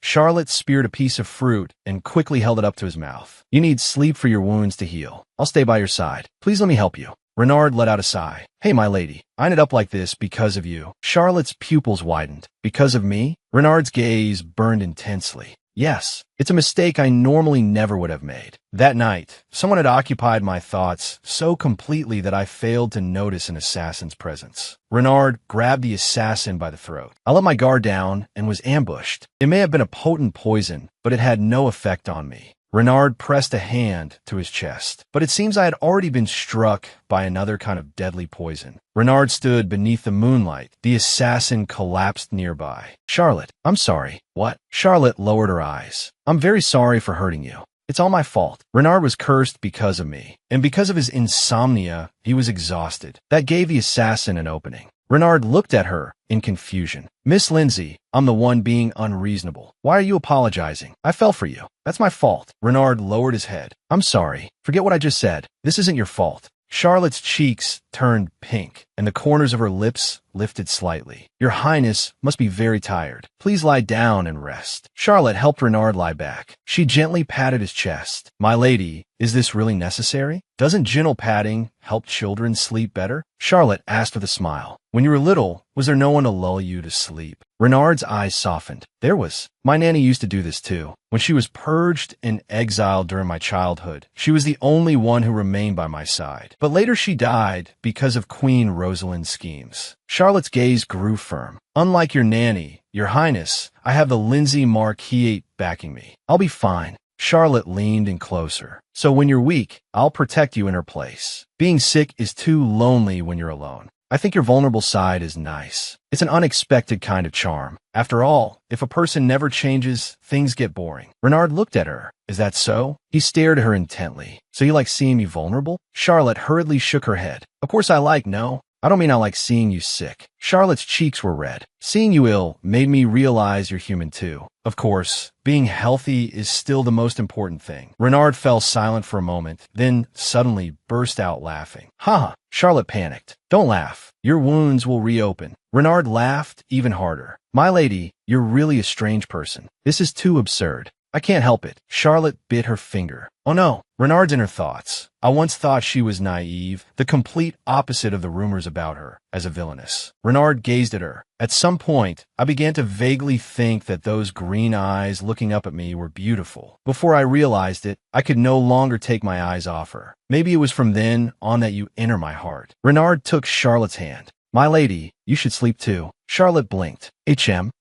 Charlotte speared a piece of fruit and quickly held it up to his mouth. You need sleep for your wounds to heal. I'll stay by your side. Please let me help you. Renard let out a sigh. Hey, my lady, I ended up like this because of you. Charlotte's pupils widened. Because of me? Renard's gaze burned intensely. Yes, it's a mistake I normally never would have made. That night, someone had occupied my thoughts so completely that I failed to notice an assassin's presence. Renard grabbed the assassin by the throat. I let my guard down and was ambushed. It may have been a potent poison, but it had no effect on me. Renard pressed a hand to his chest, but it seems I had already been struck by another kind of deadly poison. Renard stood beneath the moonlight. The assassin collapsed nearby. Charlotte, I'm sorry. What? Charlotte lowered her eyes. I'm very sorry for hurting you. It's all my fault. Renard was cursed because of me, and because of his insomnia, he was exhausted. That gave the assassin an opening. Renard looked at her in confusion. Miss Lindsay, I'm the one being unreasonable. Why are you apologizing? I fell for you. That's my fault. Renard lowered his head. I'm sorry. Forget what I just said. This isn't your fault. Charlotte's cheeks turned pink, and the corners of her lips lifted slightly. Your Highness must be very tired. Please lie down and rest. Charlotte helped Renard lie back. She gently patted his chest. My lady, is this really necessary? Doesn't gentle patting help children sleep better? Charlotte asked with a smile. When you were little, was there no one to lull you to sleep? Renard's eyes softened. There was. My nanny used to do this too. When she was purged and exiled during my childhood, she was the only one who remained by my side. But later she died because of Queen Rosalind's schemes. Charlotte's gaze grew firm. Unlike your nanny, your Highness, I have the Lindsay Marquis backing me. I'll be fine. Charlotte leaned in closer. So when you're weak, I'll protect you in her place. Being sick is too lonely when you're alone. I think your vulnerable side is nice. It's an unexpected kind of charm. After all, if a person never changes, things get boring. Renard looked at her. Is that so? He stared at her intently. So you like seeing me vulnerable? Charlotte hurriedly shook her head. Of course I like, no. I don't mean I like seeing you sick. Charlotte's cheeks were red. Seeing you ill made me realize you're human too. Of course, being healthy is still the most important thing. Renard fell silent for a moment, then suddenly burst out laughing. Ha! Charlotte panicked. Don't laugh. Your wounds will reopen. Renard laughed even harder. My lady, you're really a strange person. This is too absurd. I can't help it. Charlotte bit her finger. Oh no, Renard's in her thoughts. I once thought she was naive, the complete opposite of the rumors about her, as a villainess. Renard gazed at her. At some point, I began to vaguely think that those green eyes looking up at me were beautiful. Before I realized it, I could no longer take my eyes off her. Maybe it was from then on that you enter my heart. Renard took Charlotte's hand. My lady, you should sleep too. Charlotte blinked.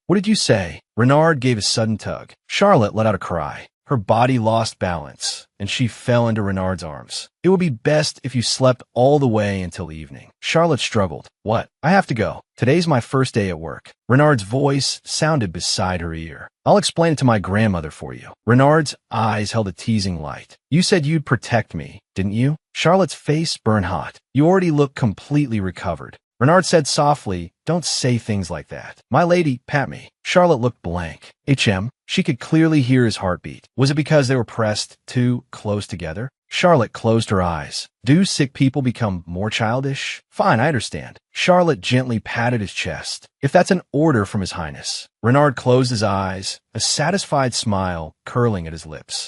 What did you say? Renard gave a sudden tug. Charlotte let out a cry. Her body lost balance, and she fell into Renard's arms. It would be best if you slept all the way until evening. Charlotte struggled. What? I have to go. Today's my first day at work. Renard's voice sounded beside her ear. I'll explain it to my grandmother for you. Renard's eyes held a teasing light. You said you'd protect me, didn't you? Charlotte's face burned hot. You already look completely recovered. Renard said softly, don't say things like that. My lady, pat me. Charlotte looked blank. She could clearly hear his heartbeat. Was it because they were pressed too close together? Charlotte closed her eyes. Do sick people become more childish? Fine, I understand. Charlotte gently patted his chest. If that's an order from His Highness. Renard closed his eyes, a satisfied smile curling at his lips.